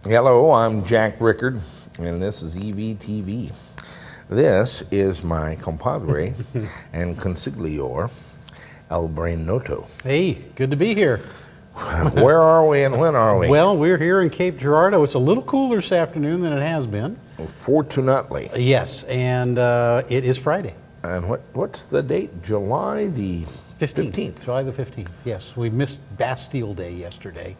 Hello, I'm Jack Rickard, and this is EVTV. This is my compadre and consigliere, El Brainoto. Hey, good to be here. Where are we and when are we? Well, we're here in Cape Girardeau. It's a little cooler this afternoon than it has been. Fortunately. Yes, and it is Friday. And what's the date? July the 15th. July the 15th, yes. We missed Bastille Day yesterday.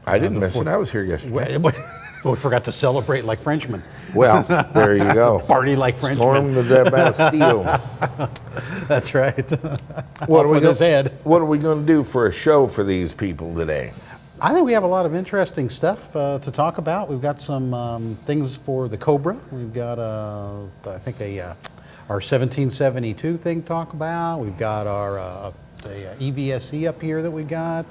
I didn't miss it. I was here yesterday. We forgot to celebrate like Frenchmen. Well, there you go. Party like Frenchmen. Storm the Bastille. That's right. What are we going to do for a show for these people today? I think we have a lot of interesting stuff to talk about. We've got some things for the Cobra. We've got, I think, our 1772 thing to talk about. We've got our the EVSE up here that we got.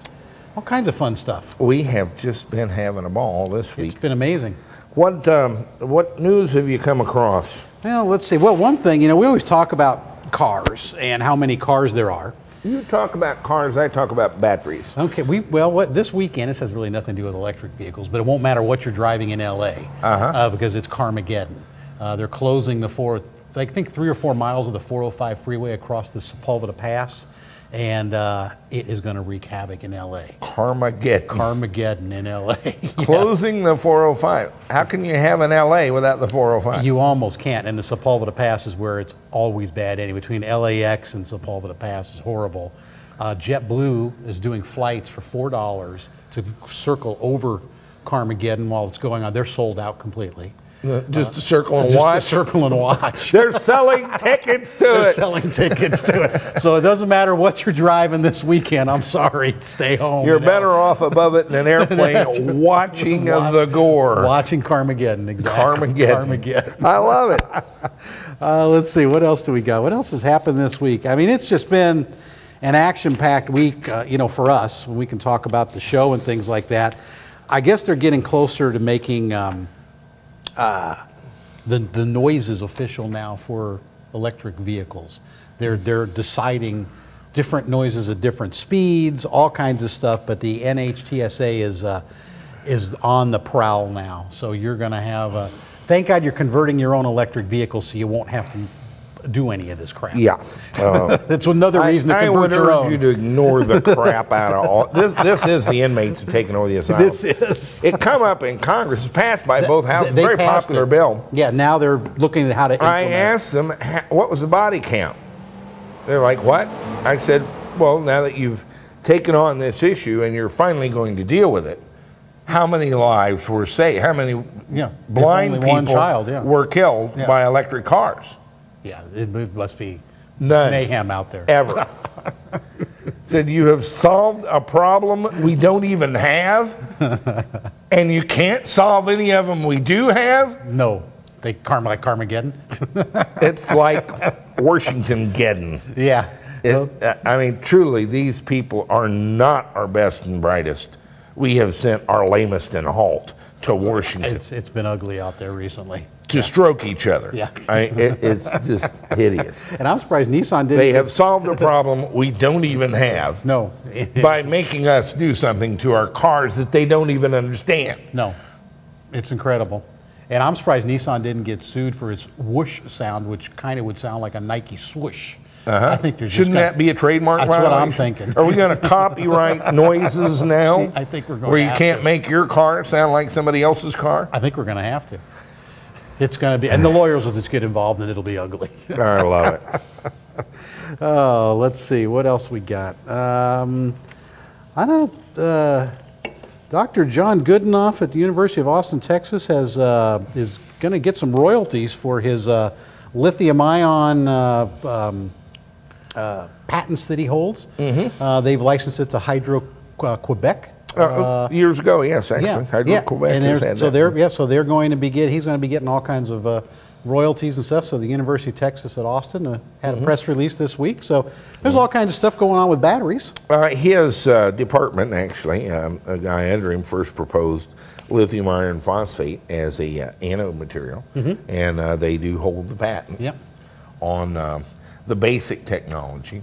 All kinds of fun stuff. We have just been having a ball this week. It's been amazing. What news have you come across? Well, let's see. Well, one thing, we always talk about cars and how many cars there are. You talk about cars, I talk about batteries. Okay. This weekend, this has really nothing to do with electric vehicles, but it won't matter what you're driving in LA because it's Carmageddon. They're closing I think 3 or 4 miles of the 405 freeway across the Sepulveda Pass. And it is going to wreak havoc in L.A. Carmageddon in L.A. Closing the 405. How can you have an L.A. without the 405? You almost can't. And the Sepulveda Pass is where it's always bad. Between LAX and Sepulveda Pass is horrible. JetBlue is doing flights for $4 to circle over Carmageddon while it's going on. They're sold out completely. Just to circle and watch? Just to circle and watch. They're selling tickets to it. They're selling tickets to it. So it doesn't matter what you're driving this weekend. I'm sorry. Stay home. You're better off above it in an airplane watching the gore. Watching Carmageddon, exactly. Carmageddon. I love it. Let's see. What else do we got? What else has happened this week? It's just been an action-packed week, for us, when we can talk about the show and things like that. I guess they're getting closer to making the noises official now for electric vehicles. They're deciding different noises at different speeds, all kinds of stuff. But the NHTSA is on the prowl now. So you're going to have thank God you're converting your own electric vehicle, so you won't have to do any of this crap. Yeah, that's another reason to convert your own. I would urge you to ignore the crap out of all this. This is the inmates taking over the asylum. This is. It come up in Congress. It's passed by both houses. Very popular bill. Yeah, now they're looking at how to implement. I asked them, what was the body count? They're like, what? I said, well, now that you've taken on this issue and you're finally going to deal with it, how many lives were saved? How many blind people were killed by electric cars? Yeah, it must be none mayhem out there. Ever. Said, you have solved a problem we don't even have, and you can't solve any of them we do have? No. Like Carmageddon? It's like Washington-geddon. Yeah. Truly, these people are not our best and brightest. We have sent our lamest and halt to Washington. It's been ugly out there recently. To stroke each other. Yeah. It's just hideous. And I'm surprised Nissan didn't. They have solved a problem we don't even have. No. By making us do something to our cars that they don't even understand. No. It's incredible. And I'm surprised Nissan didn't get sued for its whoosh sound, which kind of would sound like a Nike swoosh. I think there's Shouldn't that be a trademark violation? That's what I'm thinking. Are we going to copyright noises now? I think we're going to where you can't make your car sound like somebody else's car? I think we're going to have to. It's going to be, and the lawyers will just get involved and it'll be ugly. I love it. Oh, let's see. What else we got? Dr. John Goodenough at the University of Austin, Texas is going to get some royalties for his lithium-ion patents that he holds. They've licensed it to Hydro-Quebec. Years ago, yes, actually. Hydro-Quebec has had that. So they're going to be he's going to be getting all kinds of royalties and stuff. So the University of Texas at Austin had a press release this week. So there's all kinds of stuff going on with batteries. His department, actually, a guy under him first proposed lithium iron phosphate as a anode material, and they do hold the patent on the basic technology.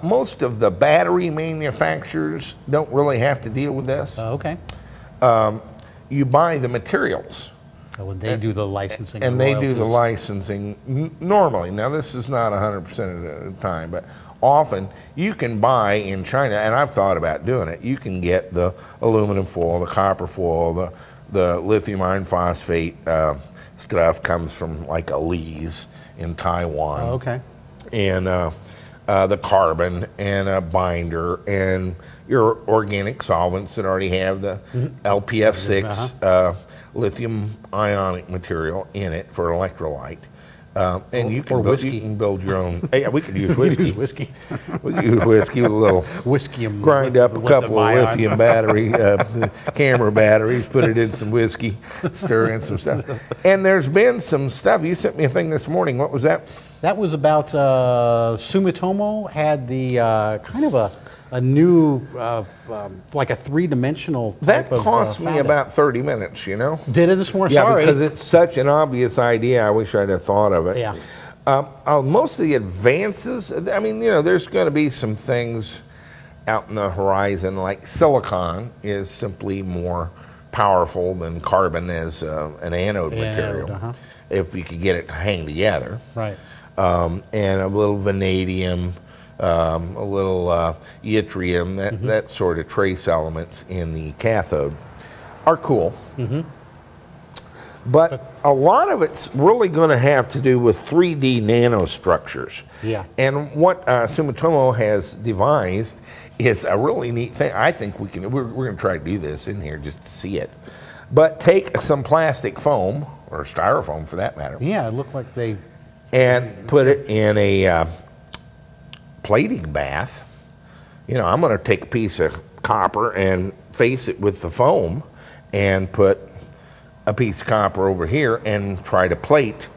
Most of the battery manufacturers don't really have to deal with this. Okay. you buy the materials. When they do the licensing and they do royalties. the licensing normally. Now, this is not 100% of the time, but often you can buy in China, and I've thought about doing it. You can get the aluminum foil, the copper foil, the lithium iron phosphate stuff comes from like Lee's in Taiwan. Oh, okay. And the carbon and a binder and your organic solvents that already have the LPF6 lithium ionic material in it for electrolyte. And you can build your own. Yeah, we could use whiskey. We could use whiskey with a little whiskey. Grind up a couple of lithium battery, camera batteries, put it in some whiskey, stir in some stuff. And there's been some stuff. You sent me a thing this morning. What was that? That was about Sumitomo had the kind of a new, like a three-dimensional type that cost me about 30 minutes, you know? Did it this morning? Yeah, Sorry. because it's such an obvious idea. I wish I'd have thought of it. Yeah. Most of the advances, I mean, you know, there's going to be some things out in the horizon, like silicon is simply more powerful than carbon as an anode material, if we could get it to hang together. Right. And a little vanadium, a little yttrium, that sort of trace elements in the cathode are cool. But a lot of it's really going to have to do with 3D nanostructures. Yeah. And what Sumitomo has devised is a really neat thing. I think we're going to try to do this in here just to see it. But take some plastic foam, or styrofoam for that matter. Yeah, it looked like they... And put it in a plating bath. You know, I'm going to take a piece of copper and face it with the foam and put a piece of copper over here and try to plate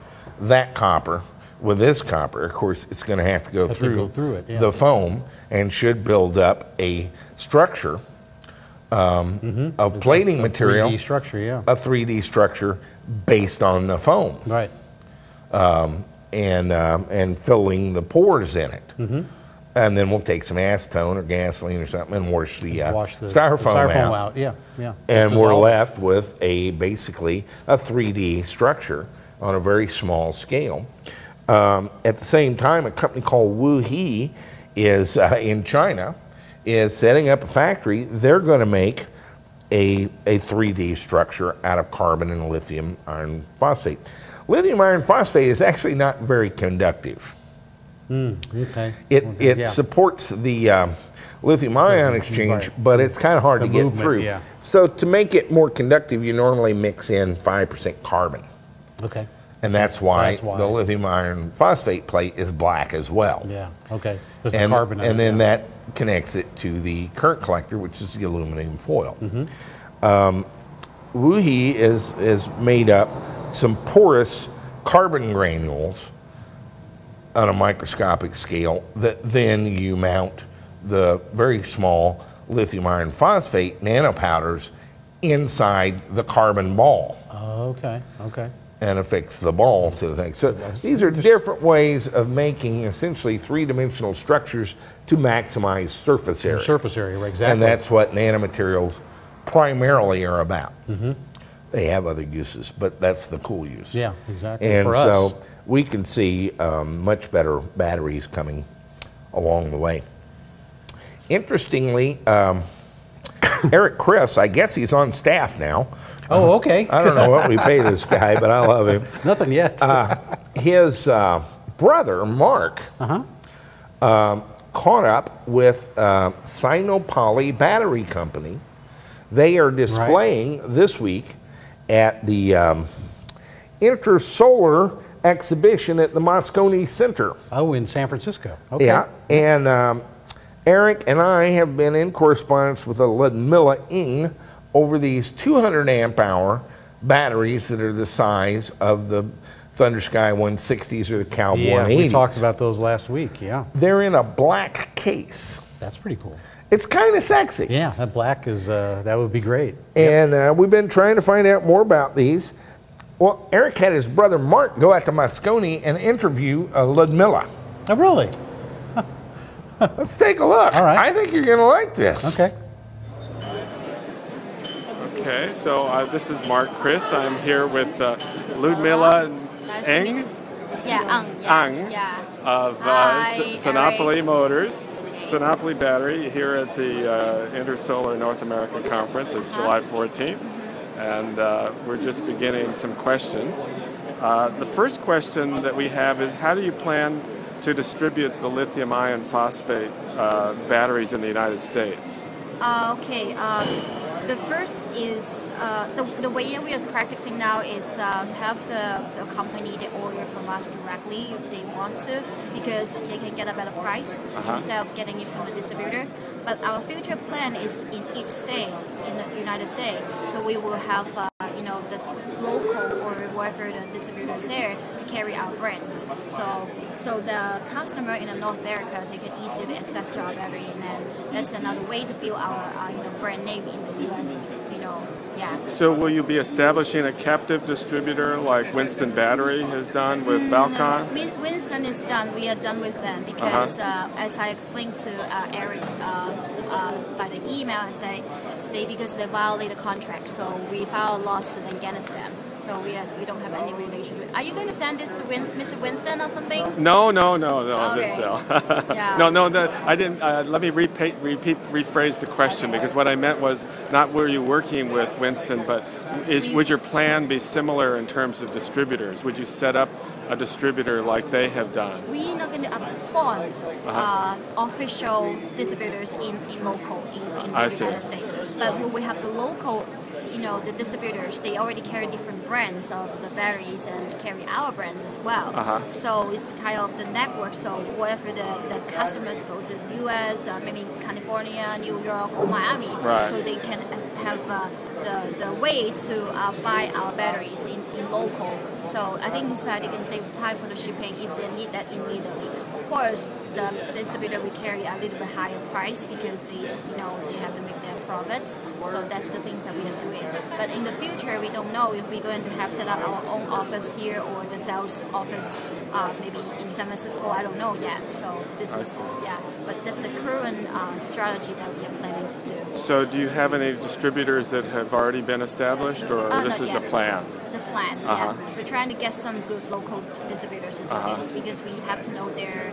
that copper with this copper. Of course, it's going to have to go through it, yeah. the foam and should build up a structure of plating material. 3D structure, yeah. A 3D structure based on the foam. Right. And filling the pores in it. And then we'll take some acetone or gasoline or something and wash the styrofoam out. Yeah, yeah. And we're left with basically a 3D structure on a very small scale. At the same time, a company called Wuhe is in China is setting up a factory. They're going to make a 3D structure out of carbon and lithium iron phosphate. Lithium iron phosphate is actually not very conductive. Okay. It supports the lithium ion exchange, but it's kind of hard to get through. Yeah. So to make it more conductive, you normally mix in 5% carbon. Okay. And that's why the lithium iron phosphate plate is black as well. Yeah, okay. And carbon then that connects it to the current collector, which is the aluminum foil. Wuhe is made up some porous carbon granules on a microscopic scale that then you mount the very small lithium iron phosphate nanopowders inside the carbon ball. Oh, okay, okay. And affix the ball to the thing. So these are different ways of making essentially three-dimensional structures to maximize surface area. Surface area, right, exactly. And that's what nanomaterials primarily are about. They have other uses, but that's the cool use. Yeah, exactly. And for so us. we can see much better batteries coming along the way. Interestingly, Eric Kriss, I guess he's on staff now. Oh, okay. I don't know what we pay this guy, but I love him. Nothing yet. His brother, Mark, caught up with Sinopoly Battery Company. They are displaying this week at the Intersolar exhibition at the Moscone Center. Oh, in San Francisco. Okay. Yeah, and Eric and I have been in correspondence with Ludmilla Ng over these 200 amp hour batteries that are the size of the Thunder Sky 160s or the Cal 180s. Yeah, we talked about those last week, yeah. They're in a black case. That's pretty cool. It's kind of sexy. Yeah, that black is, that would be great. And we've been trying to find out more about these. Well, Eric had his brother Mark go out to Moscone and interview Ludmilla. Oh, really? Let's take a look. All right. I think you're going to like this. Okay. Okay, so this is Mark Kriss. I'm here with Ludmila Eng, Ang. Yeah. of Hi, Sinopoli Eric. Motors, Sinopoli Battery, here at the Intersolar North American Conference. It's July 14th, and we're just beginning some questions. The first question that we have is, how do you plan to distribute the lithium iron phosphate batteries in the United States? Okay. The first is the way that we are practicing now is have the company they order from us directly if they want to, because they can get a better price instead of getting it from the distributor. But our future plan is in each state in the United States, so we will have the local or whatever the distributors there to carry our brands. So the customer in North America, they can easily access to our battery, and then that's another way to build our brand name in the US. Yeah. So will you be establishing a captive distributor like Winston Battery has done with Balcon? Winston is done. We are done with them because, as I explained to Eric by the email, I say because they violate the contract, so we filed a lawsuit against them. So we don't have any relationship. Are you going to send this to Mr. Winston or something? No. Okay. Yeah. No. I didn't. Let me rephrase the question, because what I meant was not were you working with Winston, but would your plan be similar in terms of distributors? Would you set up a distributor like they have done? We're not going to appoint official distributors in local in the United States, but when we have the local. The distributors, they already carry different brands of the batteries and carry our brands as well. So it's kind of the network. So wherever the customers go to the US, maybe California, New York, or Miami, so they can have the way to buy our batteries in local. So I think instead they can save time for the shipping if they need that immediately. Of course, the distributor will carry a little bit higher price because they have to make their profits. So that's the thing that we are doing. But in the future, we don't know if we're going to have set up our own office here or the sales office maybe in San Francisco. I don't know yet. So this is but that's the current strategy that we are planning to do. So do you have any distributors that have already been established, or this is a plan? The plan, yeah. We're trying to get some good local distributors to do this because we have to know their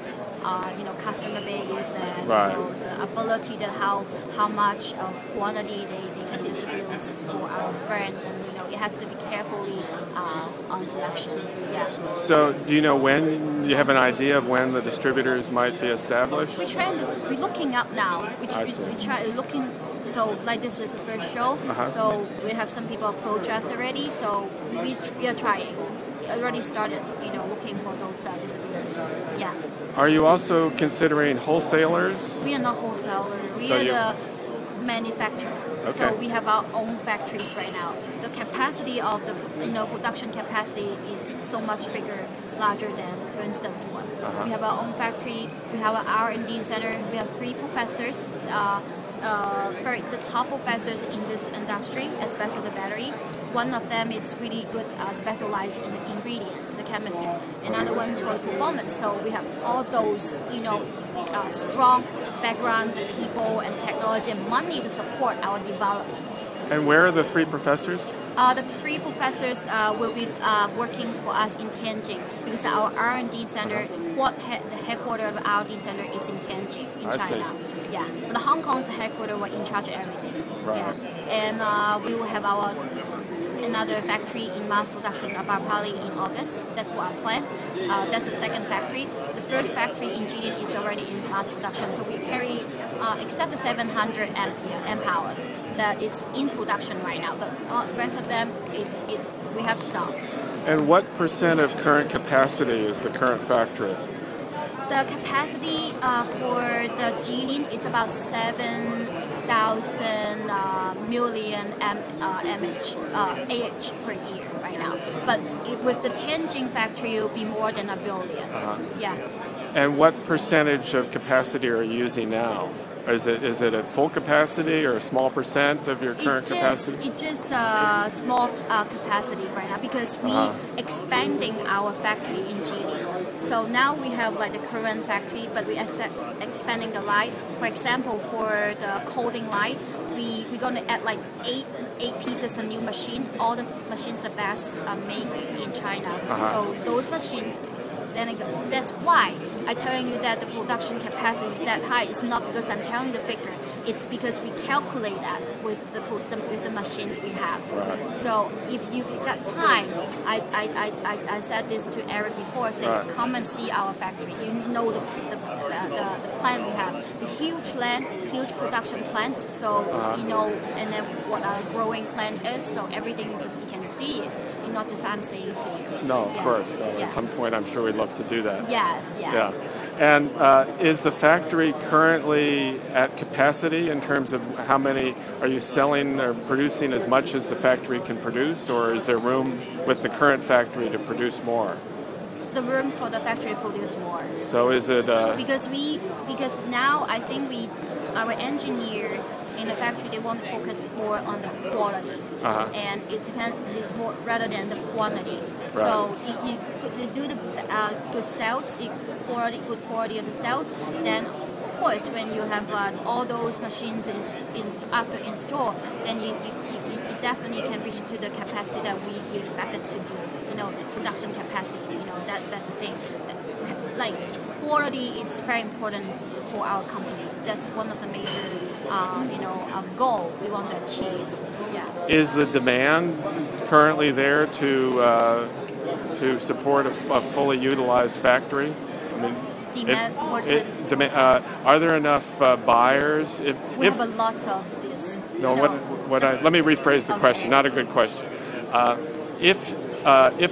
customer base and the ability that how much of quantity they can distribute for our brands, and it has to be carefully on selection. Yeah. So do you know when? Do you have an idea of when the distributors might be established? We're looking up now. We try looking. So like this is the first show. So we have some people approach us already. So we are trying. Already started, looking for those distributors. Yeah. Are you also considering wholesalers? We are not wholesalers. We are the manufacturer. Okay. So we have our own factories right now. The capacity of the production capacity is so much bigger, larger than, for instance, one. We have our own factory. We have our R&D center. We have 3 professors. The top professors in this industry, especially the battery. One of them is really good, specialized in the ingredients, the chemistry. Another one is for performance. So we have all those, strong background people and technology and money to support our development. And where are the 3 professors? The 3 professors will be working for us in Tianjin because our R&D center, the headquarters of our R&D center is in Tianjin, in China. Yeah, but Hong Kong's headquarters were in charge of everything. Yeah, and we will have another factory in mass production of our poly in August. That's what I plan. That's the second factory. The first factory in Jilin is already in mass production, so we carry except the 700 amp hour that it's in production right now. But the rest of them, we have stocks. And what % of current capacity is the current factory? The capacity for the Jilin is about 7,000 million AH per year right now. But with the Tianjin factory, it will be more than 1 billion. Yeah. And what percentage of capacity are you using now? Is it at full capacity or a small % of your current capacity? It's just small capacity right now because we expanding our factory in Jilin. So now we have like the current factory, but we are expanding the line. For example, for the coating line, we're gonna add like eight pieces of new machine. All the machines the best are made in China. So those machines. Then that's why I'm telling you that the production capacity is that high. It's not because I'm telling you the figure. It's because we calculate that with the machines we have. Right. So if you got time, I said this to Eric before, saying come and see our factory. You know the plant we have, the huge land, huge production plant. So you know, and then what our growing plant is. So everything just you can see it. Not just I'm saying to you. No, of course. At some point, I'm sure we'd love to do that. Yes. Yeah. And is the factory currently at capacity in terms of how many are you selling or producing as much as the factory can produce, or is there room with the current factory to produce more? The room for the factory to produce more. So is it? Because now I think our engineer in the factory, they want to focus more on the quality, and it depends. It's more rather than the quantity. Right. So you do the good sales, good quality of the sales. Then, of course, when you have all those machines after install, then you definitely can reach to the capacity that we expected to do. You know, the production capacity. You know, that's the thing. Like quality is very important for our company. That's one of the major, goal we want to achieve. Yeah. Is the demand currently there to support a fully utilized factory? I mean, are there enough buyers? We have a lot of this. No, let me rephrase the question. Not a good question. If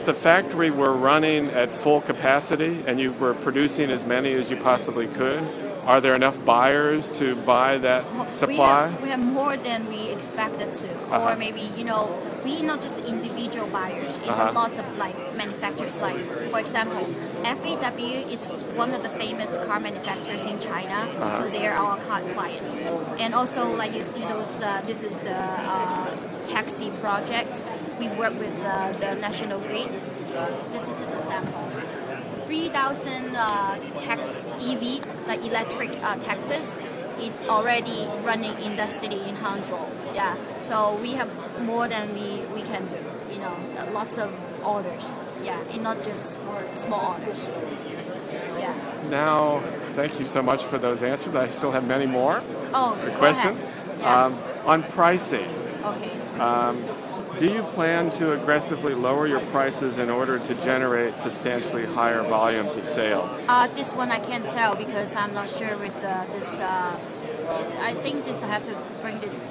the factory were running at full capacity and you were producing as many as you possibly could, are there enough buyers to buy that supply? We have more than we expected to, or maybe we not just individual buyers. It's a lot of like manufacturers. Like for example, FAW is one of the famous car manufacturers in China, so they are our car clients. And also like you see those. This is the taxi project. We work with the National Grid. This is just a sample. 3,000 EV, like electric taxis, it's already running in the city in Hangzhou. Yeah, so we have more than we can do. Lots of orders. Yeah, and not just small orders. Yeah. Now, thank you so much for those answers. I still have many more questions. Yeah. On pricing. Okay. Do you plan to aggressively lower your prices in order to generate substantially higher volumes of sales? This one I can't tell because I'm not sure with this. I think I have to bring this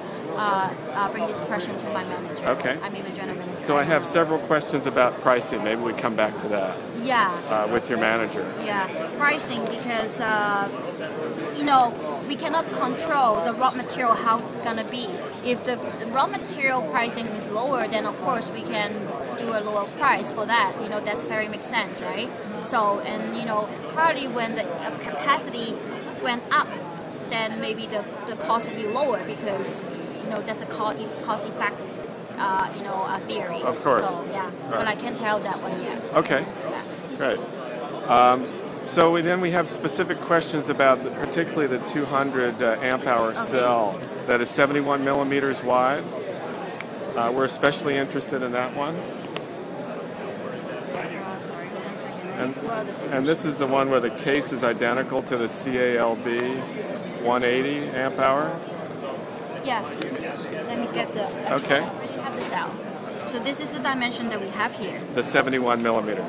question to my manager. Okay. I mean the general manager. So I have several questions about pricing. Maybe we come back to that. Yeah. With your manager. Yeah, pricing because we cannot control the raw material how it's gonna be. If the raw material pricing is lower, then of course we can do a lower price for that. That's very makes sense, right? So and partly when the capacity went up, then maybe the cost will be lower because that's a cost effect theory. Of course. So yeah, but I can't tell that one yet. Okay. Great. So then we have specific questions about particularly the 200 amp hour cell that is 71 millimeters wide. We're especially interested in that one. Sorry, hold on a second. And this is the one where the case is identical to the CALB 180 amp hour. Yeah. Let me get the. Okay. I already have the cell. So this is the dimension that we have here. The 71 millimeter.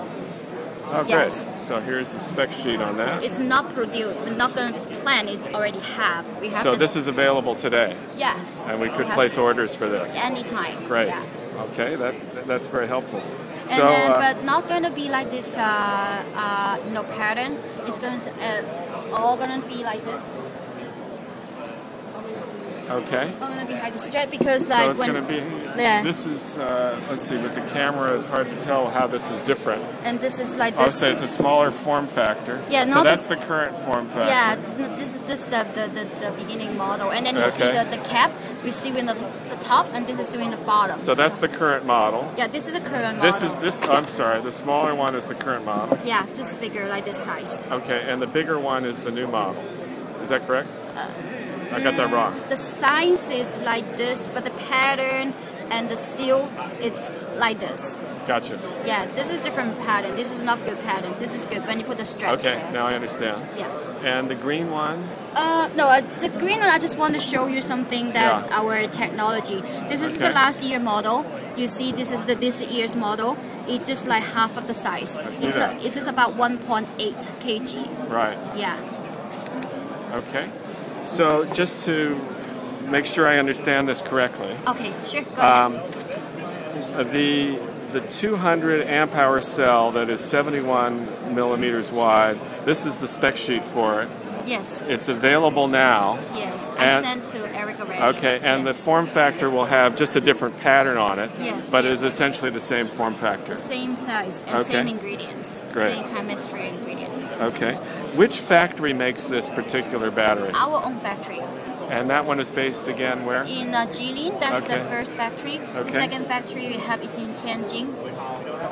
Oh, yes. Great. So here's the spec sheet on that. It's not produced. We're not going to plan. It's already have. We have. So this is available today. Yes. And we could place orders for this. Anytime. Great. Yeah. Okay, that's very helpful. And so, then, but not going to be like this, pattern. It's going to all going to be like this. Okay. It's going to be like straight because like so it's going to be. Yeah. This is let's see. With the camera, it's hard to tell how this is different. And this is like I'll this. say it's a smaller form factor. Yeah. So that's the current form factor. Yeah. This is just the beginning model, and then you see the cap. We see in the top, and this is in the bottom. So that's the current model. Yeah. This is the current model. I'm sorry. The smaller one is the current model. Yeah. Just bigger, like this size. Okay. And the bigger one is the new model. Is that correct? I got that wrong. The size is like this, but the pattern and the seal it's like this. Gotcha. Yeah, this is different pattern. This is not good pattern. This is good when you put the straps Okay, there. now I understand. Yeah. And the green one? No, the green one, I just want to show you something that our technology. This is the last year model. You see, this is this year's model. It's just like half of the size. It's just about 1.8 kg. Right. Yeah. Okay. So just to make sure I understand this correctly. Okay, sure. Go ahead. The 200 amp hour cell that is 71 millimeters wide, this is the spec sheet for it. Yes. It's available now. Yes, I sent to Eric already. Okay, and the form factor will have just a different pattern on it. Yes. But it is essentially the same form factor. Same size and same ingredients. Great. Same chemistry ingredients. Okay. Which factory makes this particular battery? Our own factory. And that one is based again where? In Jilin, that's the first factory. Okay. The second factory we have is in Tianjin.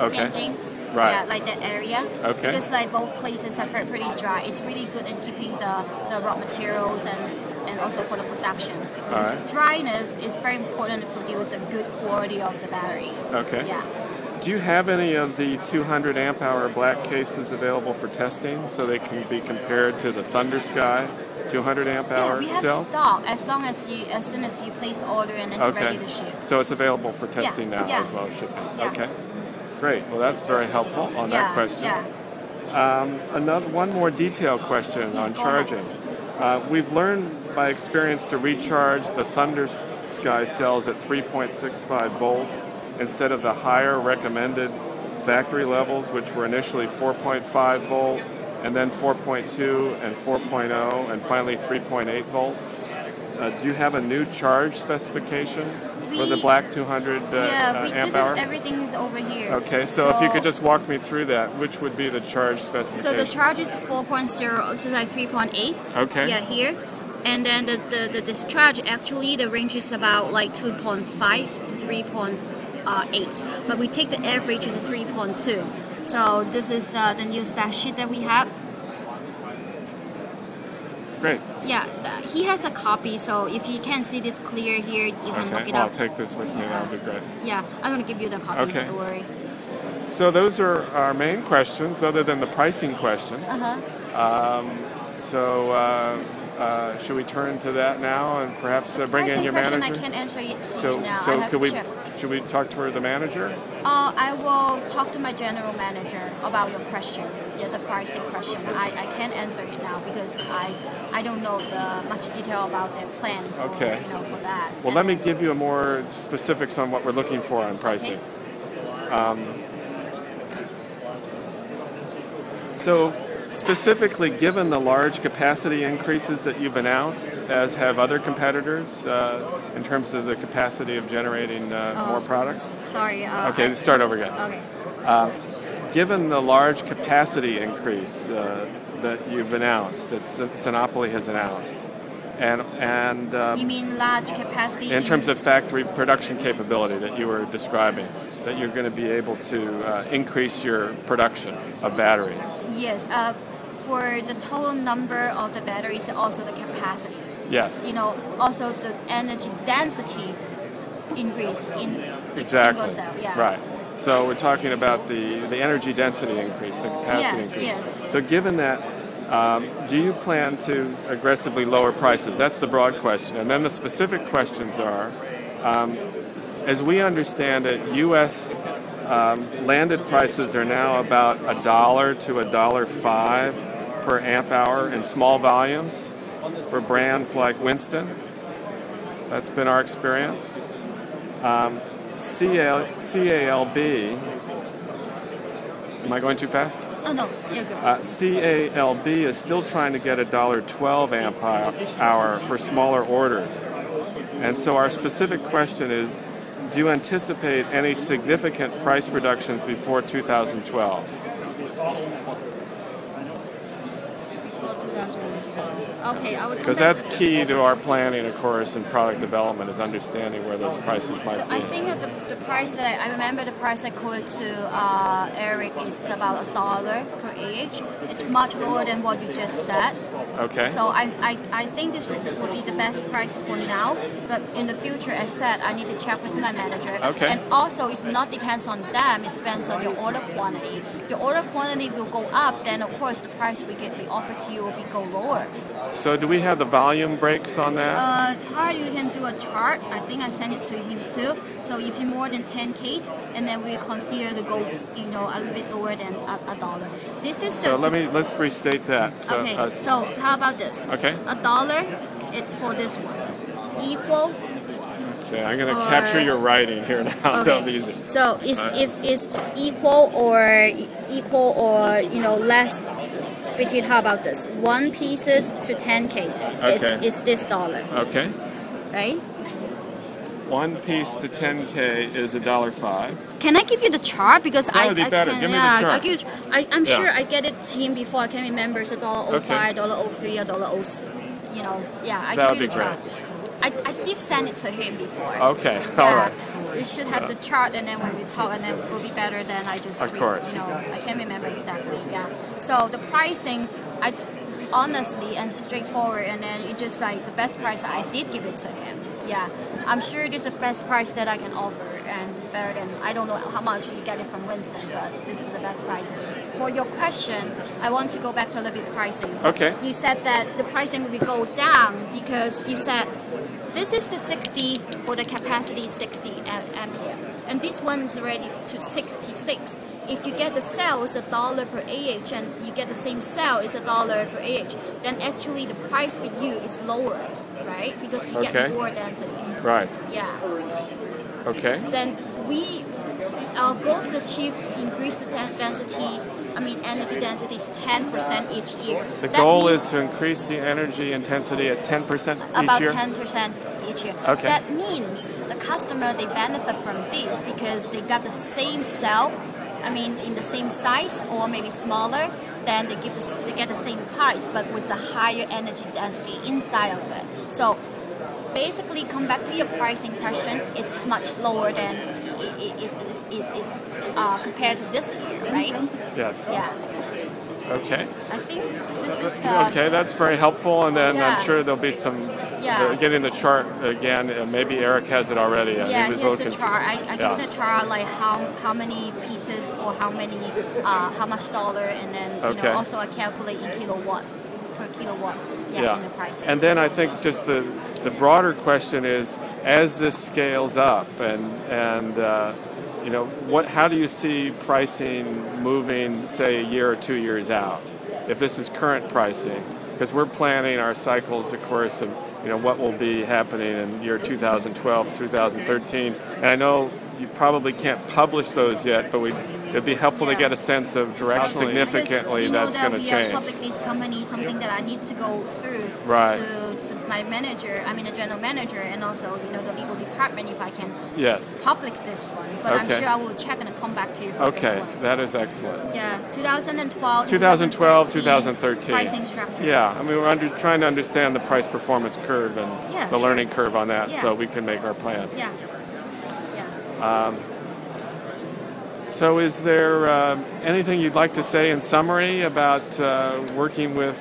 Okay. Tianjin. Right. Yeah, like that area. Okay. Because like both places are pretty dry. It's really good in keeping the raw materials and also for the production. Because dryness is very important to produce a good quality of the battery. Okay. Yeah. Do you have any of the 200 amp hour black cases available for testing so they can be compared to the Thunder Sky 200 amp hour we have cells? stock as soon as you place order and it's ready to ship. So it's available for testing now as well as shipping. Yeah. Okay. Great. Well, that's very helpful on that question. Yeah. One more detailed question on charging. We've learned by experience to recharge the Thunder Sky cells at 3.65 volts instead of the higher recommended factory levels, which were initially 4.5 volt, and then 4.2 and 4.0, and finally 3.8 volts. Do you have a new charge specification for the black 200 amp hour? Everything's over here. Okay, so if you could just walk me through that, which would be the charge specification? So the charge is 4.0, this is like 3.8. Okay. Yeah, here. And then the discharge, actually, the range is about like 2.5 to 3.8. But we take the average is 3.2. So this is the new spec sheet that we have. Great. Yeah, he has a copy, so if you can't see this clear here, you can look it I'll up. take this with me, that would be great. Yeah, I'm going to give you the copy, don't worry. So those are our main questions, other than the pricing questions. Should we turn to that now and perhaps bring in your manager? I can't answer it to you now. So should we talk to the manager? I will talk to my general manager about your question. Yeah, the pricing question. I can't answer it now because I don't know much detail about their plan for, for that. Well, let me give you more specifics on what we're looking for on pricing. So specifically, given the large capacity increases that you've announced, as have other competitors, in terms of the capacity of generating more product? Sorry. Okay, start over again. Okay. Given the large capacity increase that you've announced, that Sinopoly has announced, and you mean large capacity? In terms of factory production capability that you were describing, that you're going to be able to increase your production of batteries. Yes, for the total number of the batteries, also the capacity. Yes. Also the energy density increase in each Exactly. single cell. Yeah. Right. So we're talking about the energy density increase, the capacity increase. Yes. So given that, do you plan to aggressively lower prices? That's the broad question. And then the specific questions are, as we understand it, U.S. Landed prices are now about $1 to $1.05 per amp hour in small volumes for brands like Winston. That's been our experience. CALB, am I going too fast? Oh no, you're good. CALB is still trying to get $1.12 amp hour for smaller orders. And so our specific question is, do you anticipate any significant price reductions before 2012? Before 2012. Okay, I would. Because that's key to our planning, of course, and product development, is understanding where those prices might be. I think that the price that I remember the price I quoted to Eric, it's about $1 per AH. It's much lower than what you just said. Okay. So I think this will be the best price for now, but in the future, as said, I need to check with my manager. Okay. And also, it's not depends on them, it depends on your order quantity. Your order quantity will go up, then of course the price we offer to you will go lower. So do we have the volume breaks on that? Part you can do a chart. I think I sent it to him too. So if you're more than 10K, and then we consider to go, a little bit lower than $1. This is so let's restate that. So, okay. So how about this? Okay. $1. It's for this one. Equal. Okay, I'm going to capture your writing here now. Okay. That'll be easy. So if it's equal or less. Between, how about this? 1 pieces to 10K. Okay. It's this dollar. Okay. Right? 1 piece to 10K is $1.05. Can I give you the chart? Because that would be better. Give me the chart. I'm sure I get it to him before. I can't remember. It's $1.05, Okay. $1.03, $1.06. Yeah, I That give would you be the chart. great. I did send it to him before. Okay. Yeah. All right. You should have the chart, and then when we talk, and then it will be better than I just. Of course. I can't remember exactly. Yeah. So the pricing, I honestly and straightforward, and then it's just like the best price. I did give it to him. Yeah. I'm sure this is the best price that I can offer, and better than, I don't know how much you get it from Winston, but this is the best price. For your question, I want to go back to a little bit pricing. Okay. You said that the pricing will go down because you said this is the 60 for the capacity 60 ampere, and this one is already to 66. If you get the cell is $1 per AH, and you get the same cell is $1 per AH, then actually the price for you is lower, right? Because you Okay. get more density. Right. Yeah. Okay. Then our goal is to achieve increase the energy density is 10% each year. The That goal means is to increase the energy intensity at 10% about each year? 10% each year. Okay. That means the customer, they benefit from this because they got the same cell, in the same size or maybe smaller, then they get the same price, but with the higher energy density inside of it. So basically, come back to your pricing question, it's much lower than compared to this year, right? Yes. Yeah. Okay. I think this is Okay, that's very helpful, and then Yeah. I'm sure there'll be some Yeah. getting the chart again. Maybe Eric has it already. Yeah, he was here's the looking. chart. I give the chart like how many pieces for how much dollar, and then Okay. also I calculate in kilowatt per kilowatt. Yeah. In the pricing. And then I think just the broader question is, as this scales up, and how do you see pricing moving, say, a year or 2 years out, if this is current pricing? Because we're planning our cycles, of course, and what will be happening in year 2012, 2013. And I know you probably can't publish those yet, but it'd be helpful to get a sense of how significantly that's going to change. We are a public listed company, something that I need to go through to my manager, the general manager, and also the legal department if I can publish this one. But I'm sure I will check and come back to you for this one. That is excellent. Yeah, 2012, 2013. Pricing structure. Yeah, we're trying to understand the price performance curve and the learning curve on that, so we can make our plans. Yeah. So is there anything you'd like to say in summary about working with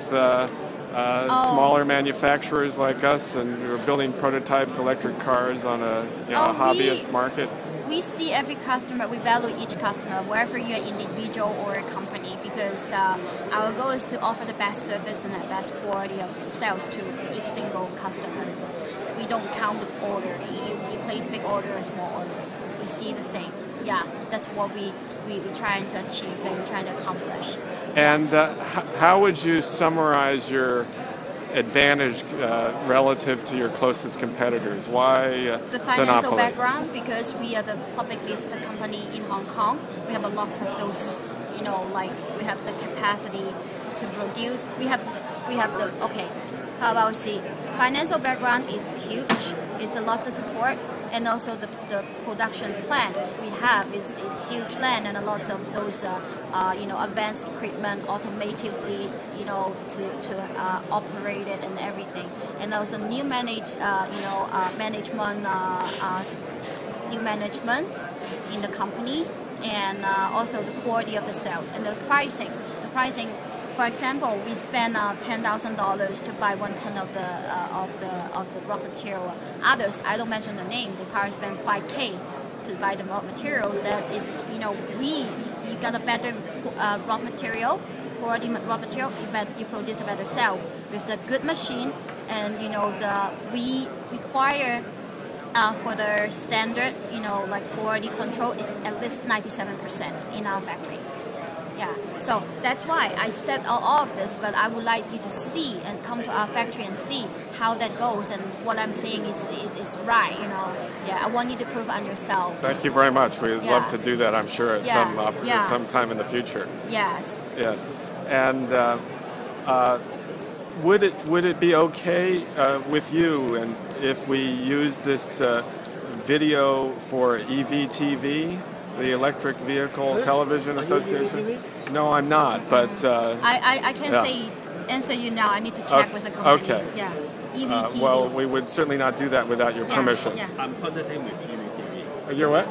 smaller manufacturers like us, and we're building prototypes, electric cars on a hobbyist market? We see every customer, we value each customer, whether you're an individual or a company, because our goal is to offer the best service and the best quality of sales to each single customer. We don't count the order. You place big order or small order. We see the same. Yeah, that's what we're trying to achieve and trying to accomplish. And how would you summarize your advantage relative to your closest competitors? Why the financial background, because we are the public listed company in Hong Kong. We have a lot of those, we have the capacity to produce. We have the, how about financial background, it's huge. It's a lot of support. And also the production plant we have is huge land, and a lot of those advanced equipment automatively to operate it and everything. And also new management in the company, and also the quality of the sales and the pricing. The pricing for example, we spend $10,000 to buy 1 ton of the raw material. Others, I don't mention the name, they probably spend 5K to buy the raw materials. That it's, you know, you got a better raw material, quality raw material, you produce a better cell with the good machine, and you know we require for the standard, you know, like quality control is at least 97% in our factory. Yeah, so that's why I said all of this, but I would like you to see and come to our factory and see how that goes, and what I'm saying is right, you know. Yeah, I want you to prove on yourself. Thank you very much. We'd love to do that, I'm sure, at some time in the future. Yes. Yes. And would it be okay with you and if we use this video for EVTV, the Electric Vehicle Television Association? No, I'm not, but... I can't answer you now. I need to check with the company. Okay. Yeah. EVTV. Well, we would certainly not do that without your permission. Yeah. I'm contacting with EVTV. You're what?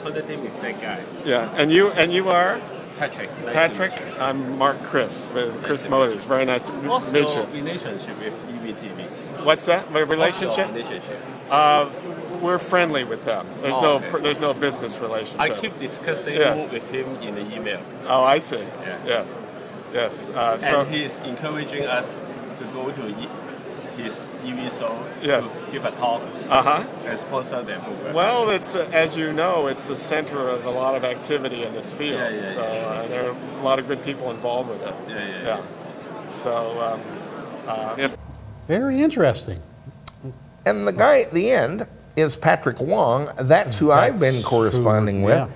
Contacting with that guy. Yeah, and you are? Patrick. Nice Patrick, I'm Mark Kriss with Kriss Motors. Very nice to meet What's you. your relationship with EVTV? What's that? My relationship? What's your relationship? We're friendly with them. There's no business relationship. I keep discussing with him in the email. Oh, I see. Yeah. Yes. And he's encouraging us to go to his EVSE to give a talk and sponsor their program. Well, it's as you know, it's the center of a lot of activity in this field. There are a lot of good people involved with it. Yeah. So, very interesting. And the guy at the end is Patrick Wong. That's who I've been corresponding with.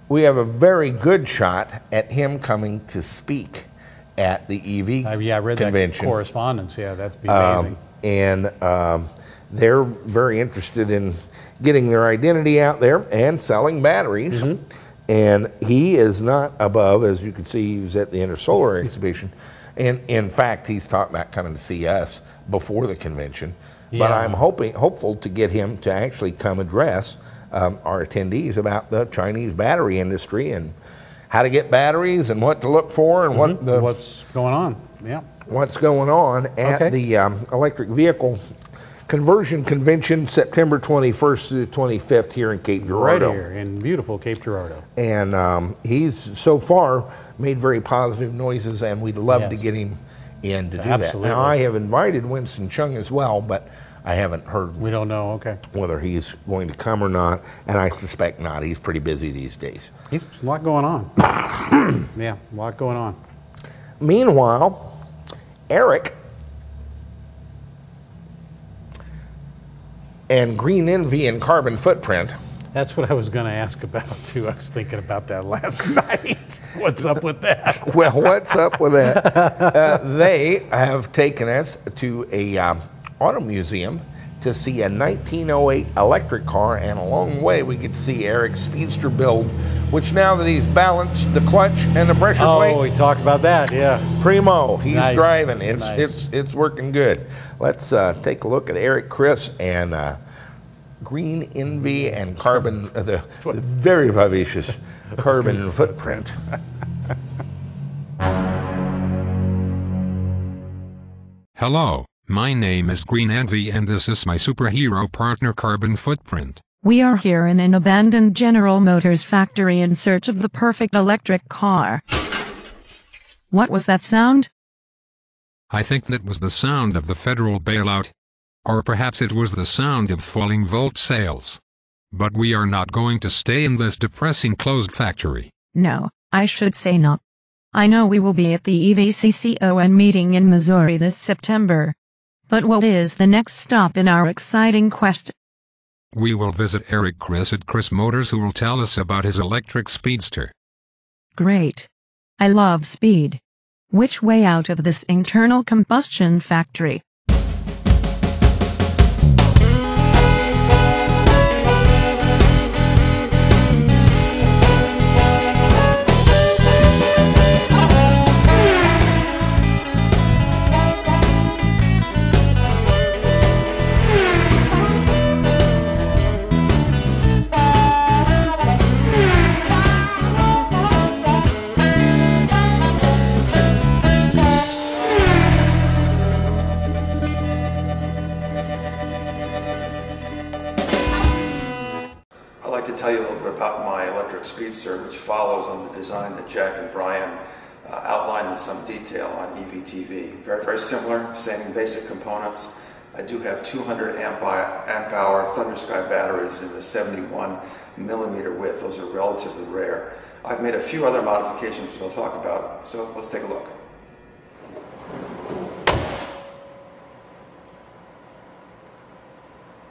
We have a very good shot at him coming to speak at the EV I read convention. That correspondence. Yeah, that'd be amazing. And they're very interested in getting their identity out there and selling batteries. And he is not above, as you can see, he was at the Intersolar exhibition. And in fact, he's talking about coming to see us before the convention. But I'm hopeful to get him to actually come address our attendees about the Chinese battery industry and how to get batteries and what to look for and what's going on. What's going on at the Electric Vehicle Conversion Convention, September 21st to the 25th here in Cape Girardeau. Right here in beautiful Cape Girardeau. And he's so far made very positive noises, and we'd love to get him in to do that. Now, I have invited Winston Chung as well, but I haven't heard. We don't know, whether he's going to come or not, and I suspect not. He's pretty busy these days. He's a lot going on. A lot going on. Meanwhile, Eric and Green Envy and Carbon Footprint. That's what I was going to ask about, too. I was thinking about that last night. What's up with that? Well, what's up with that? They have taken us to a auto museum to see a 1908 electric car, and along the way we get to see Eric's Speedster build, which now that he's balanced the clutch and the pressure plate. Oh, we talked about that, Primo, he's driving. It's working good. Let's take a look at Eric, Kriss, and Green Envy and Carbon, the very vivacious Carbon Footprint. Hello, my name is Green Envy and this is my superhero partner Carbon Footprint. We are here in an abandoned General Motors factory in search of the perfect electric car. What was that sound? I think that was the sound of the federal bailout. Or perhaps it was the sound of falling Volt sales. But we are not going to stay in this depressing closed factory. No, I should say not. I know we will be at the EVCCON meeting in Missouri this September. But what is the next stop in our exciting quest? We will visit Eric Kriss at Kriss Motors, who will tell us about his electric Speedster. Great. I love speed. Which way out of this internal combustion factory? I'd like to tell you a little bit about my electric Speedster, which follows on the design that Jack and Brian outlined in some detail on EVTV. Very, very similar, same basic components. I do have 200 amp hour Thunder Sky batteries in the 71 millimeter width. Those are relatively rare. I've made a few other modifications that I'll talk about, so let's take a look.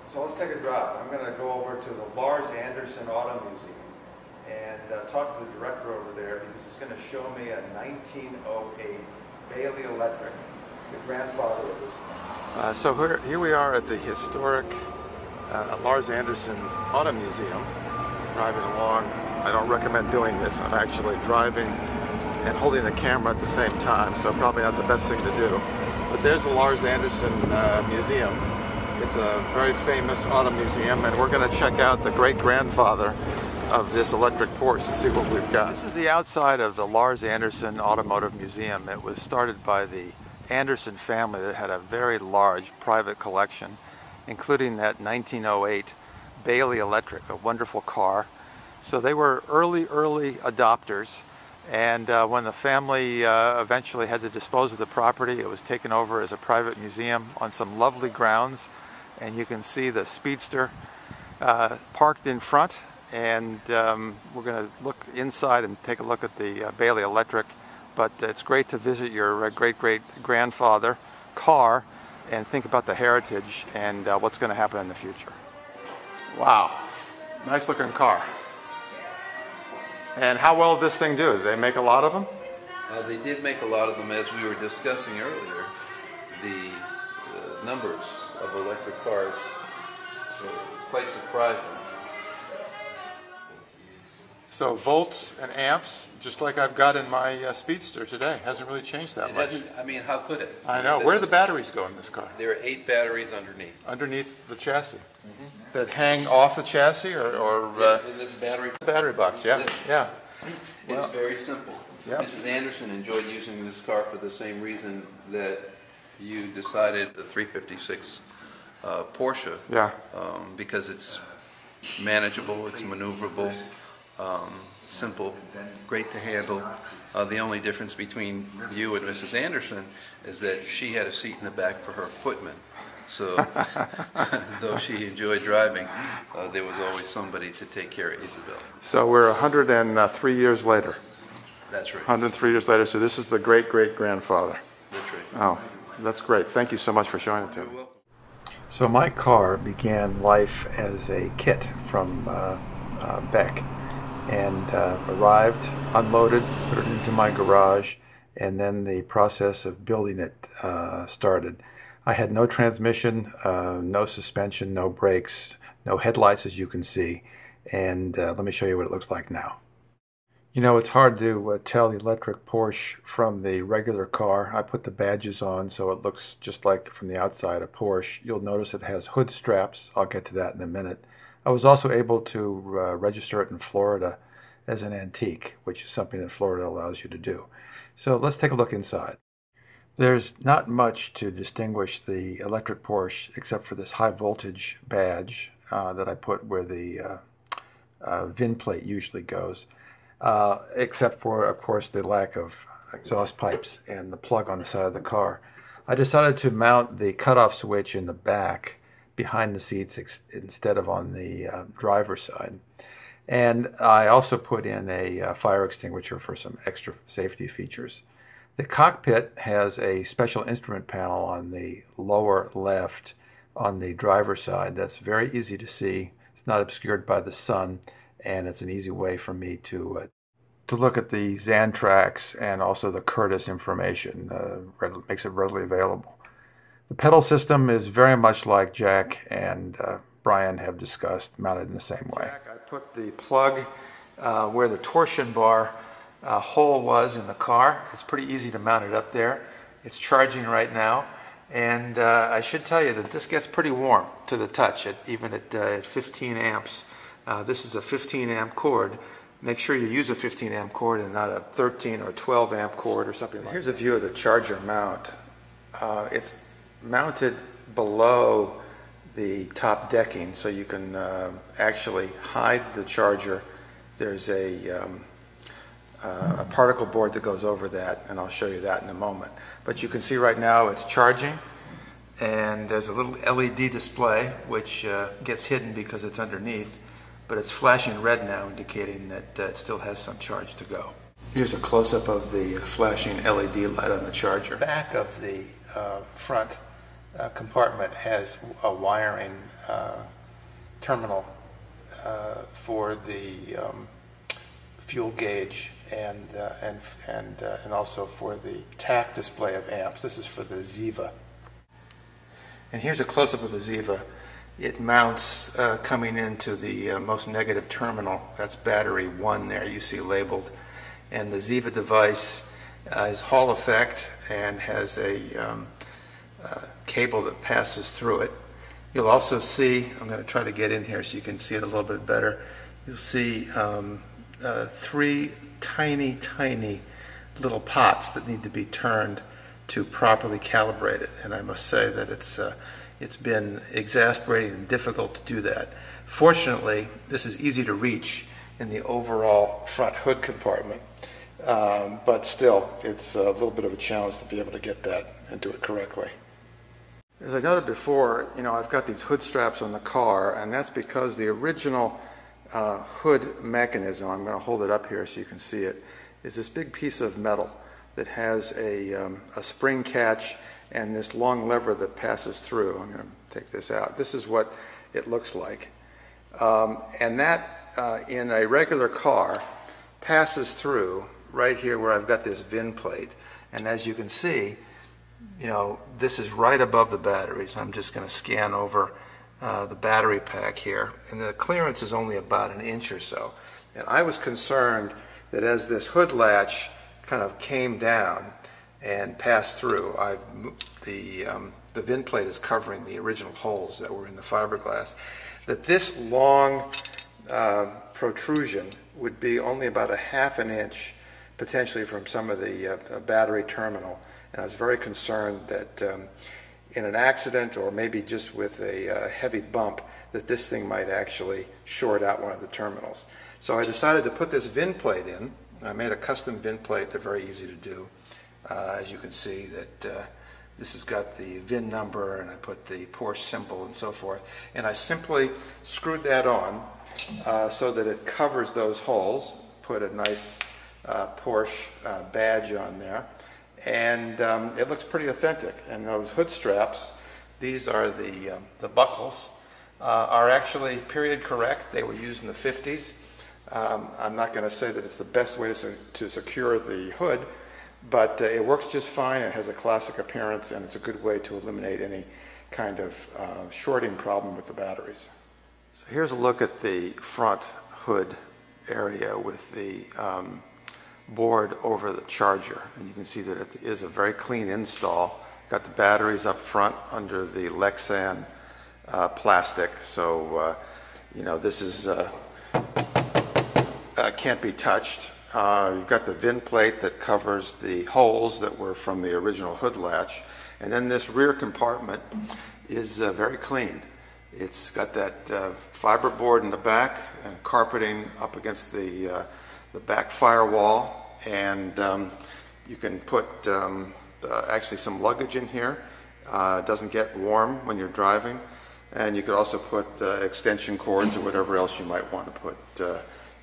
So let's take a drive. I'm going to go over to the Lars Anderson Auto Museum and talk to the director over there because he's going to show me a 1908 Bailey Electric, the grandfather of this car. So here we are at the historic Lars Anderson Auto Museum, driving along. I don't recommend doing this. I'm actually driving and holding the camera at the same time, so probably not the best thing to do. But there's the Lars Anderson Museum. It's a very famous auto museum, and we're going to check out the great-grandfather of this electric Porsche to see what we've got. This is the outside of the Lars Anderson Automotive Museum. It was started by the Anderson family that had a very large private collection, including that 1908 Bailey Electric, a wonderful car. So they were early adopters, and when the family eventually had to dispose of the property, it was taken over as a private museum on some lovely grounds. And you can see the Speedster parked in front, and we're going to look inside and take a look at the Bailey Electric. But it's great to visit your great-great-grandfather car and think about the heritage and what's going to happen in the future. Wow, nice looking car. And how well did this thing do? Did they make a lot of them? They did make a lot of them, as we were discussing earlier. The numbers of electric cars were quite surprising. So volts and amps, just like I've got in my Speedster today. Hasn't really changed that much. I mean, how could it? I know. Where do the batteries go in this car? There are 8 batteries underneath. Underneath the chassis? That hang off the chassis, or in this battery box, yeah. It's very simple. Yep. Mrs. Anderson enjoyed using this car for the same reason that you decided the 356 Porsche. Yeah. Because it's manageable, it's maneuverable, simple, great to handle. The only difference between you and Mrs. Anderson is that she had a seat in the back for her footman. So, though she enjoyed driving, there was always somebody to take care of Isabel. So we're 103 years later. That's right. 103 years later, so this is the great-great-grandfather. That's right. Oh, that's great. Thank you so much for showing it to me. You're welcome. So my car began life as a kit from Beck, and arrived, unloaded, put it into my garage, and then the process of building it started. I had no transmission, no suspension, no brakes, no headlights, as you can see, and let me show you what it looks like now. You know, it's hard to tell the electric Porsche from the regular car. I put the badges on so it looks just like from the outside a Porsche. You'll notice it has hood straps. I'll get to that in a minute. I was also able to register it in Florida as an antique, which is something that Florida allows you to do. So let's take a look inside. There's not much to distinguish the electric Porsche except for this high voltage badge that I put where the VIN plate usually goes, except for, of course, the lack of exhaust pipes and the plug on the side of the car. I decided to mount the cutoff switch in the back behind the seats instead of on the driver's side. And I also put in a fire extinguisher for some extra safety features. The cockpit has a special instrument panel on the lower left on the driver's side. That's very easy to see. It's not obscured by the sun, and it's an easy way for me to look at the Xantrax and also the Curtis information. Makes it readily available. The pedal system is very much like Jack and Brian have discussed, mounted in the same way. I put the plug where the torsion bar hole was in the car. It's pretty easy to mount it up there. It's charging right now, and I should tell you that this gets pretty warm to the touch, even at 15 amps. This is a 15 amp cord. Make sure you use a 15 amp cord and not a 13 or 12 amp cord or something like that. Here's a view of the charger mount. It's mounted below the top decking so you can actually hide the charger. There's a particle board that goes over that, and I'll show you that in a moment. But you can see right now it's charging, and there's a little LED display which gets hidden because it's underneath, but it's flashing red now, indicating that it still has some charge to go. Here's a close-up of the flashing LED light on the charger. The back of the front compartment has a wiring terminal for the fuel gauge and also for the TAC display of amps. This is for the Ziva. And here's a close-up of the Ziva. It mounts coming into the most negative terminal. That's battery 1 there, you see labeled. And the Ziva device is Hall effect and has a cable that passes through it. You'll also see, I'm going to try to get in here so you can see it a little bit better. You'll see 3 tiny little pots that need to be turned to properly calibrate it. And I must say that it's been exasperating and difficult to do that. Fortunately, this is easy to reach in the overall front hood compartment. But still, it's a little bit of a challenge to be able to get that and do it correctly. As I noted before, I've got these hood straps on the car, and that's because the original hood mechanism, I'm going to hold it up here so you can see it, is this big piece of metal that has a spring catch and this long lever that passes through. I'm going to take this out. This is what it looks like. And that, in a regular car, passes through right here where I've got this VIN plate. And as you can see, this is right above the battery, so I'm just going to scan over the battery pack here. And the clearance is only about 1 inch or so. And I was concerned that as this hood latch kind of came down and passed through, the VIN plate is covering the original holes that were in the fiberglass, that this long protrusion would be only about 1/2 inch potentially from some of the battery terminal. And I was very concerned that in an accident or maybe just with a heavy bump that this thing might actually short out one of the terminals. So I decided to put this VIN plate in. I made a custom VIN plate. They're very easy to do. As you can see that this has got the VIN number, and I put the Porsche symbol and so forth. And I simply screwed that on so that it covers those holes, put a nice Porsche badge on there, and it looks pretty authentic. And those hood straps, these are the buckles, are actually period correct. They were used in the 50s. I'm not going to say that it's the best way to secure the hood, but it works just fine. It has a classic appearance, and it's a good way to eliminate any kind of shorting problem with the batteries. So here's a look at the front hood area with the board over the charger, and you can see that it is a very clean install. Got the batteries up front under the Lexan plastic, so this is can't be touched. You've got the VIN plate that covers the holes that were from the original hood latch, and then this rear compartment is very clean. It's got that fiber board in the back and carpeting up against the back firewall, and you can put actually some luggage in here. It doesn't get warm when you're driving, and you could also put extension cords or whatever else you might want to put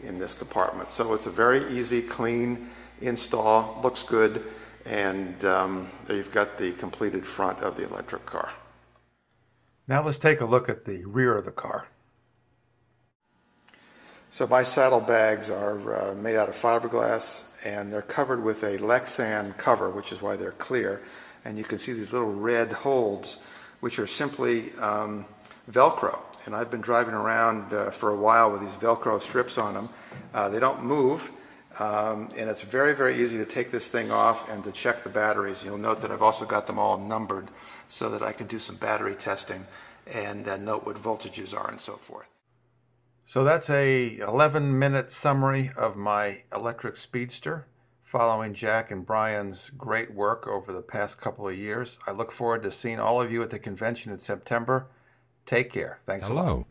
in this compartment. So it's a very easy, clean install, looks good, and there you've got the completed front of the electric car. Now let's take a look at the rear of the car. So my saddlebags are made out of fiberglass, and they're covered with a Lexan cover, which is why they're clear. And you can see these little red holes, which are simply Velcro. And I've been driving around for a while with these Velcro strips on them. They don't move, and it's very, very easy to take this thing off and to check the batteries. You'll note that I've also got them all numbered so that I can do some battery testing and note what voltages are and so forth. So that's a 11-minute summary of my electric Speedster, following Jack and Brian's great work over the past couple of years. I look forward to seeing all of you at the convention in September. Take care. Thanks a lot. Hello.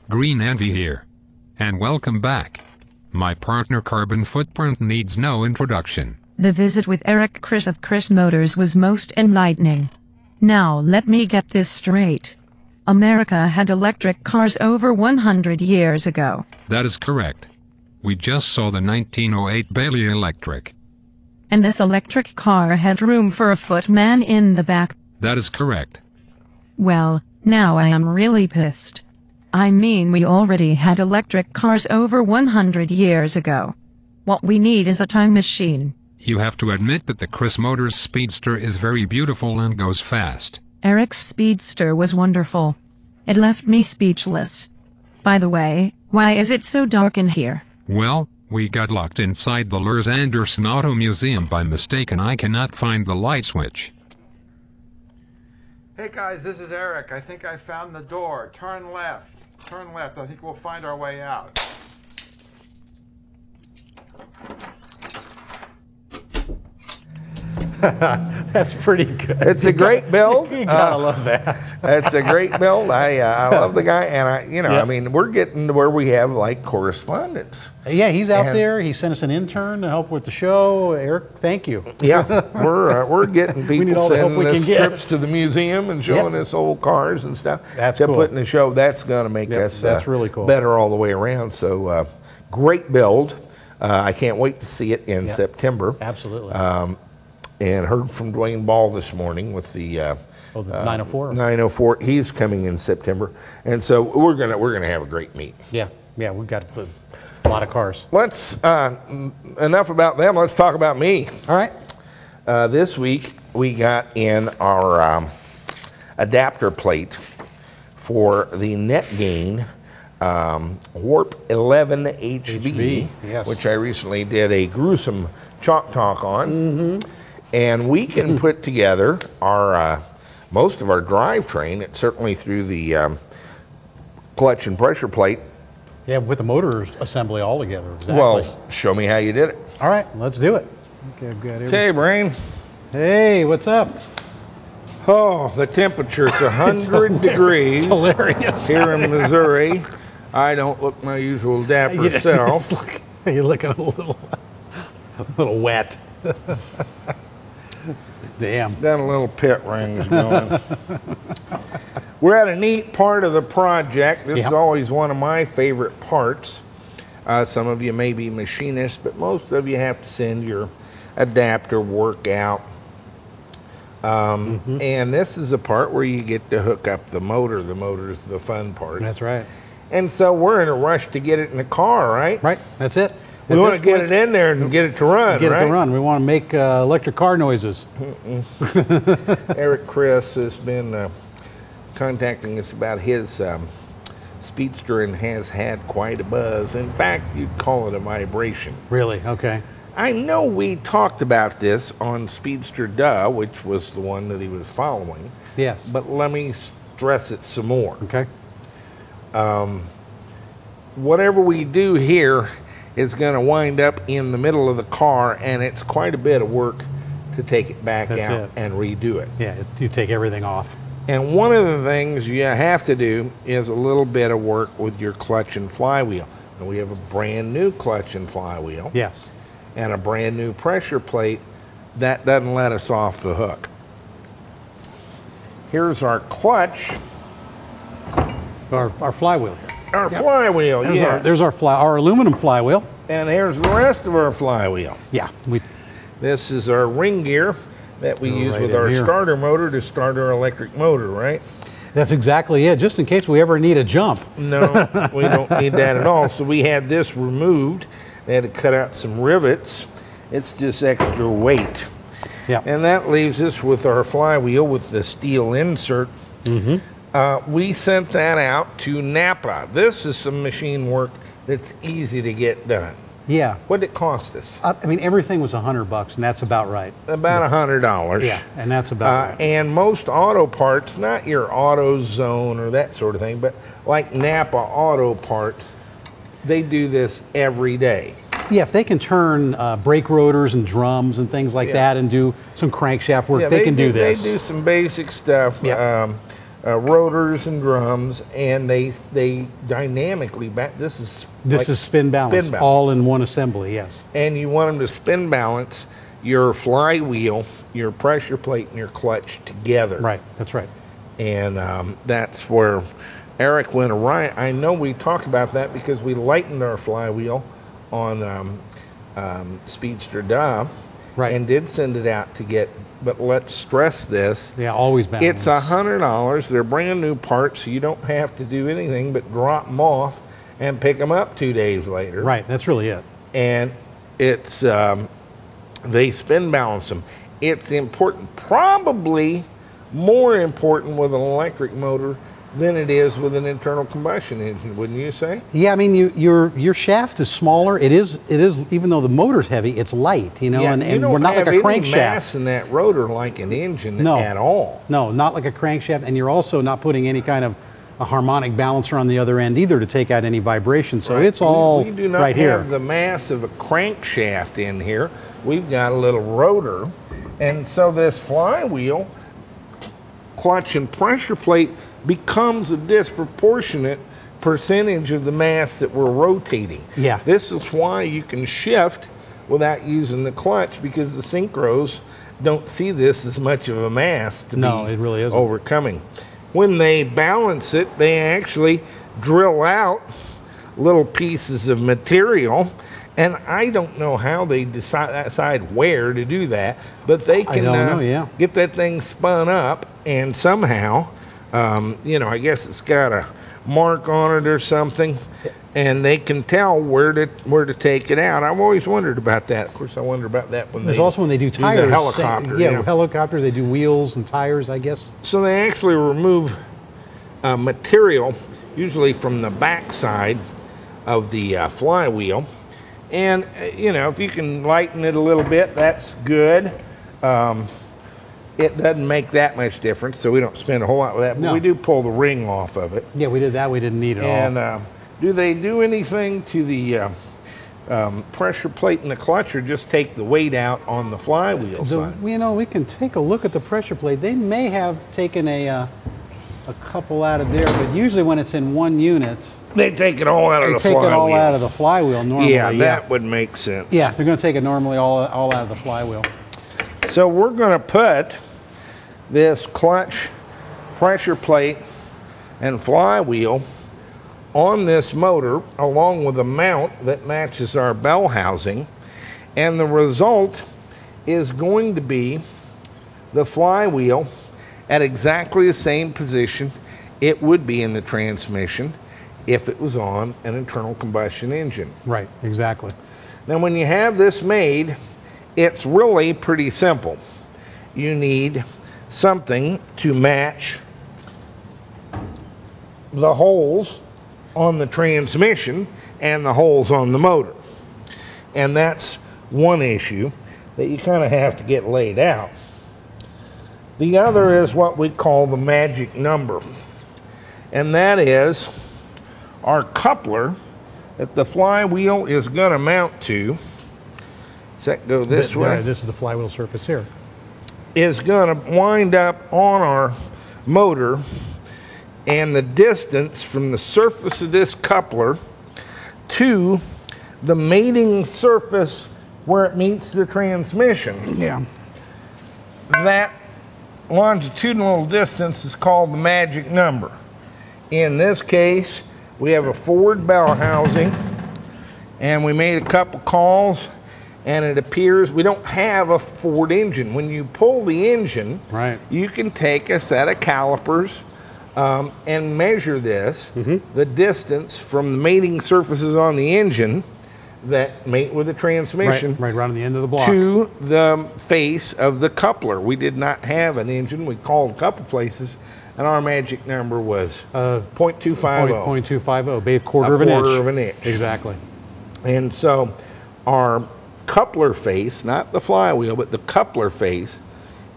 Green Envy here. And welcome back. My partner Carbon Footprint needs no introduction. The visit with Eric Kriss of Kriss Motors was most enlightening. Now let me get this straight. America had electric cars over 100 years ago. That is correct. We just saw the 1908 Bailey Electric. And this electric car had room for a footman in the back. That is correct. Well, now I am really pissed. I mean, we already had electric cars over 100 years ago. What we need is a time machine. You have to admit that the Kriss Motors Speedster is very beautiful and goes fast. Eric's Speedster was wonderful. It left me speechless. By the way, why is it so dark in here? Well, we got locked inside the Lurs Anderson Auto Museum by mistake and I cannot find the light switch. Hey guys, this is Eric. I think I found the door. Turn left. Turn left. I think we'll find our way out. That's pretty good. It's a great build. You gotta love that. It's a great build. I love the guy, and I mean, we're getting to where we have like correspondence. Yeah, he's out there. He sent us an intern to help with the show. Eric, thank you. Yeah, we're getting people sending us trips get. to the museum and showing us old cars and stuff. That's cool. cool. Putting the show. That's going to make us that's really cool. better all the way around. So great build. I can't wait to see it in September. Absolutely. And heard from Dwayne Ball this morning with the, the 904. 904. He's coming in September, and so we're gonna have a great meet. Yeah, we've got a lot of cars. Let's enough about them. Let's talk about me. All right. This week we got in our adapter plate for the NetGain Warp 11 HV, which I recently did a gruesome chalk talk on. Mm-hmm. And we can put together our most of our drivetrain, certainly through the clutch and pressure plate. Yeah, with the motor assembly all together. Exactly. Well, show me how you did it. All right, let's do it. Okay, Brain. Hey, what's up? Oh, the temperature's 100 degrees. It's hilarious here in Missouri. I don't look my usual dapper self. You're looking a little wet. Damn. Got a little pit rings going. We're at a neat part of the project. This is always one of my favorite parts. Some of you may be machinists, but most of you have to send your adapter work out. And this is the part where you get to hook up the motor. The motor's the fun part. That's right. And so we're in a rush to get it in the car, right? Right, that's it. We want to get it in there and get it to run, Get it to run. We want to make electric car noises. Eric Kriss has been contacting us about his Speedster and has had quite a buzz. In fact, you'd call it a vibration. Really? Okay. I know we talked about this on Speedster Duh, which was the one that he was following. Yes. But let me stress it some more. Okay. Whatever we do here is going to wind up in the middle of the car, and it's quite a bit of work to take it back out and redo it. Yeah, you take everything off. And one of the things you have to do is a little bit of work with your clutch and flywheel. And we have a brand new clutch and flywheel. Yes. And a brand new pressure plate. That doesn't let us off the hook. Here's our clutch. Our flywheel. Our flywheel, There's our aluminum flywheel. And here's the rest of our flywheel. Yeah. This is our ring gear that we use with our starter motor to start our electric motor, right? That's exactly it, just in case we ever need a jump. No, we don't need that at all. So we had this removed. They had to cut out some rivets. It's just extra weight. Yeah. And that leaves us with our flywheel with the steel insert. We sent that out to Napa. This is some machine work that's easy to get done. Yeah. What did it cost us? I mean, everything was $100, and that's about right. About $100. Yeah, and that's about right. And most auto parts, not your AutoZone or that sort of thing, but like Napa Auto Parts, they do this every day. Yeah, if they can turn brake rotors and drums and things like that and do some crankshaft work, they can do this. They do some basic stuff. rotors and drums, and they dynamically back. This is spin balance, all in one assembly. Yes. And you want them to spin balance your flywheel, your pressure plate, and your clutch together. Right. That's right. And that's where Eric went awry. I know we talked about that because we lightened our flywheel on Speedster DA, right, and did send it out to get. But let's stress this. Yeah, always balance. It's $100. They're brand new parts, so you don't have to do anything but drop them off and pick them up 2 days later. Right, that's really it. And it's they spin balance them. It's important, probably more important with an electric motor than it is with an internal combustion engine, wouldn't you say? Yeah, I mean, your shaft is smaller. It is even though the motor's heavy, it's light, you know, yeah, and we're not like a crankshaft. You don't have mass in that rotor like an engine at all. No, not like a crankshaft, and you're also not putting any kind of a harmonic balancer on the other end either to take out any vibration. So it's all we do not right here. have the mass of a crankshaft in here. We've got a little rotor, and so this flywheel, clutch, and pressure plate becomes a disproportionate percentage of the mass that we're rotating. Yeah. This is why you can shift without using the clutch, because the synchros don't see this as much of a mass to it really isn't. Overcoming. When they balance it, they actually drill out little pieces of material, and I don't know how they decide where to do that, but they can get that thing spun up, and somehow you know, I guess it's got a mark on it or something, and they can tell where to take it out. I've always wondered about that. Of course, I wonder about that when There's also when they do tires. The helicopter. Yeah, helicopter, they do wheels and tires, I guess. So they actually remove material, usually from the back side of the flywheel. And, you know, if you can lighten it a little bit, that's good. It doesn't make that much difference, so we don't spend a whole lot with that. But we do pull the ring off of it. Yeah, we did that. We didn't need it all. And do they do anything to the pressure plate and the clutch, or just take the weight out on the flywheel side? You know, we can take a look at the pressure plate. They may have taken a couple out of there, but usually when it's in one unit, they take it all out of the flywheel. They take it all out of the flywheel normally. Yeah, that would make sense. Yeah, they're going to take it normally all out of the flywheel. So we're going to put this clutch, pressure plate, and flywheel on this motor along with a mount that matches our bell housing, and the result is going to be the flywheel at exactly the same position it would be in the transmission if it was on an internal combustion engine. Right, exactly. Now when you have this made, it's really pretty simple. You need something to match the holes on the transmission and the holes on the motor. And that's one issue that you kind of have to get laid out. The other is what we call the magic number. And that is our coupler that the flywheel is going to mount to. Does that go this way? This is the flywheel surface here. Is going to wind up on our motor, and the distance from the surface of this coupler to the mating surface where it meets the transmission. Yeah. That longitudinal distance is called the magic number. In this case, we have a forward bell housing, and we made a couple calls, and it appears we don't have a Ford engine. When you pull the engine, you can take a set of calipers and measure this, the distance from the mating surfaces on the engine that mate with the transmission right around the end of the block to the face of the coupler. We did not have an engine. We called a couple places, and our magic number was 0.250. 0.250, be a quarter of an inch. Exactly. And so our coupler face, not the flywheel, but the coupler face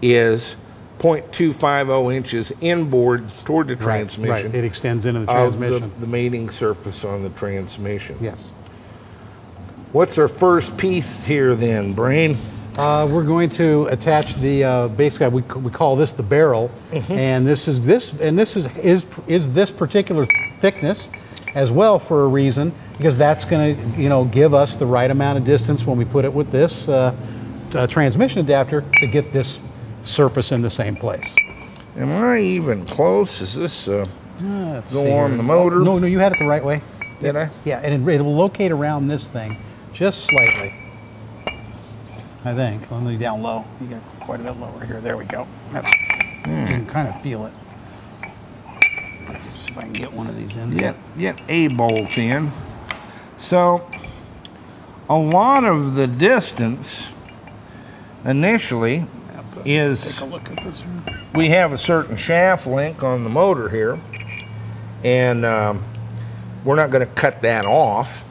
is 0.250 inches inboard toward the transmission. Right, it extends into the transmission. The mating surface on the transmission. Yes. What's our first piece here then, Brain? We're going to attach the basically we call this the barrel, and this is this particular thickness as well for a reason, because that's going to give us the right amount of distance when we put it with this transmission adapter to get this surface in the same place. Am I even close? Is this go on the motor? No, you had it the right way. Did I? Yeah, and it will locate around this thing just slightly. I think. Let me down low. You got quite a bit lower here. There we go. You can kind of feel it. See if I can get one of these in. Get a bolt in. So a lot of the distance initially is, take a look at this. We have a certain shaft length on the motor here, and we're not going to cut that off.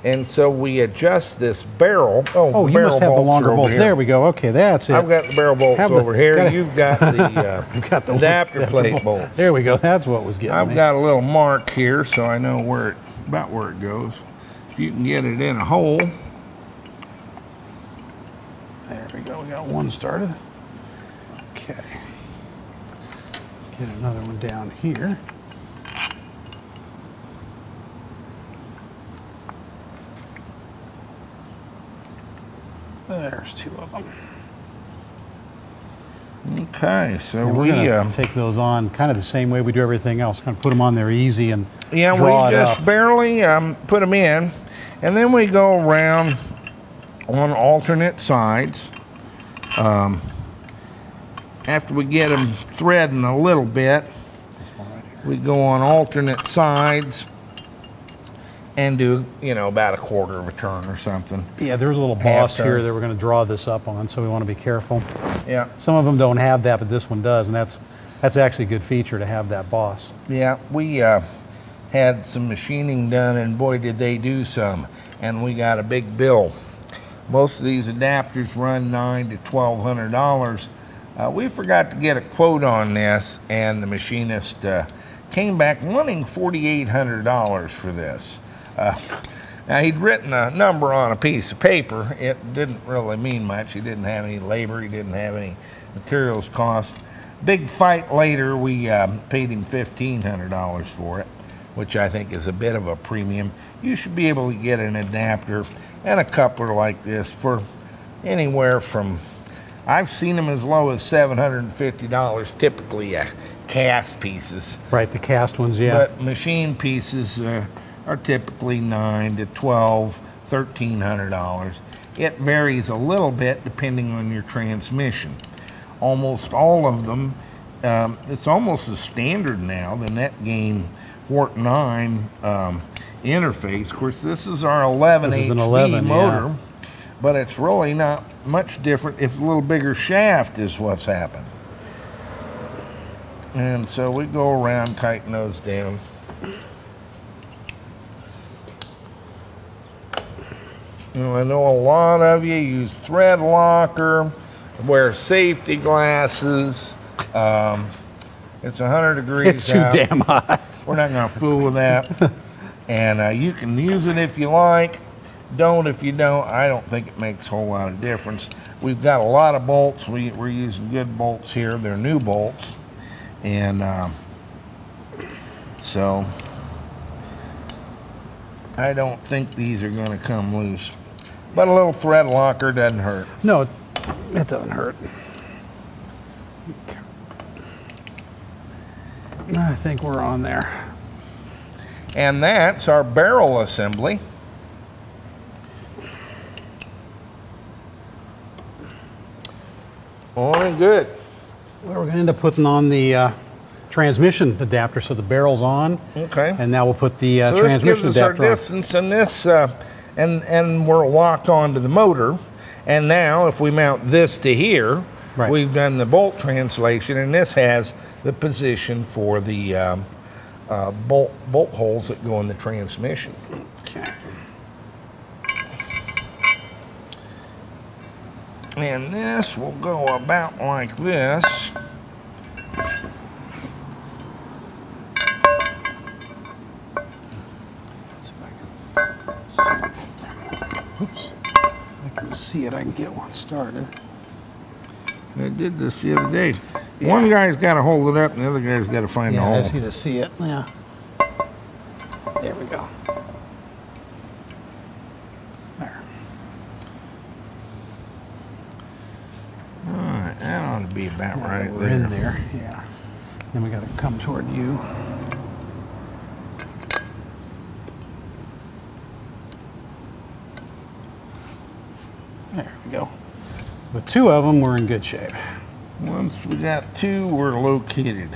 And so we adjust this barrel. Oh, you must have the longer bolts. There we go. Okay, that's it. I've got the barrel bolts over here. You've got the adapter plate bolt. There we go. That's what was getting me. I've got a little mark here, so I know about where it goes. If you can get it in a hole. There we go. We got one started. Okay. Get another one down here. There's two of them. Okay, so we're going to take those on kind of the same way we do everything else. Kind of put them on there easy and draw we just up. Barely put them in, and then we go around on alternate sides. After we get them threading a little bit, we go on alternate sides and do, about a quarter of a turn or something. Yeah, there's a little boss here that we're going to draw this up on, so we want to be careful. Yeah. Some of them don't have that, but this one does, and that's actually a good feature to have that boss. Yeah, we had some machining done, and boy, did they do some. And we got a big bill. Most of these adapters run $900 to $1,200. We forgot to get a quote on this, and the machinist came back wanting $4,800 for this. Now, he'd written a number on a piece of paper. It didn't really mean much. He didn't have any labor. He didn't have any materials cost. Big fight later, we paid him $1,500 for it, which I think is a bit of a premium. You should be able to get an adapter and a coupler like this for anywhere from, I've seen them as low as $750, typically cast pieces. Right, the cast ones, yeah. But machine pieces are typically $900 to $1,200, $1,300. It varies a little bit depending on your transmission. Almost all of them, it's almost a standard now, the NetGain Wart 9 interface. Of course, this is our 11 HP motor, yeah. But it's really not much different. It's a little bigger shaft is what's happened. And so we go around, tighten those down. I know a lot of you use thread locker, wear safety glasses. It's 100 degrees It's too damn hot. We're not going to fool with that. And you can use it if you like. Don't if you don't. I don't think it makes a whole lot of difference. We've got a lot of bolts. We're using good bolts here. They're new bolts. And so I don't think these are going to come loose. But a little thread locker doesn't hurt. No, it doesn't hurt. I think we're on there. And that's our barrel assembly. Only good. Well, we're going to end up putting on the transmission adapter, so the barrel's on. Okay. And now we'll put the so transmission this gives us adapter our distance, and this, and we're locked onto the motor. And now, if we mount this to here, right. We've done the bolt translation, and this has the position for the bolt holes that go in the transmission. Okay. And this will go about like this. Oops. I can see it, I can get one started. I did this the other day. Yeah. One guy's got to hold it up, and the other guy's got to find the hole. Yeah, I just need to see it. Yeah. There we go. There. All right, that ought to be about right. We're in there. Yeah. Then we got to come toward you. There we go. With two of them, we're in good shape. Once we got two, we're located.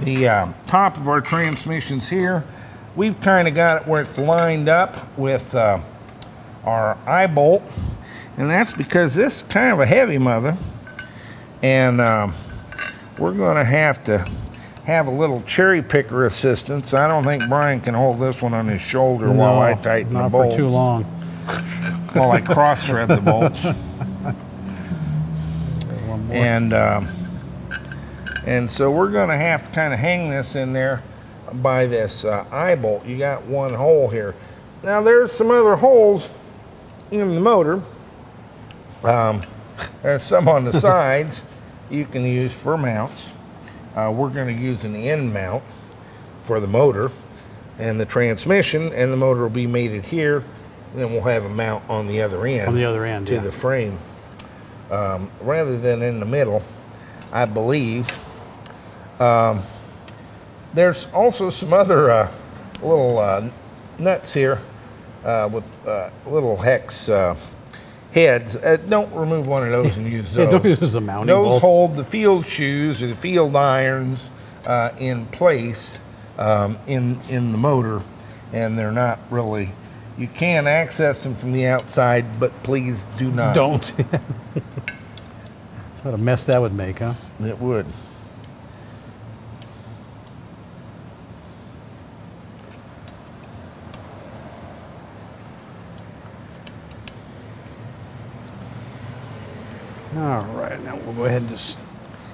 The top of our transmissions here, we've kind of got it where it's lined up with our eye bolt, and that's because this is kind of a heavy mother, and we're going to have a little cherry picker assistance. I don't think Brian can hold this one on his shoulder while I tighten the bolts. Not for too long. While I cross thread the bolts. And so we're going to have to kind of hang this in there by this eye bolt. You got one hole here. Now there's some other holes in the motor. There's some on the sides you can use for mounts. We're going to use an end mount for the motor and the transmission, and the motor will be mated here. And then we'll have a mount on the other end. On the other end, to the frame, rather than in the middle, I believe. There's also some other little nuts here with little hex heads. Don't remove one of those and use those. Don't use the mounting Those bolts. hold the field shoes or the field irons in place in the motor, and they're not really. You can access them from the outside, but please do not. Don't. What a mess that would make, huh? It would. All right, now we'll go ahead and just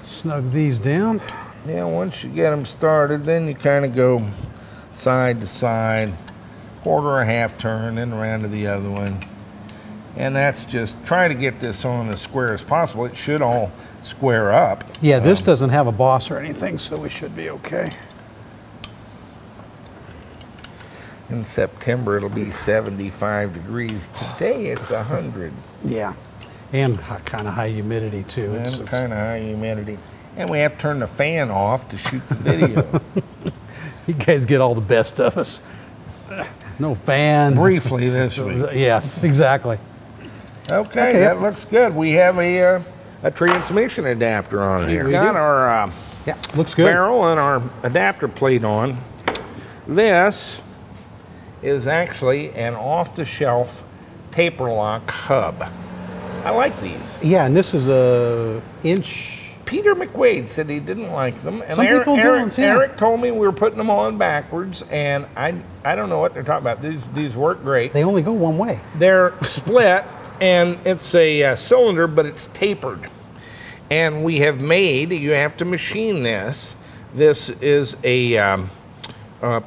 snug these down. Yeah, once you get them started, then you kind of go side to side, quarter or half turn, then around to the other one. And that's just try to get this on as square as possible. It should all square up. Yeah, this doesn't have a boss or anything, so we should be okay. In September, it'll be 75 degrees. Today, it's 100. Yeah, and kind of high humidity, too. And kind of high humidity. And we have to turn the fan off to shoot the video. You guys get all the best of us. No fan. Briefly this week. Yes, exactly. Okay, that looks good. We have a transmission adapter on here. We've got our looks good. barrel and our adapter plate on. This is actually an off-the-shelf taper lock hub. I like these. Yeah, and this is a inch. Peter McWade said he didn't like them, and Some people don't. Yeah. Eric told me we were putting them on backwards, and I don't know what they're talking about. These work great. They only go one way. They're split, and it's a cylinder, but it's tapered. And we have made. You have to machine this. This is a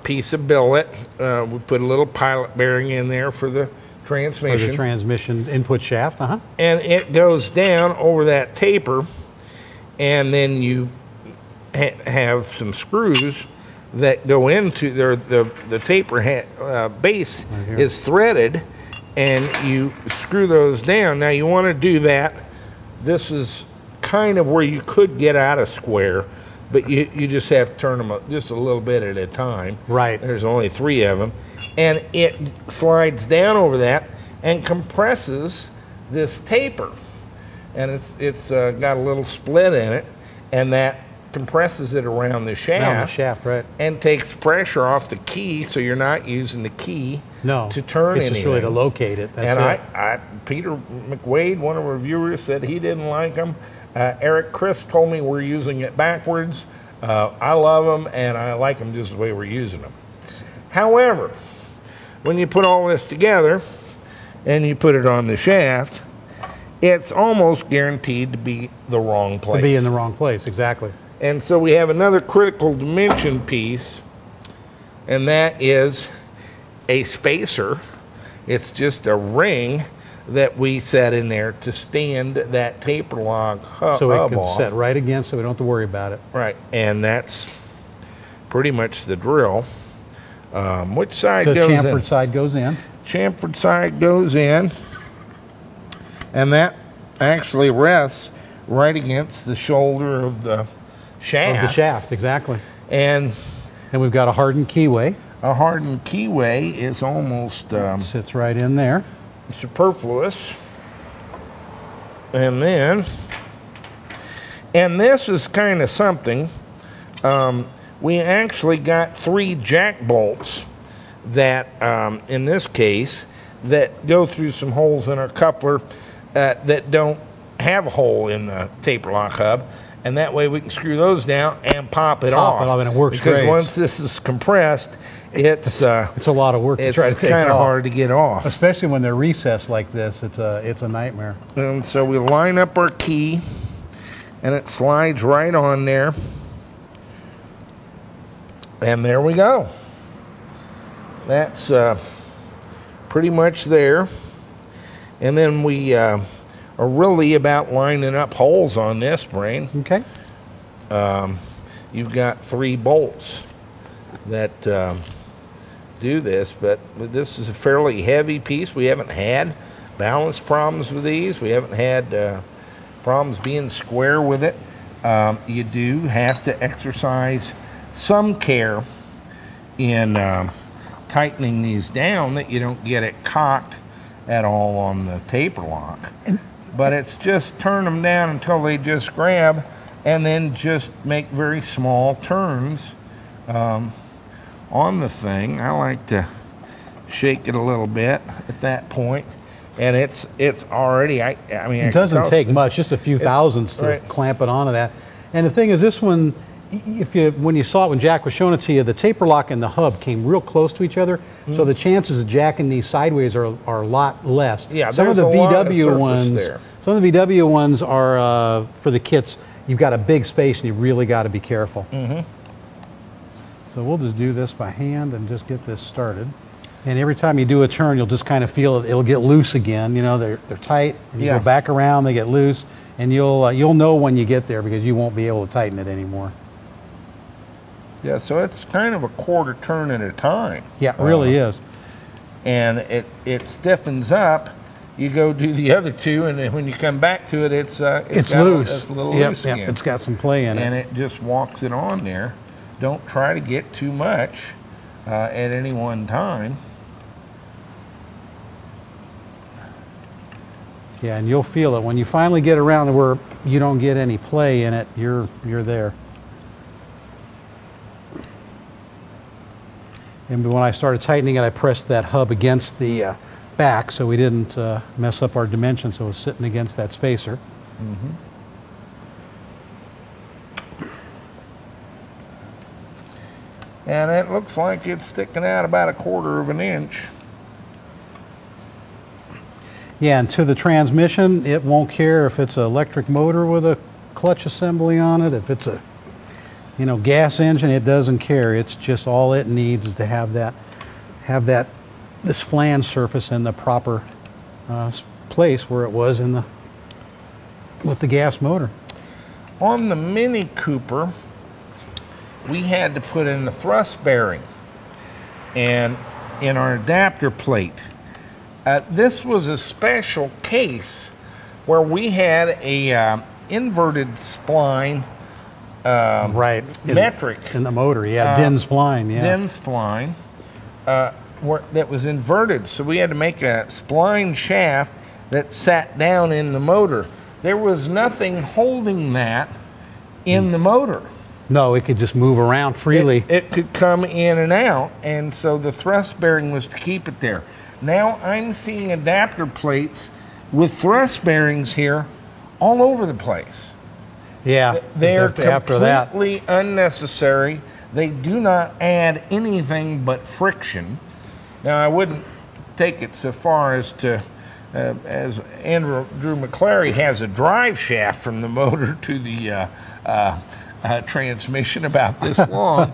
piece of billet. We put a little pilot bearing in there for the transmission. For the transmission input shaft, And it goes down over that taper. And then you have some screws that go into the taper base is threaded, and you screw those down. Now you want to do that. This is kind of where you could get out of square, but you just have to turn them just a little bit at a time. Right. There's only 3 of them, and it slides down over that and compresses this taper. And it's got a little split in it, and that compresses it around the shaft. Around the shaft, right. And takes pressure off the key, so you're not using the key to turn anything. It's just really to locate it. That's and Peter McWade, one of our viewers, said he didn't like them. Kriss told me we're using it backwards. I love them, and I like them just the way we're using them. However, when you put all this together and you put it on the shaft, it's almost guaranteed to be the wrong place. To be in the wrong place, exactly. And so we have another critical dimension piece, and that is a spacer It's just a ring that we set in there to stand that taper lock hub so it can off. set right against, so we don't have to worry about it. Right, and that's pretty much the drill. Which side the goes in? The chamfered side goes in. Chamfered side goes in, and that actually rests right against the shoulder of the shaft. Of the shaft, exactly. And we've got a hardened keyway. A hardened keyway is almost sits right in there. Superfluous. And then, and this is kind of something. We actually got 3 jack bolts that, in this case, that go through some holes in our coupler that don't have a hole in the taper lock hub. And that way we can screw those down and pop it off. And it works because great. Once this is compressed, it's a lot of work to try to take off. It's kind of hard to get off. Especially when they're recessed like this, it's a nightmare. And so we line up our key, and it slides right on there. And there we go. That's pretty much there. And then we are really about lining up holes on this, Brain. Okay. You've got 3 bolts that do this, but this is a fairly heavy piece. We haven't had balance problems with these. We haven't had problems being square with it. You do have to exercise some care in tightening these down that you don't get it cocked at all on the taper lock. But it's just turn them down until they just grab, and then just make very small turns on the thing. I like to shake it a little bit at that point, and it's already, I mean, it doesn't take much, just a few thousandths to clamp it onto that. And the thing is, this one, when you saw it, when Jack was showing it to you, the taper lock and the hub came real close to each other, so the chances of jacking these sideways are a lot less. Yeah, some of the VW ones, there. Some of the VW ones are for the kits. You've got a big space, and you really got to be careful. So we'll just do this by hand and just get this started. And every time you do a turn, you'll just kind of feel it. It'll get loose again. You know, they're tight. And you go back around, they get loose, and you'll know when you get there because you won't be able to tighten it anymore. Yeah, so it's kind of a quarter turn at a time. Yeah, it really is. And it stiffens up. You go do the other 2, and then when you come back to it, it's loose. It's a little loose again. It's got some play in it. And it just walks it on there. Don't try to get too much at any one time. Yeah, and you'll feel it when you finally get around to where you don't get any play in it. You're there. And when I started tightening it, I pressed that hub against the back so we didn't mess up our dimension, so it was sitting against that spacer. And it looks like it's sticking out about 1/4 of an inch. Yeah, and to the transmission, it won't care if it's an electric motor with a clutch assembly on it. If it's a gas engine, it doesn't care. It's just all it needs is to have this flange surface in the proper place where it was with the gas motor. On the Mini Cooper, we had to put in the thrust bearing and in our adapter plate. This was a special case where we had a inverted spline metric in the motor. Yeah, DIN spline. Yeah, DIN spline that was inverted, so we had to make a spline shaft that sat down in the motor. There was nothing holding that in the motor. No, it could just move around freely. It could come in and out, and so the thrust bearing was to keep it there. Now I'm seeing adapter plates with thrust bearings here all over the place. Yeah, they're after that, completely unnecessary. They do not add anything but friction. Now I wouldn't take it so far as to, as Andrew McClary has a drive shaft from the motor to the transmission about this long.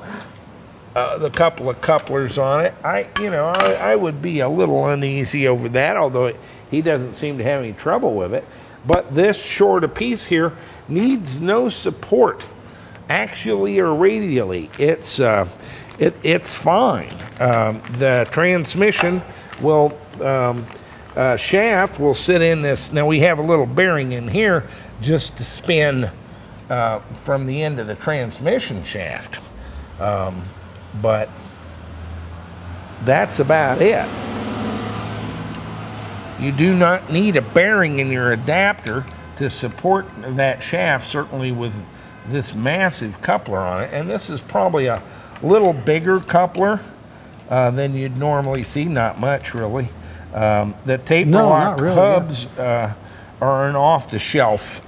the couple of couplers on it. I would be a little uneasy over that, although he doesn't seem to have any trouble with it. But this shorter piece here needs no support, axially or radially. It's fine. The transmission will shaft will sit in this. Now we have a little bearing in here just to spin from the end of the transmission shaft. But that's about it. You do not need a bearing in your adapter to support that shaft, certainly with this massive coupler on it. And this is probably a little bigger coupler than you'd normally see, not much really. The taper lock hubs are an off-the-shelf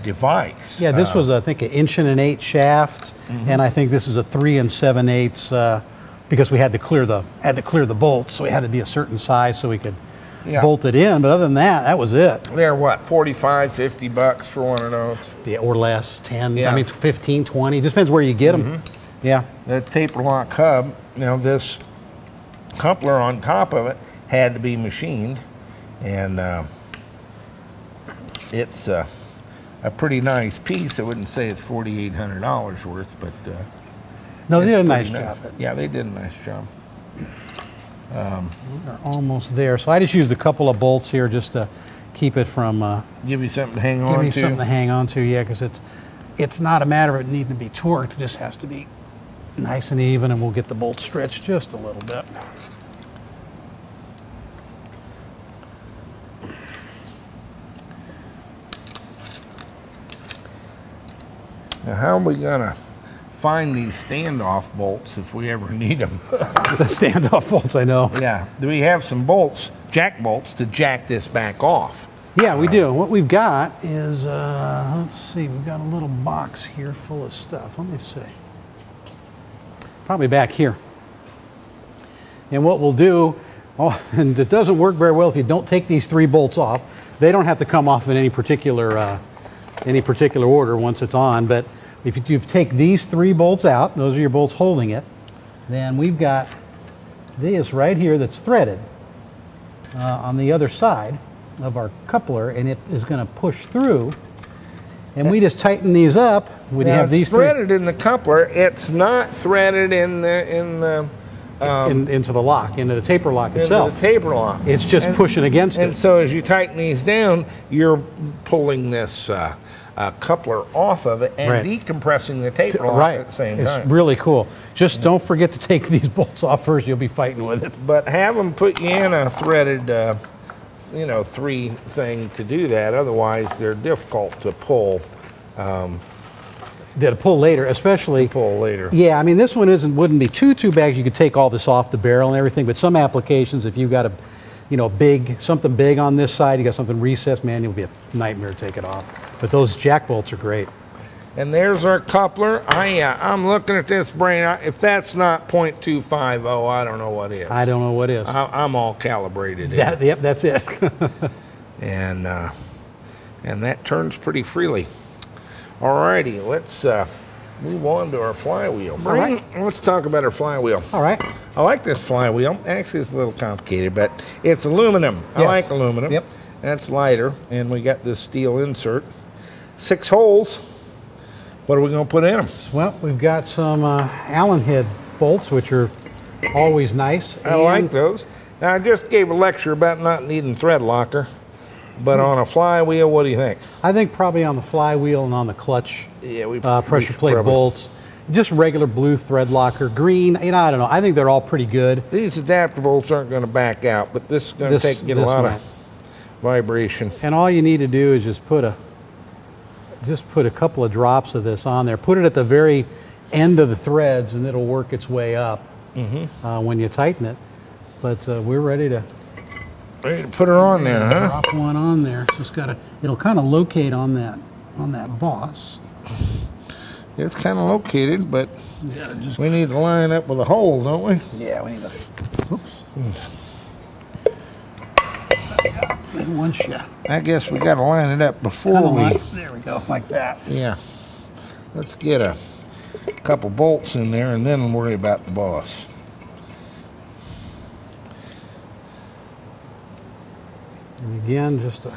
device. Yeah, this was, I think, an 1 1/8" shaft, and I think this is a 3 7/8" because we had to clear the bolts, so we had to be a certain size so we could bolt it in. But other than that, that was it. They're what, 45, 50 bucks for one of those? Yeah, or less, 10. I mean, 15, 20. Just depends where you get them. Yeah. The taper lock hub. Now this coupler on top of it had to be machined, and it's a pretty nice piece. I wouldn't say it's $4,800 worth, but no, they did a nice job. Yeah, they did a nice job. We're almost there. So I just used a couple of bolts here just to keep it from give you something to hang on to. Give me something to hang on to, yeah, because it's not a matter of it needing to be torqued. It just has to be nice and even, and we'll get the bolt stretched just a little bit. Now, how are we gonna find these standoff bolts if we ever need them? The standoff bolts, I know. Yeah. Do we have some bolts, jack bolts, to jack this back off? Yeah, we do. What we've got is, let's see, we've got a little box here full of stuff. Let me see. Probably back here. And what we'll do, and it doesn't work very well if you don't take these 3 bolts off. They don't have to come off in any particular order once it's on, but if you take these 3 bolts out, those are your bolts holding it, then we've got this right here that's threaded on the other side of our coupler, and it is going to push through, and we just tighten these up. We have these threaded in the coupler. It's not threaded into the lock, into the taper lock itself. Into the taper lock. It's just pushing against it. And so as you tighten these down, you're pulling this coupler off of it and decompressing the taper lock at the same time. It's really cool. Just don't forget to take these bolts off first. You'll be fighting with it. But have them put you in a threaded, 3 thing to do that. Otherwise, they're difficult to pull. To pull later, especially. To pull later. Yeah, I mean, this one wouldn't be too bad. You could take all this off the barrel and everything. But some applications, if you've got something big on this side, you got something recessed, man, it'll be a nightmare to take it off. But those jack bolts are great. And there's our coupler. I'm looking at this brain. If that's not .250, I don't know what is. I don't know what is. I'm all calibrated. Yep, that's it. And that turns pretty freely. Alrighty, let's move on to our flywheel. All right. Let's talk about our flywheel. All right. I like this flywheel. Actually, it's a little complicated, but it's aluminum. I like aluminum. Yep. That's lighter, and we got this steel insert. 6 holes. What are we going to put in them? Well, we've got some Allen head bolts, which are always nice. I like those. Now, I just gave a lecture about not needing thread locker, but on a flywheel, what do you think? I think probably on the flywheel and on the clutch pressure plate bolts. Just regular blue thread locker, green, I don't know. I think they're all pretty good. These adapter bolts aren't going to back out, but this is going to get a lot of vibration. And all you need to do is just put a couple of drops of this on there. Put it at the very end of the threads, and it'll work its way up when you tighten it. But we're ready to put her on there, huh? Drop one on there. Just it'll kind of locate on that boss. It's kind of located, but we need to line up with a hole, don't we? Yeah, we need to. Oops. One shot. I guess we got to line it up before we. There we go, like that. Yeah. Let's get a a couple bolts in there, and then worry about the boss. And again, just a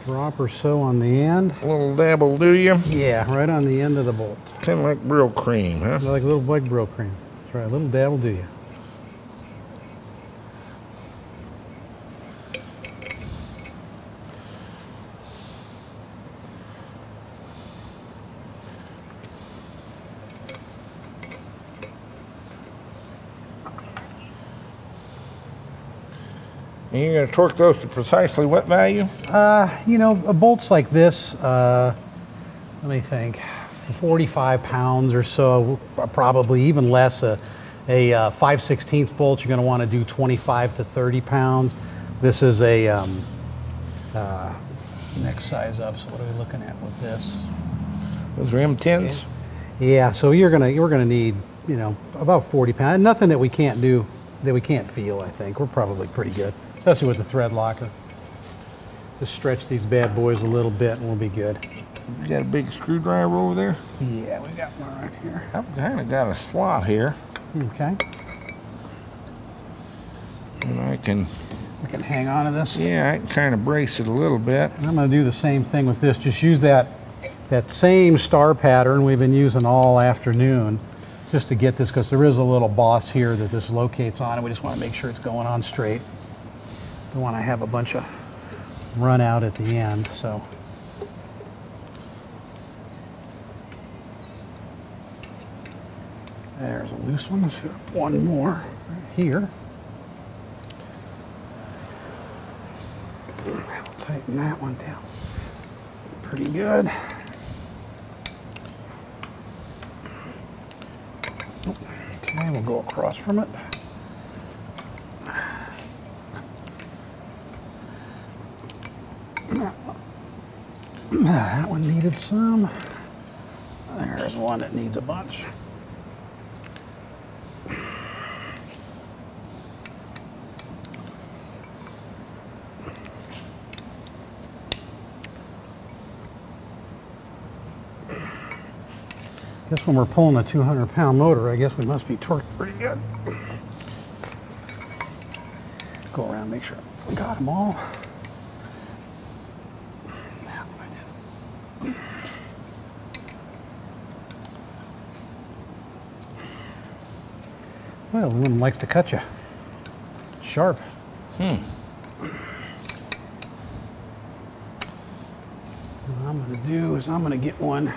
drop or so on the end. A little dab will do you? Yeah, right on the end of the bolt. Kind of like Brill cream, huh? Like a little like Brill cream. That's right, a little dab will do you. And you're going to torque those to precisely what value? You know, bolts like this, let me think, 45 pounds or so, probably even less. A 5/16 bolt, you're going to want to do 25 to 30 pounds. This is a next size up. So what are we looking at with this? Those are M10s? Yeah, so you're gonna need, you know, about 40 pounds. Nothing that we can't do, that we can't feel. I think we're probably pretty good, especially with the thread locker. Just stretch these bad boys a little bit, and we'll be good. You got a big screwdriver over there? Yeah, we got one right here. I've kind of got a slot here. Okay. And I can hang on to this. Yeah, I can kind of brace it a little bit. And I'm going to do the same thing with this. Just use that same star pattern we've been using all afternoon, just to get this, because there is a little boss here that this locates on, and we just want to make sure it's going on straight. Don't want to have a bunch of run out at the end. So. There's a loose one. Let's put one more right here. Tighten that one down. Pretty good. Okay, we'll go across from it. That one needed some. There's one that needs a bunch. I guess when we're pulling a 200-pound motor, I guess we must be torqued pretty good. Go around, make sure we got them all. That one I didn't. Well, the woman likes to cut you. Sharp. What I'm going to do is I'm going to get one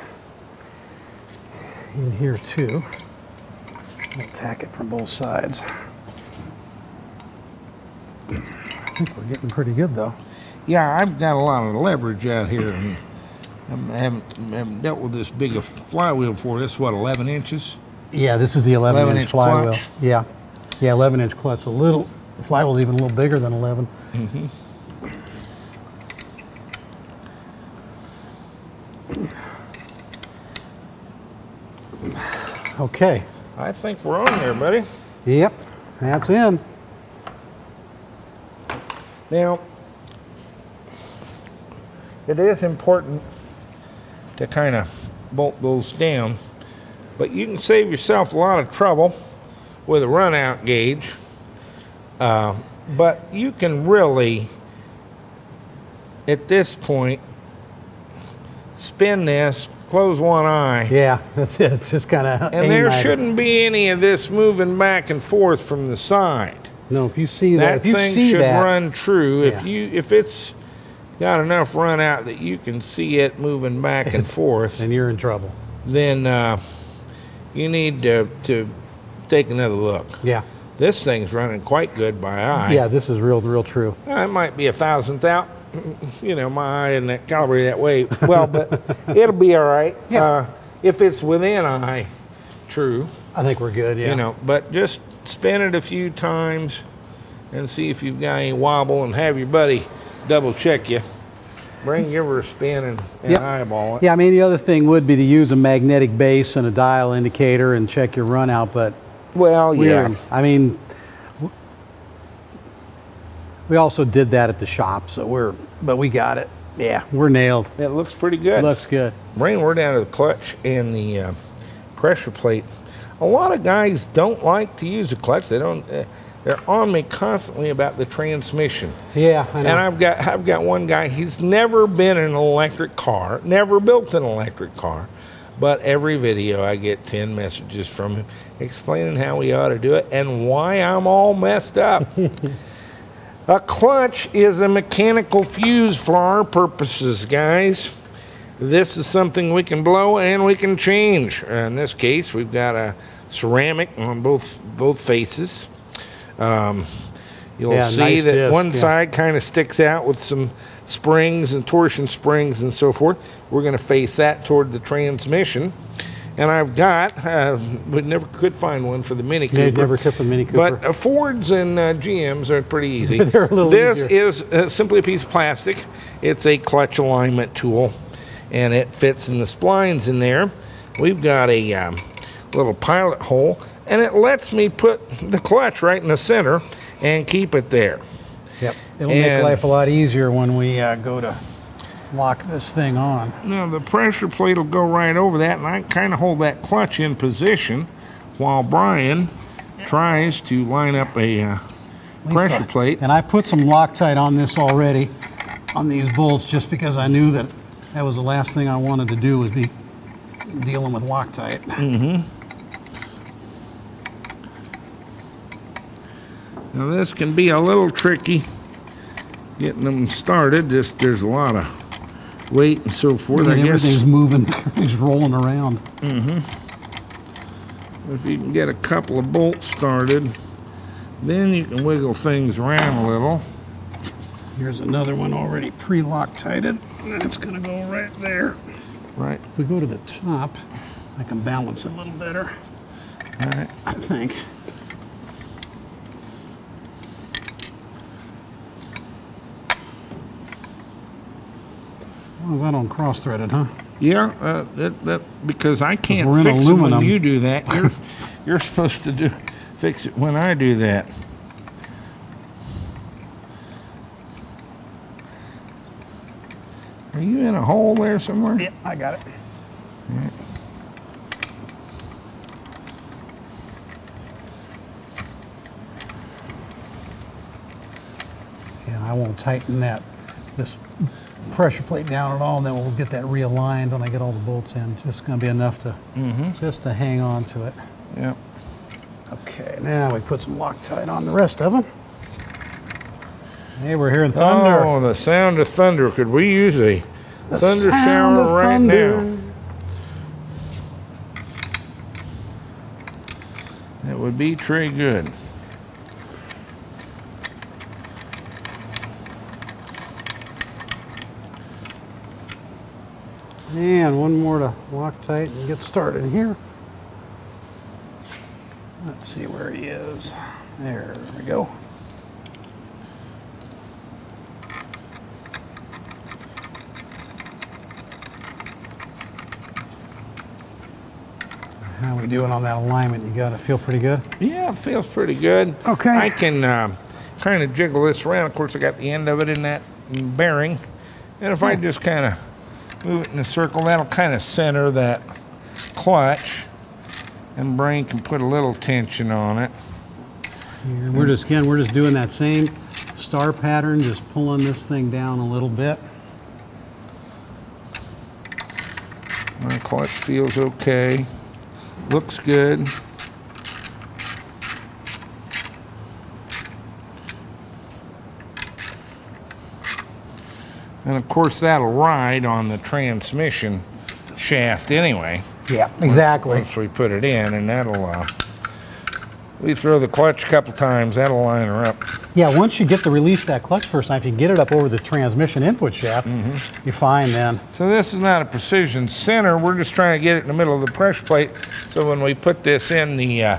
in here too. We'll tack it from both sides. I think we're getting pretty good though. Yeah, I've got a lot of leverage out here, and I haven't dealt with this big a flywheel before. This is what, 11 inches? Yeah, this is the 11-inch flywheel. Clutch. Yeah, 11-inch clutch. The flywheel's even a little bigger than 11. Okay. I think we're on there, buddy. Yep, that's in. Now, it is important to kind of bolt those down, but you can save yourself a lot of trouble with a run-out gauge, but you can really, at this point, spin this, close one eye. Yeah, that's it. It's just kind of. And there shouldn't be any of this moving back and forth from the side. No, if you see that, that thing should run true. Yeah. If it's got enough run out that you can see it moving back and forth, and you're in trouble, then you need to take another look. Yeah. This thing's running quite good by eye. Yeah, this is real true. It might be a thousandth out. You know, my eye isn't that calibrated that way well, but it'll be all right. Yeah. If it's within eye true. I think we're good, yeah. You know, but just spin it a few times and see if you've got any wobble, and have your buddy double check you. Give her a spin and eyeball it. Yeah, I mean, the other thing would be to use a magnetic base and a dial indicator and check your run out, but well, yeah. I mean, we also did that at the shop, so but we got it. Yeah, we're nailed. It looks pretty good. It looks good. Brain, we're down to the clutch and the pressure plate. A lot of guys don't like to use a clutch. They don't. They're on me constantly about the transmission. Yeah, I know. And I've got one guy. He's never been in an electric car, never built an electric car, but every video I get 10 messages from him explaining how we ought to do it and why I'm all messed up. A clutch is a mechanical fuse for our purposes, guys. This is something we can blow and we can change. In this case, we've got a ceramic on both faces. You'll see nice that disc, one side kind of sticks out with some springs and torsion springs and so forth. We're going to face that toward the transmission. And I've got, we never could find one for the Mini Cooper. Yeah, never could for the Mini Cooper. But Fords and GMs are pretty easy. They're a little this easier. is simply a piece of plastic. It's a clutch alignment tool, and it fits in the splines in there. We've got a little pilot hole, and it lets me put the clutch right in the center and keep it there. Yep, it'll make life a lot easier when we go to lock this thing on. Now the pressure plate will go right over that, and I kind of hold that clutch in position while Brian tries to line up a pressure plate. And I put some Loctite on this already, on these bolts, just because I knew that that was the last thing I wanted to do, was be dealing with Loctite. Mm-hmm. Now this can be a little tricky getting them started. Just there's a lot of weight and so forth. I guess everything's moving, everything's rolling around. Mm-hmm. If you can get a couple of bolts started, then you can wiggle things around a little. Here's another one already pre-Loctited. That's gonna go right there. Right. If we go to the top, I can balance it a little better. All right. I think. Well, that on cross-threaded, huh? Yeah, because I can't we're in fix aluminum. it when you do that. You're supposed to fix it when I do that. Are you in a hole there somewhere? Yeah, I got it. Yeah. Yeah, I won't tighten this pressure plate down at all, and then we'll get that realigned when I get all the bolts in. Just going to be enough to just to hang on to it. Yeah. Okay, now we put some Loctite on the rest of them. Hey, we're hearing thunder. Oh, the sound of thunder. Could we use a thunder shower right now? That would be très good. And one more to Loctite and get started here. Let's see where he is. There we go. How are we doing on that alignment? You got it feel pretty good? Yeah, it feels pretty good. Okay. I can kind of jiggle this around. Of course, I got the end of it in that bearing. And if I just kind of move it in a circle, that'll kind of center that clutch. And Brian can put a little tension on it. Here, we're just doing that same star pattern, just pulling this thing down a little bit. My clutch feels okay. Looks good. And of course that'll ride on the transmission shaft anyway. Yeah, exactly. Once we put it in, and that'll, we throw the clutch a couple times, that'll line her up. Yeah, once you get to release that clutch first time, if you can get it up over the transmission input shaft, you're fine then. So this is not a precision center, we're just trying to get it in the middle of the pressure plate, so when we put this in the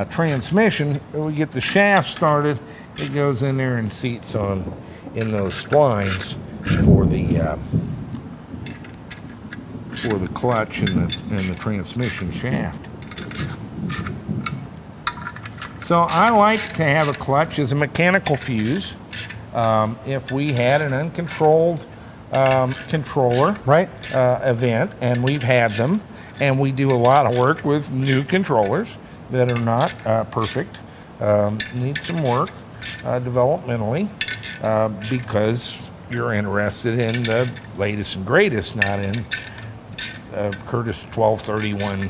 transmission, we get the shaft started, it goes in there and seats on in those splines for the clutch and the transmission shaft. So I like to have a clutch as a mechanical fuse. If we had an uncontrolled controller event, and we've had them, And we do a lot of work with new controllers that are not perfect, need some work developmentally, because you're interested in the latest and greatest, not in Curtis 1231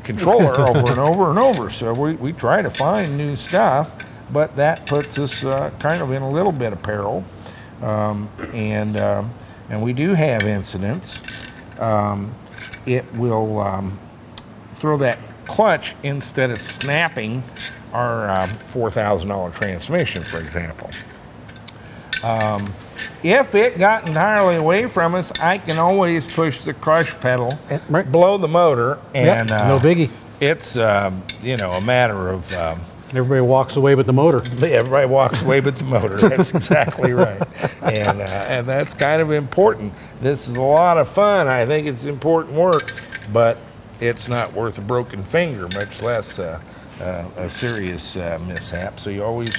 controller over and over and over. So we try to find new stuff, but that puts us kind of in a little bit of peril. And we do have incidents. It will throw that clutch instead of snapping our $4,000 transmission, for example. If it got entirely away from us, I can always push the clutch pedal, blow the motor, and no biggie. It's you know, a matter of everybody walks away but the motor. Everybody walks away but the motor. That's exactly right, and that's kind of important. This is a lot of fun. I think it's important work, but it's not worth a broken finger, much less a serious mishap. So you always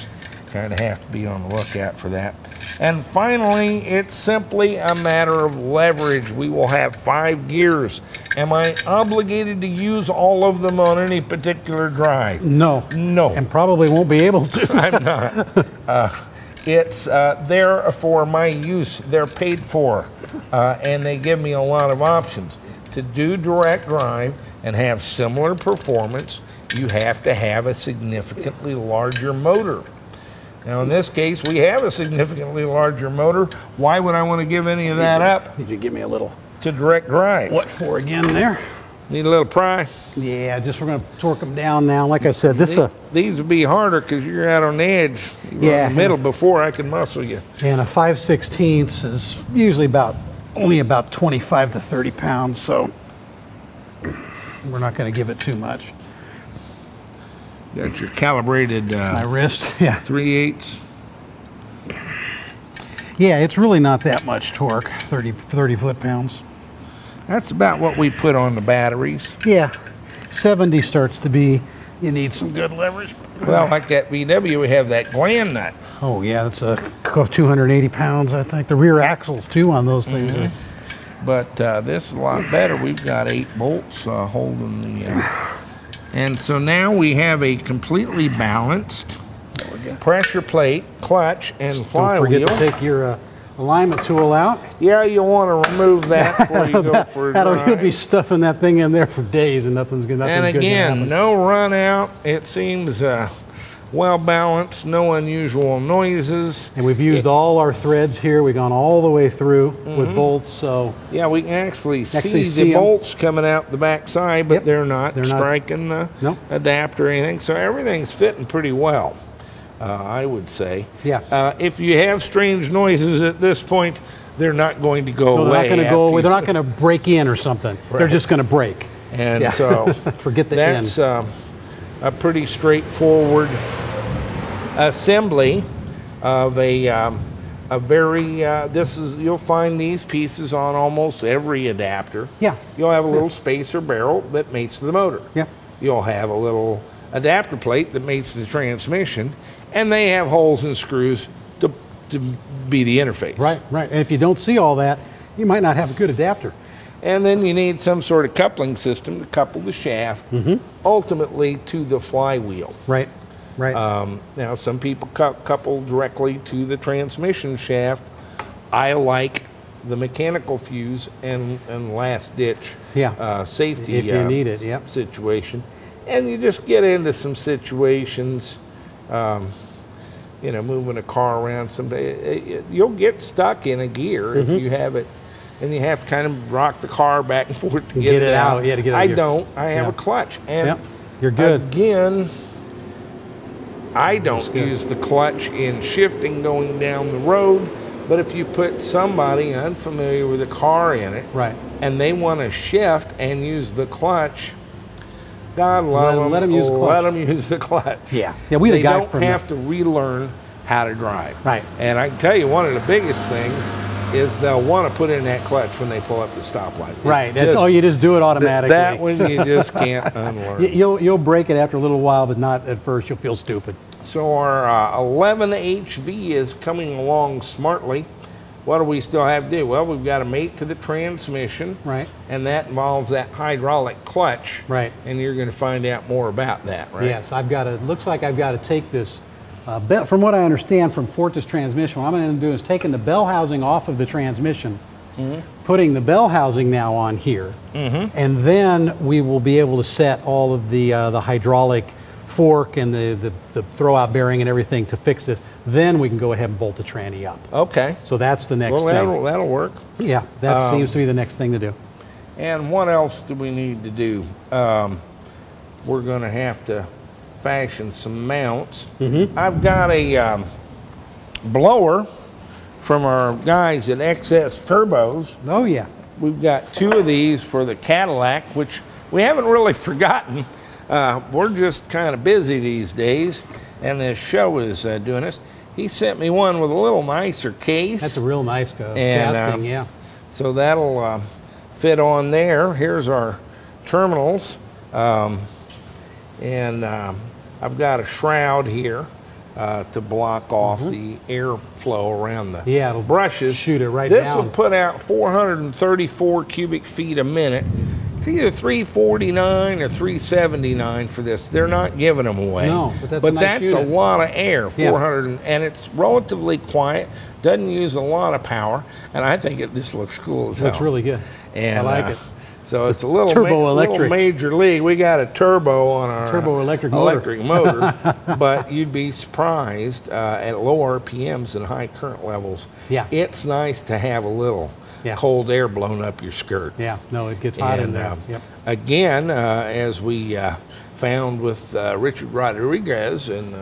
kind of have to be on the lookout for that. And finally, it's simply a matter of leverage. We will have 5 gears. Am I obligated to use all of them on any particular drive? No. No. And probably won't be able to. I'm not. It's there for my use. They're paid for. And they give me a lot of options. To do direct drive and have similar performance, you have to have a significantly larger motor. Now, in this case, we have a significantly larger motor. Why would I want to give any of that up? Need you to give me a little to direct drive. What for again there? Need a little pry? Yeah, just we're going to torque them down now. Like I said, these would be harder because you're out on the edge. You're in the middle before I can muscle you. And a 5/16 is usually only about 25 to 30 pounds, so we're not going to give it too much. Got your calibrated my wrist, yeah, 3/8. Yeah, it's really not that much torque, 30 foot-pounds. That's about what we put on the batteries. Yeah, 70 starts to be, you need some good leverage. Well, like that VW, we have that gland nut. Oh yeah, that's 280 pounds, I think. The rear axles too on those things. But this is a lot better. We've got 8 bolts holding the... And so now we have a completely balanced pressure plate, clutch, and flywheel. Don't forget to take your alignment tool out. Yeah, you want to remove that before you go for a drive. You'll be stuffing that thing in there for days and nothing's good to happen. And again, no run out. It seems well balanced, no unusual noises. And we've used all our threads here. We've gone all the way through with bolts, so... Yeah, we can actually see the bolts coming out the back side, but they're not striking the adapter or anything, so everything's fitting pretty well, I would say. Yes. If you have strange noises at this point, they're not going to go away. They're not going to go away. They're not going to break in or something. Right. They're just going to break. And so forget the that's a pretty straightforward assembly of a very you'll find these pieces on almost every adapter. Yeah. You'll have a little spacer barrel that mates to the motor. Yeah. You'll have a little adapter plate that mates to the transmission, and they have holes and screws to be the interface. Right, right. And if you don't see all that, you might not have a good adapter. And then you need some sort of coupling system to couple the shaft ultimately to the flywheel. Right. Right. Now, some people couple directly to the transmission shaft. I like the mechanical fuse and last ditch safety if you need it, situation. And you just get into some situations, you know, moving a car around someday. You'll get stuck in a gear if you have it, and you have to kind of rock the car back and forth to get it out. Yeah, to get it out. I don't. I have a clutch. And you're good. Again, I don't use the clutch in shifting going down the road, but if you put somebody unfamiliar with a car in it, and they want to shift and use the clutch, God love them. Let them use the clutch. Let them use the clutch. Yeah. Yeah, we had a guy don't have to relearn how to drive. Right. And I can tell you one of the biggest things is they'll want to put in that clutch when they pull up the stoplight. Right. That's all. You just do it automatically. That one you just can't unlearn. You'll break it after a little while, but not at first. You'll feel stupid. So our 11 HV is coming along smartly. what do we still have to do? Well, we've got to mate to the transmission. Right. And that involves that hydraulic clutch. Right. And you're going to find out more about that, right? Yes, looks like I've got to take this, from what I understand from Fortis transmission, what I'm going to do is taking the bell housing off of the transmission, putting the bell housing now on here, and then we will be able to set all of the hydraulic fork and the throw-out bearing and everything to fix this. Then we can go ahead and bolt the tranny up. Okay. So that's the next thing. That'll work. Yeah, that seems to be the next thing to do. And what else do we need to do? We're going to have to fashion some mounts. I've got a blower from our guys at XS Turbos. Oh, yeah. We've got 2 of these for the Cadillac, which we haven't really forgotten. We're just kind of busy these days, and this show is doing this. He sent me one with a little nicer case. That's a real nice casting, yeah. So that'll fit on there. Here's our terminals. And I've got a shroud here to block off the airflow around the brushes. Shoot it right down. This will put out 434 cubic feet a minute. It's either 349 or 379 for this. They're not giving them away. No, but that's a lot of air, 400, and it's relatively quiet, doesn't use a lot of power, and I think it just looks cool as hell. Looks really good. And, I like it. So it's a little, little major league. We got a turbo on our turbo electric motor, but you'd be surprised at low RPMs and high current levels. Yeah, it's nice to have a little cold air blown up your skirt. Yeah, no, it gets hot in there. Again, as we found with Richard Rodriguez and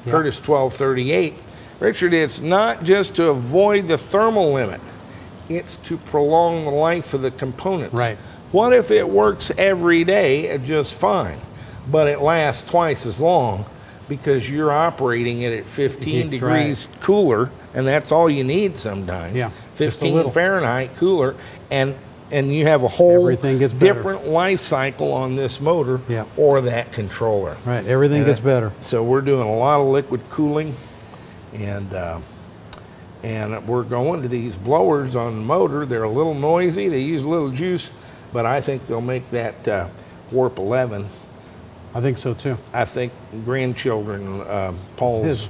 Curtis 1238, Richard, it's not just to avoid the thermal limit; it's to prolong the life of the components. Right. What if it works every day just fine, but it lasts twice as long because you're operating it at 15 degrees cooler, and that's all you need sometimes. Yeah, 15 Fahrenheit cooler, and you have a whole different life cycle on this motor or that controller. Right, everything gets better. So we're doing a lot of liquid cooling, and we're going to these blowers on the motor. They're a little noisy. They use a little juice, but I think they'll make that Warp 11. I think so too. I think grandchildren, Paul's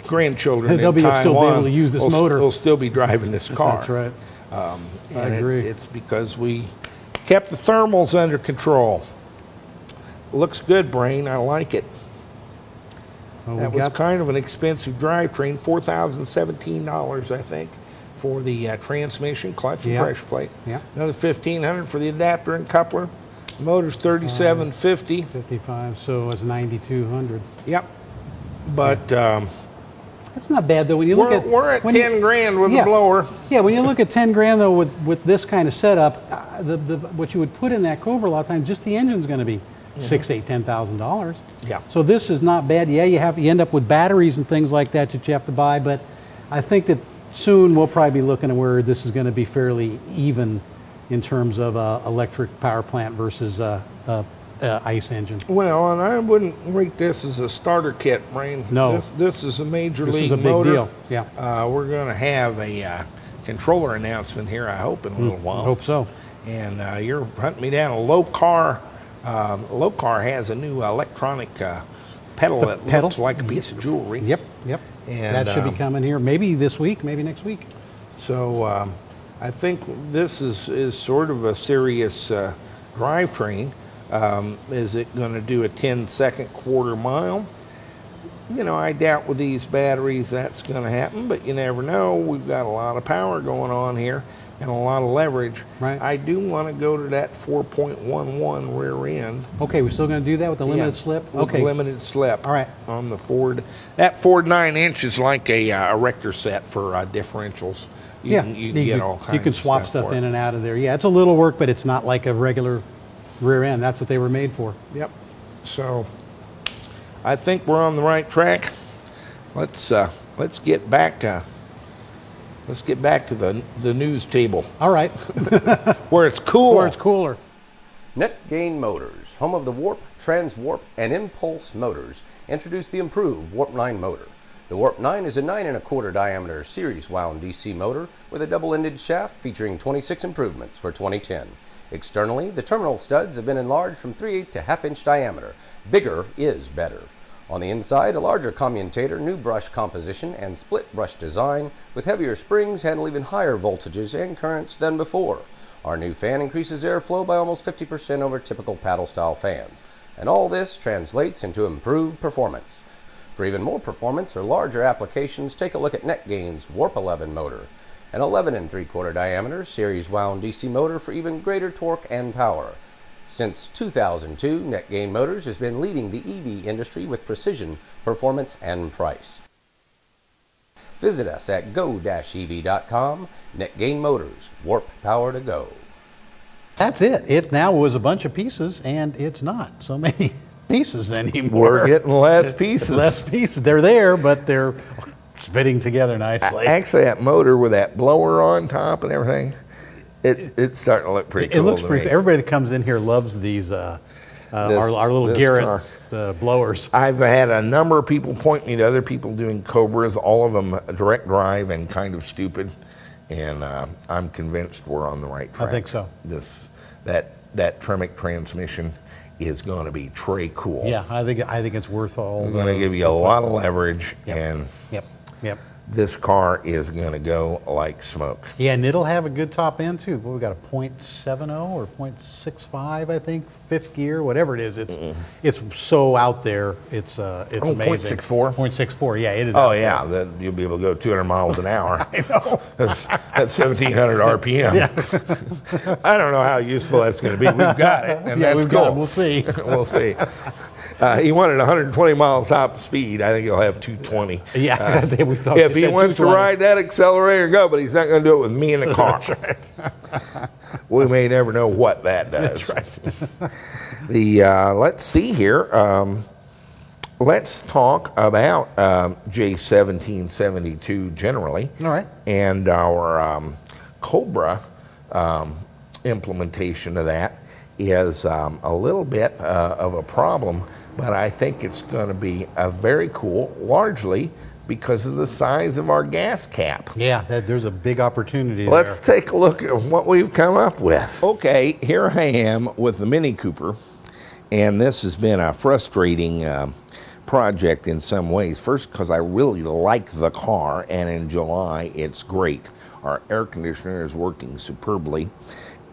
grandchildren they'll in Taiwan still be able to use this motor. Will still be driving this car. That's right. I agree. It's because we kept the thermals under control. Looks good, Brain. I like it. Well, that was kind of an expensive drivetrain, $4,017, I think, for the transmission, clutch, and pressure plate. Yeah. Another $1,500 for the adapter and coupler. The motor's $3,750. 55, so it's $9,200. Yep. But that's not bad though. When you look at we're at 10 grand with the blower. Yeah, when you look at 10 grand though with this kind of setup, what you would put in that Cobra a lot of times, just the engine's going to be $6,000, $8,000, $10,000. Yeah. So this is not bad. Yeah, you end up with batteries and things like that you have to buy, but I think that soon we'll probably be looking at where this is going to be fairly even in terms of electric power plant versus ICE engine. Well, and I wouldn't rate this as a starter kit, Brain. No. This is a major league This is a big motor. deal. Yeah. We're going to have a controller announcement here, I hope, in a little while. I hope so. And you're hunting me down a low car. Low car has a new electronic pedal that looks like a piece of jewelry. Yep. And that should be coming here maybe this week, maybe next week. So I think this is sort of a serious drivetrain. Is it going to do a 10-second quarter mile? You know, I doubt with these batteries that's going to happen, but you never know. We've got a lot of power going on here and a lot of leverage. Right. I do want to go to that 4.11 rear end. Okay, we're still going to do that with the limited slip? With the limited slip. All right. On the Ford. That Ford 9-inch is like a erector set for differentials. You can get all kinds you can of swap stuff in and out of there. Yeah, it's a little work, but it's not like a regular rear end. That's what they were made for. Yep. So I think we're on the right track. Let's get back to the news table. All right. Where it's cool. Where it's cooler. NetGain Motors, home of the Warp, Transwarp, and Impulse motors, introduced the improved Warp 9 motor. The Warp 9 is a 9 1/4 diameter series wound DC motor with a double-ended shaft featuring 26 improvements for 2010. Externally, the terminal studs have been enlarged from 3/8 to 1/2 inch diameter. Bigger is better. On the inside, a larger commutator, new brush composition, and split brush design with heavier springs handle even higher voltages and currents than before. Our new fan increases airflow by almost 50% over typical paddle-style fans. And all this translates into improved performance. For even more performance or larger applications, take a look at NetGain's Warp 11 motor, an 11 3/4 diameter series wound DC motor for even greater torque and power. Since 2002, NetGain Motors has been leading the EV industry with precision, performance, and price. Visit us at go-ev.com. NetGain Motors, warp power to go. That's it. It now was a bunch of pieces, and it's not so many pieces anymore. We're getting less pieces. Less pieces. They're there, but they're fitting together nicely. Actually, that motor with that blower on top and everything, it's starting to look pretty cool. It looks pretty cool. Everybody that comes in here loves these, our little Garrett blowers. I've had a number of people point me to other people doing Cobras, all of them direct drive and kind of stupid. And I'm convinced we're on the right track. I think so. That Tremec transmission is going to be très cool. Yeah, I think it's worth all. It's going to give you a lot of leverage, yep. And yep. This car is going to go like smoke. Yeah, and it'll have a good top end too. Well, we got a 0.70 or 0.65, I think, fifth gear, whatever it is. It's so out there. It's amazing. 0.64. 0.64. Yeah, it is. Oh yeah, then you'll be able to go 200 miles an hour. I know. That's 1,700 RPM. Yeah. I don't know how useful that's going to be. We've got it, and that's cool. We'll see. We'll see. He wanted 120 mile top speed. I think he'll have 220. Yeah, we thought. If he wants to ride that accelerator, go, but he's not going to do it with me in the car. That's right. We may never know what that does. That's right. Let's see here. Let's talk about J1772 generally. All right. And our Cobra implementation of that is a little bit of a problem, but I think it's going to be very cool, largely because of the size of our gas cap. Yeah, there's a big opportunity Let's take a look at what we've come up with. Okay, here I am with the Mini Cooper, and this has been a frustrating project in some ways. First, because I really like the car, and in July it's great. Our air conditioner is working superbly,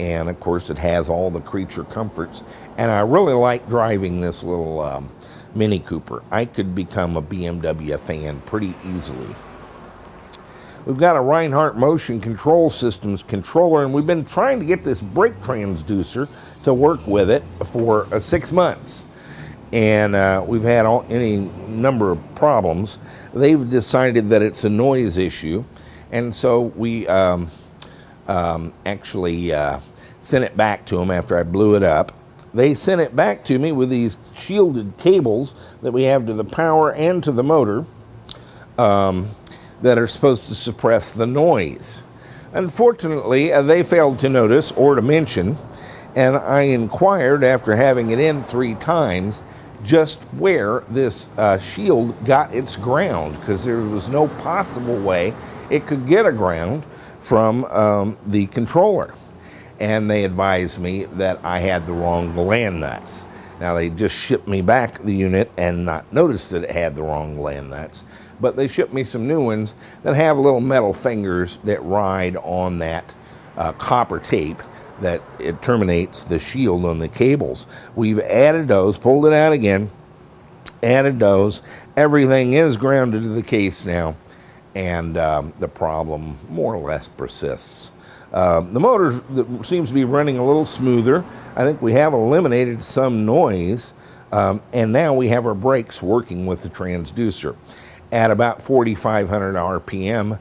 and of course it has all the creature comforts, and I really like driving this little Mini Cooper. I could become a BMW fan pretty easily. We've got a Reinhardt Motion Control Systems controller, and we've been trying to get this brake transducer to work with it for 6 months. And we've had any number of problems. They've decided that it's a noise issue, and so we actually sent it back to them after I blew it up. They sent it back to me with these shielded cables that we have to the power and to the motor that are supposed to suppress the noise. Unfortunately, they failed to notice or to mention, and I inquired after having it in 3 times just where this shield got its ground, because there was no possible way it could get a ground from the controller. And they advised me that I had the wrong land nuts. Now, they just shipped me back the unit and not noticed that it had the wrong land nuts, but they shipped me some new ones that have little metal fingers that ride on that copper tape that it terminates the shield on the cables. We've added those, pulled it out again, added those. Everything is grounded to the case now, and the problem more or less persists. The motor seems to be running a little smoother. I think we have eliminated some noise, and now we have our brakes working with the transducer. At about 4,500 RPM,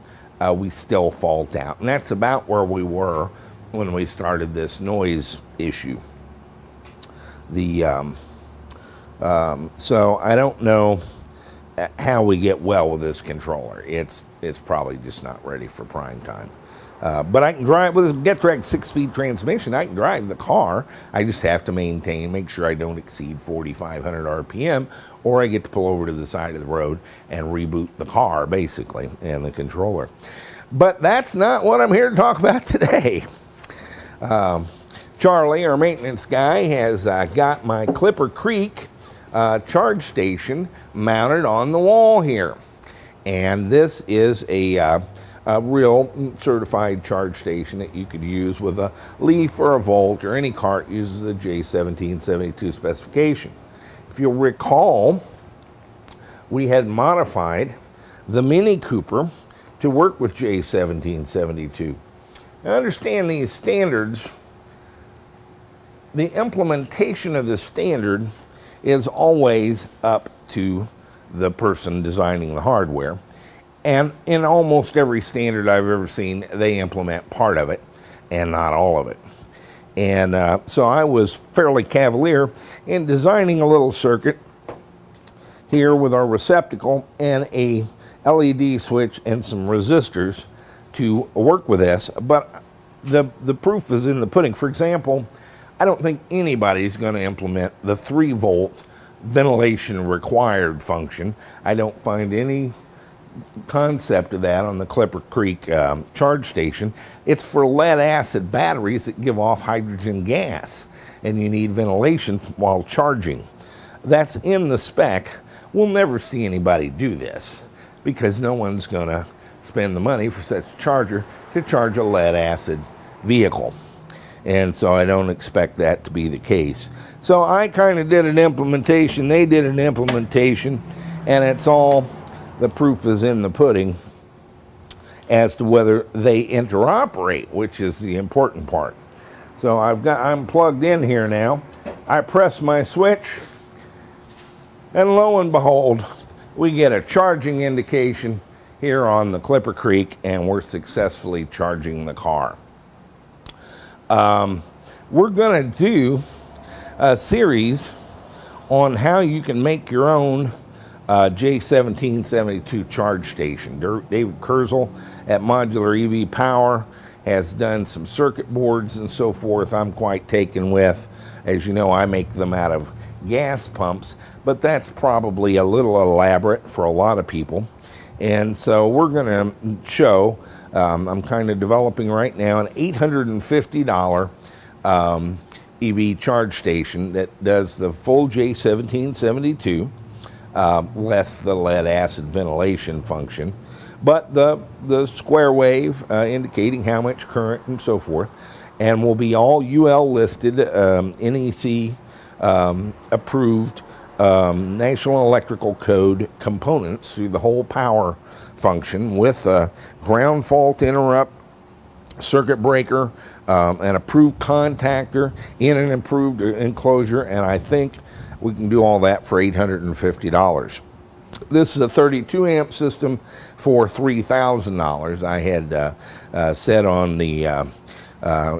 we still fault out, and that's about where we were when we started this noise issue. So I don't know how we get well with this controller. It's probably just not ready for prime time. But I can drive with a Getrag 6-speed transmission. I can drive the car. I just have to make sure I don't exceed 4,500 RPM, or I get to pull over to the side of the road and reboot the car, basically, and the controller. But that's not what I'm here to talk about today. Charlie, our maintenance guy, has got my Clipper Creek charge station mounted on the wall here. And this is a real certified charge station that you could use with a Leaf or a Volt, or any cart uses the J1772 specification. If you'll recall, we had modified the Mini Cooper to work with J1772. Now, understand these standards, the implementation of the standard is always up to the person designing the hardware. And in almost every standard I've ever seen, they implement part of it and not all of it. And so I was fairly cavalier in designing a little circuit here with our receptacle and a LED switch and some resistors to work with this. But the proof is in the pudding. For example, I don't think anybody's going to implement the 3-volt ventilation required function. I don't find any concept of that on the Clipper Creek charge station. It's for lead acid batteries that give off hydrogen gas, and you need ventilation while charging. That's in the spec. We'll never see anybody do this because no one's going to spend the money for such a charger to charge a lead acid vehicle. And so I don't expect that to be the case. So I kind of did an implementation, they did an implementation, and it's all, the proof is in the pudding as to whether they interoperate, which is the important part. So I'm plugged in here now. I press my switch, and lo and behold, we get a charging indication here on the Clipper Creek, and we're successfully charging the car. We're going to do a series on how you can make your own J1772 charge station. David Kurzel at Modular EV Power has done some circuit boards and so forth I'm quite taken with. As you know, I make them out of gas pumps, but that's probably a little elaborate for a lot of people. And so we're going to show, I'm kind of developing right now an $850 EV charge station that does the full J1772, less the lead acid ventilation function, but the square wave indicating how much current and so forth, and will be all UL listed, NEC approved, National Electrical Code components through the whole power function with a ground fault interrupt, circuit breaker, an approved contactor in an approved enclosure, and I think we can do all that for $850. This is a 32 amp system for $3,000. I had said on the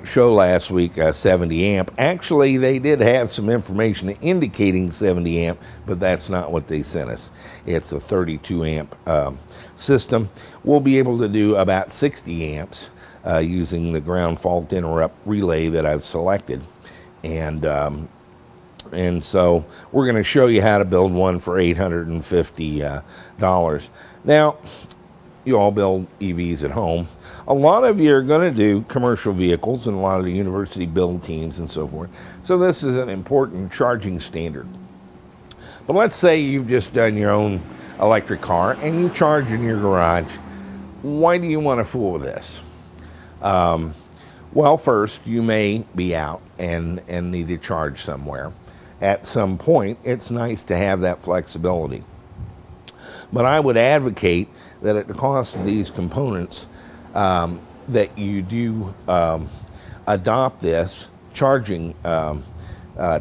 show last week 70 amp. Actually, they did have some information indicating 70 amp, but that's not what they sent us. It's a 32 amp system. We'll be able to do about 60 amps using the ground fault interrupt relay that I've selected. And so we're going to show you how to build one for $850. Now, you all build EVs at home. A lot of you are going to do commercial vehicles and a lot of the university build teams and so forth. So this is an important charging standard. But let's say you've just done your own electric car and you charge in your garage. Why do you want to fool with this? Well, first, you may be out and need to charge somewhere. At some point, it's nice to have that flexibility. But I would advocate that at the cost of these components, that you do adopt this charging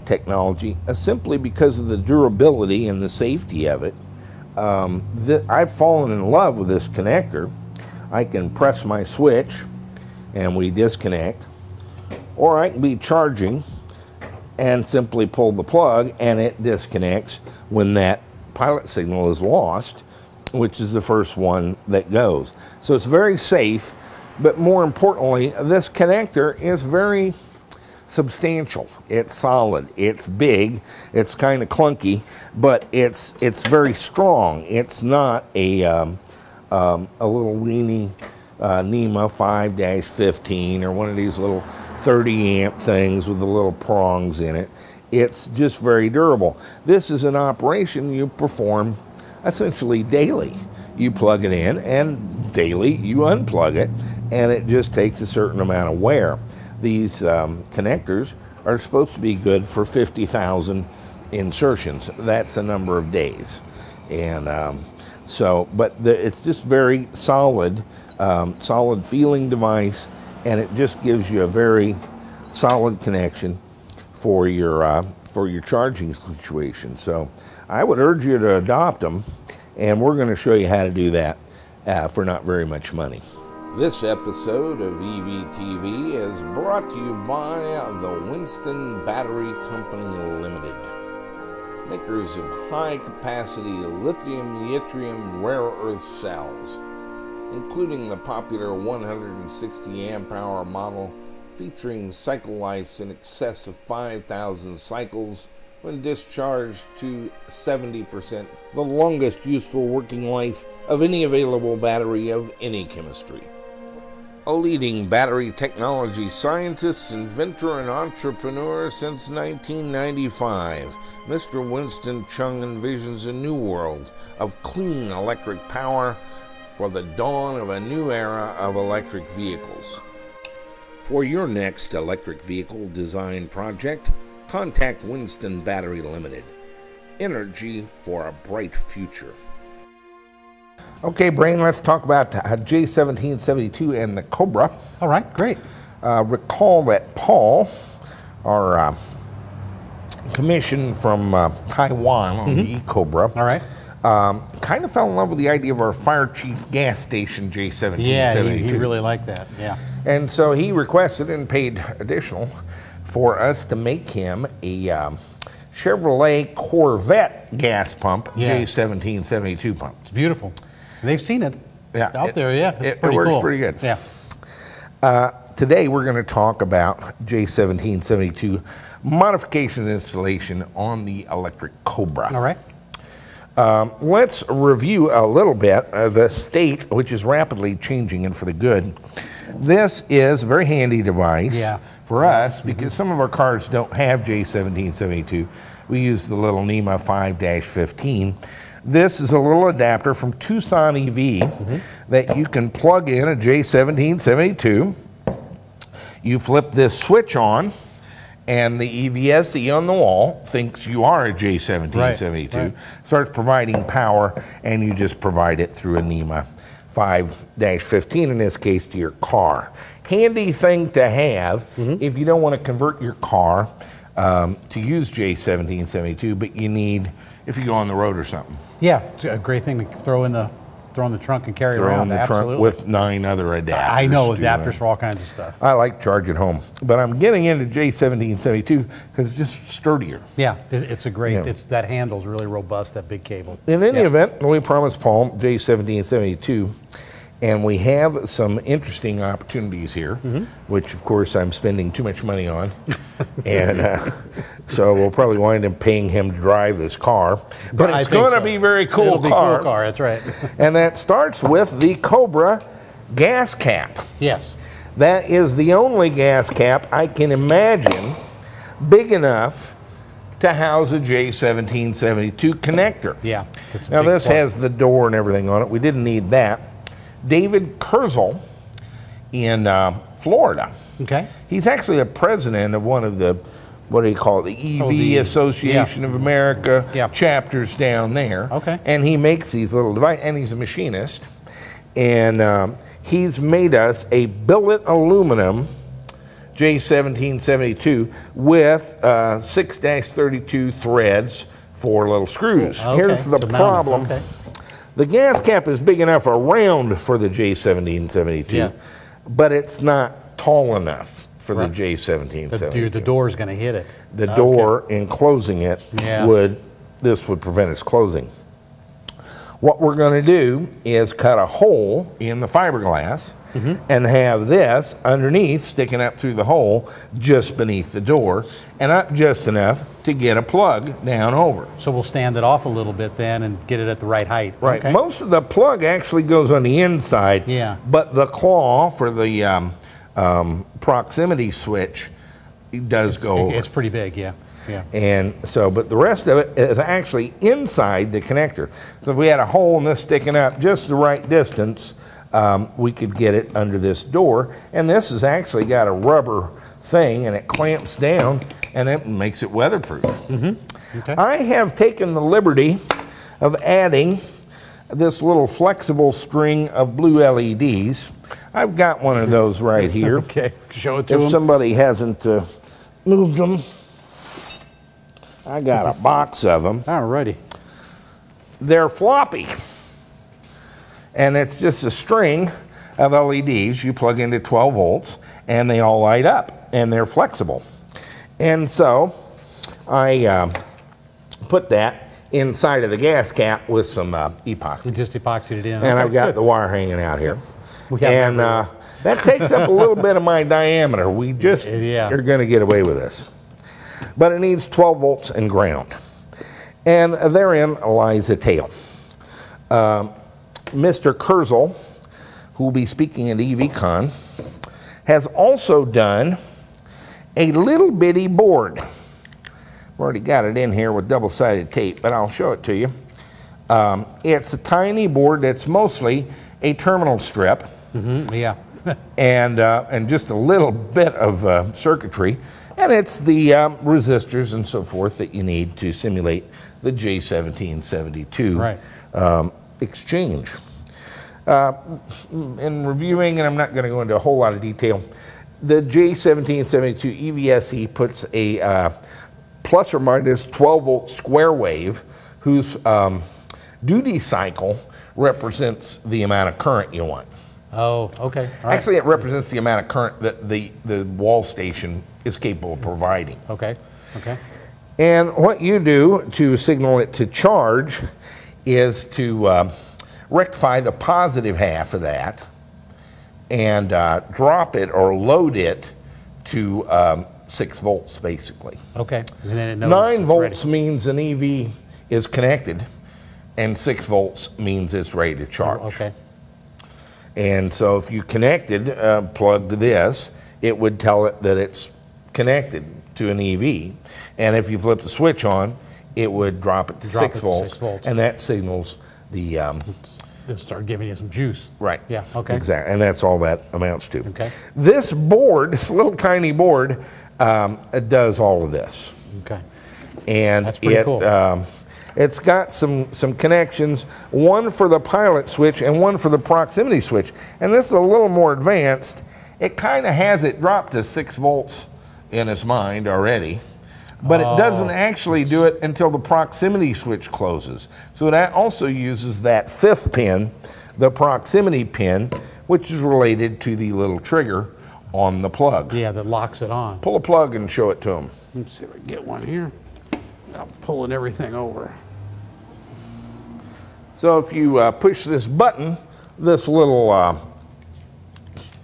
technology simply because of the durability and the safety of it. I've fallen in love with this connector. I can press my switch and we disconnect, or I can be charging and simply pull the plug and it disconnects when that pilot signal is lost, which is the first one that goes. So it's very safe But more importantly, this connector is very substantial. It's solid. It's big. It's kind of clunky, but it's very strong. It's not a little weenie NEMA 5-15 or one of these little 30 amp things with the little prongs in it. It's just very durable. This is an operation you perform essentially daily. You plug it in, and daily you unplug it, and it just takes a certain amount of wear. These connectors are supposed to be good for 50,000 insertions. That's a number of days. And it's just very solid, solid feeling device, and it just gives you a very solid connection for your charging situation. So I would urge you to adopt them, and we're going to show you how to do that for not very much money. This episode of EVTV is brought to you by the Winston Battery Company Limited, makers of high-capacity lithium-yttrium rare earth cells, including the popular 160 amp-hour model featuring cycle lives in excess of 5,000 cycles when discharged to 70%, the longest useful working life of any available battery of any chemistry. A leading battery technology scientist, inventor, and entrepreneur since 1995, Mr. Winston Chung envisions a new world of clean electric power for the dawn of a new era of electric vehicles. For your next electric vehicle design project, contact Winston Battery Limited. Energy for a bright future. Okay, Brain, let's talk about J1772 and the Cobra. All right, great. Recall that Paul, our commission from Taiwan on the Cobra, all right, kind of fell in love with the idea of our fire chief gas station J1772. Yeah, he really liked that, yeah. And so he requested and paid additional for us to make him a Chevrolet Corvette gas pump, J1772 pump. It's beautiful. They've seen it out there, yeah. It works pretty good. Yeah. Today we're going to talk about J1772 modification and installation on the electric Cobra. All right. Let's review a little bit of the state, which is rapidly changing and for the good. This is a very handy device for us because some of our cars don't have J1772. We use the little NEMA 5-15. This is a little adapter from Tucson EV that you can plug in a J1772. You flip this switch on, and the EVSE on the wall thinks you are a J1772, starts providing power, and you just provide it through a NEMA 5-15, in this case, to your car. Handy thing to have if you don't want to convert your car to use J1772, but you need, if you go on the road or something. Yeah, it's a great thing to throw in the trunk and carry around. Throw in the trunk with 9 other adapters. I know, adapters for all kinds of stuff. I like to charge at home, but I'm getting into J1772 because it's just sturdier. Yeah, it's a great, that handle's really robust, that big cable. In any event, we promised Paul J1772, and we have some interesting opportunities here, which of course I'm spending too much money on, and so we'll probably wind up paying him to drive this car. But it's going to be a very cool car. Cool car, that's right. And that starts with the Cobra gas cap. Yes. That is the only gas cap I can imagine big enough to house a J1772 connector. Yeah. Now this has the door and everything on it. We didn't need that. David Kurzel in Florida. Okay. He's actually a president of one of the, what do you call it, the EV Association of America chapters down there. Okay. And he makes these little devices, and he's a machinist. And he's made us a billet aluminum J1772 with 6-32 threads, 4 little screws. Okay. Here's the problem. Okay. The gas cap is big enough around for the J1772, but it's not tall enough for the J1772. The door is going to hit it. The door in closing it this would prevent its closing. What we're going to do is cut a hole in the fiberglass and have this underneath, sticking up through the hole just beneath the door, and up just enough to get a plug down over. So we'll stand it off a little bit then and get it at the right height. Right. Okay. Most of the plug actually goes on the inside, but the claw for the proximity switch does go over. It's pretty big, yeah. And so, but the rest of it is actually inside the connector. So if we had a hole in this sticking up just the right distance, we could get it under this door. And this has actually got a rubber thing, and it clamps down, and it makes it weatherproof. Okay. I have taken the liberty of adding this little flexible string of blue LEDs. I've got one of those right here. Okay, show it to them. If somebody hasn't moved them, I got a box of them. Alrighty. They're floppy, and it's just a string of LEDs you plug into 12 volts, and they all light up, and they're flexible. And so I put that inside of the gas cap with some epoxy. We just epoxied it in. And I've got the wire hanging out here. And that takes up a little bit of my diameter. We just are going to get away with this. But it needs 12 volts and ground. And therein lies the tail. Mr. Kurzel, who will be speaking at EVCon, has also done a little bitty board. I've already got it in here with double-sided tape, but I'll show it to you. It's a tiny board that's mostly a terminal strip. And just a little bit of circuitry. And it's the resistors and so forth that you need to simulate the J1772 exchange. In reviewing, and I'm not going to go into a whole lot of detail, the J1772 EVSE puts a plus or minus 12 volt square wave whose duty cycle represents the amount of current you want. Oh, okay. Actually, it represents the amount of current that the wall station is capable of providing. Okay. And what you do to signal it to charge is to rectify the positive half of that and drop it or load it to 6 volts, basically. Okay. And then it knows 9 volts means an EV is connected, and 6 volts means it's ready to charge. Okay. And so if you connected, plugged this, it would tell it that it's connected to an EV. And if you flip the switch on, it would drop it to 6 volts. And that signals the... It'll start giving you some juice. Right. Yeah, okay. Exactly. And that's all that amounts to. Okay. This board, this little tiny board, it does all of this. Okay. And that's pretty cool. It's got some connections, one for the pilot switch and one for the proximity switch. And this is a little more advanced. It kind of has it dropped to 6 volts in its mind already, but it doesn't actually do it until the proximity switch closes. So that also uses that 5th pin, the proximity pin, which is related to the little trigger on the plug. Yeah, that locks it on. Pull a plug and show it to them. Let's see if I can get one here. I'm pulling everything over. So if you push this button, this little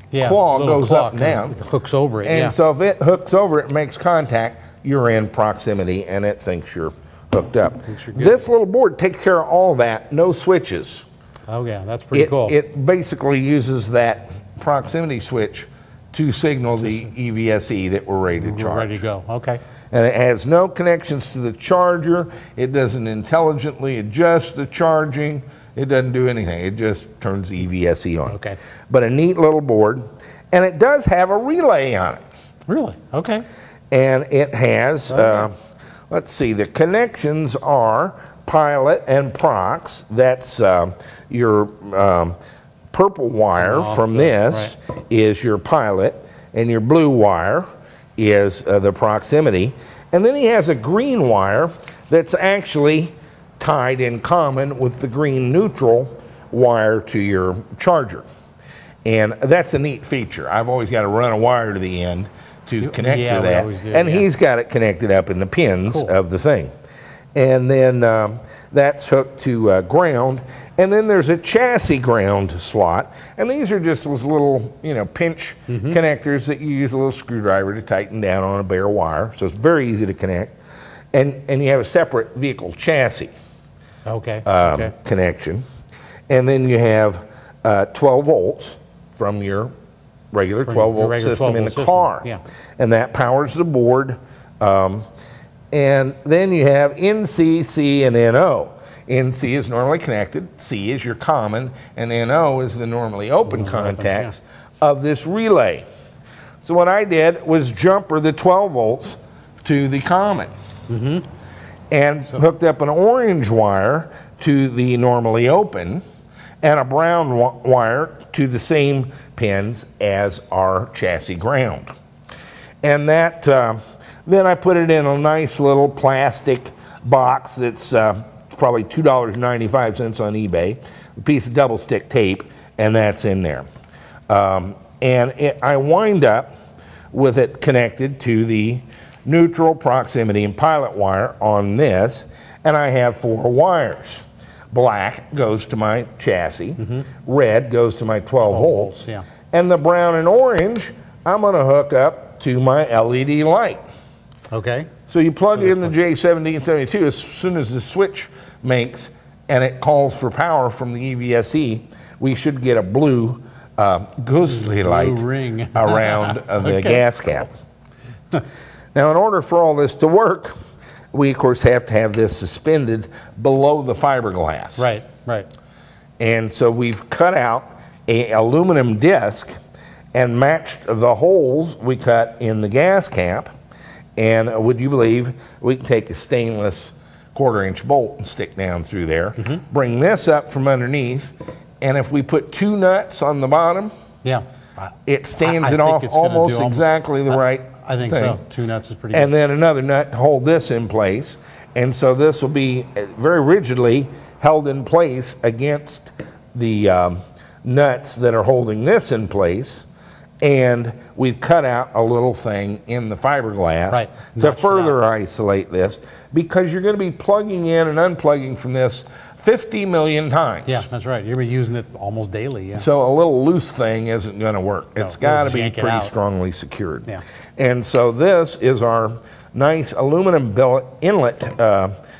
claw goes up and down. It hooks over it, and so if it hooks over it, makes contact, you're in proximity and it thinks you're hooked up. This little board takes care of all that, no switches. Oh yeah, that's pretty cool. It basically uses that proximity switch to signal the EVSE that we're ready to charge. We're ready to go, okay. And it has no connections to the charger. It doesn't intelligently adjust the charging. It doesn't do anything. It just turns the EVSE on. Okay. But a neat little board. And it does have a relay on it. Really? Okay. And it has, let's see, the connections are pilot and prox. That's your purple wire from this is your pilot, and your blue wire is the proximity. And then he has a green wire that's actually tied in common with the green neutral wire to your charger. And that's a neat feature. I've always got to run a wire to the end to connect to that. And he's got it connected up in the pins of the thing. and then that's hooked to ground. And then there's a chassis ground slot, and these are just those little, you know, pinch connectors that you use a little screwdriver to tighten down on a bare wire. So it's very easy to connect, and you have a separate vehicle chassis connection, and then you have 12 volts from your regular 12-volt system in the car, and that powers the board. And then you have NC, C, and NO. NC is normally connected, C is your common, and NO is the normally open contacts of this relay. So what I did was jumper the 12 volts to the common, and hooked up an orange wire to the normally open, and a brown wire to the same pins as our chassis ground. And that, then I put it in a nice little plastic box that's probably $2.95 on eBay, a piece of double stick tape, and that's in there. I wind up with it connected to the neutral, proximity, and pilot wire on this, and I have 4 wires. Black goes to my chassis, red goes to my 12 volts, and the brown and orange I'm going to hook up to my LED light. Okay. So you plug in the J1772 as soon as the switch makes and it calls for power from the EVSE, we should get a blue ghostly light ring around the gas cap. Now, in order for all this to work, we of course have to have this suspended below the fiberglass. Right, right. And so we've cut out an aluminum disc and matched the holes we cut in the gas cap. And would you believe we can take a stainless 1/4-inch bolt and stick down through there, bring this up from underneath, and if we put 2 nuts on the bottom, it stands it off almost exactly the right I think thing. so. 2 nuts is pretty good. And then another nut to hold this in place. And so this will be very rigidly held in place against the nuts that are holding this in place. And we've cut out a little thing in the fiberglass to further isolate this, because you're going to be plugging in and unplugging from this 50 million times. Yeah, that's right. You're using it almost daily. So a little loose thing isn't going to work. It's got to be pretty strongly secured. And so this is our nice aluminum billet inlet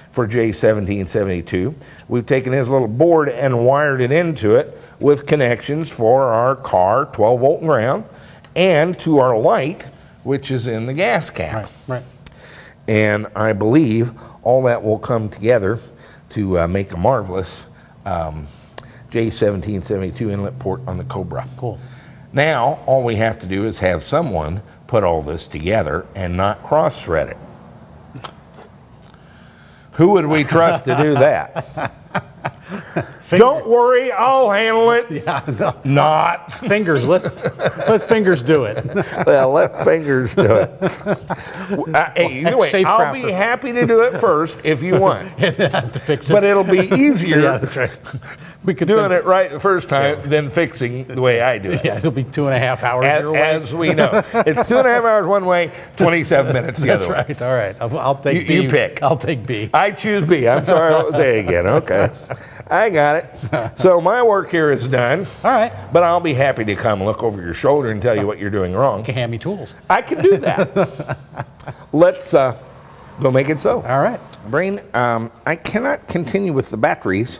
for J1772. We've taken his little board and wired it into it with connections for our car 12-volt ground and to our light, which is in the gas cap. Right. And I believe all that will come together to make a marvelous J1772 inlet port on the Cobra. Cool. Now, all we have to do is have someone put all this together and not cross-thread it. Who would we trust to do that? Don't worry, I'll handle it. Yeah, no. Not. Fingers, let fingers do it. Well, let fingers do it. Anyway, I'll be happy to do it first if you want. To fix it. But it'll be easier that's right. we could doing it right the first time than fixing the way I do it. Yeah, it'll be 2.5 hours your way. As we know. It's 2.5 hours one way, 27 minutes the other way. That's right, all right. I'll take B. You pick. I'll take B. I choose B. I'm sorry, what was A again? Okay. I got it. So my work here is done. All right. But I'll be happy to come look over your shoulder and tell you what you're doing wrong. You can hand me tools. I can do that. Let's go make it so. All right. Brain, I cannot continue with the batteries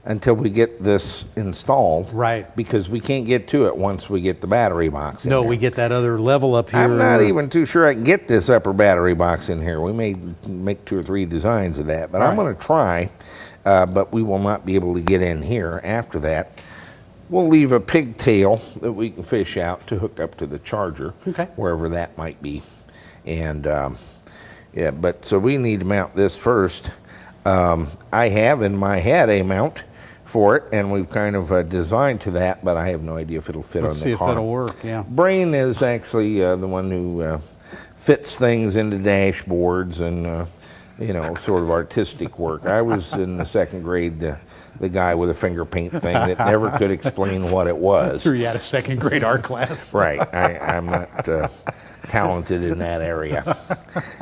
until we get this installed. Right. Because we can't get to it once we get the battery box in No, there. we get that other level up here. I'm not even too sure I can get this upper battery box in here. We may make 2 or 3 designs of that, but I'm going to try. But we will not be able to get in here after that. We'll leave a pigtail that we can fish out to hook up to the charger, wherever that might be. And yeah, but so we need to mount this first. I have in my head a mount for it, and we've kind of designed to that, but I have no idea if it'll fit on the car. Let's see if it'll work, yeah. Brain is actually the one who fits things into dashboards and you know, sort of artistic work. I was in the 2nd grade, the guy with a finger paint thing that never could explain what it was. Threw you out of 2nd grade art class. Right. I'm not talented in that area.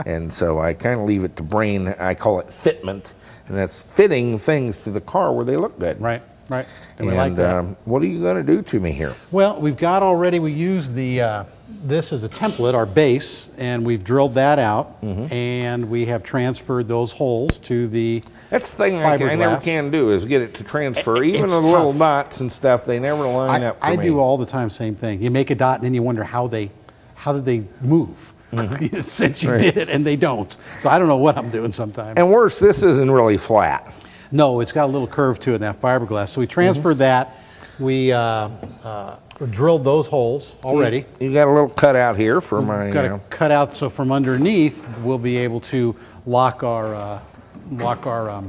And so I kind of leave it to brain. I call it fitment, and that's fitting things to the car where they look good. Right, right. And we And like that. what are you going to do to me here? Well, we've got already, we used the, this as a template, our base, and we've drilled that out, and we have transferred those holes to the That's the thing I never can do is get it to transfer. Even the little dots and stuff, they never line up for me. I do all the time, same thing. You make a dot and then you wonder how did they move since you did it, and they don't. So I don't know what I'm doing sometimes. And worse, this isn't really flat. No, it's got a little curve to it in that fiberglass. So we transferred that. We drilled those holes already. You got a little cutout here for my. Got a cutout so from underneath we'll be able to lock our our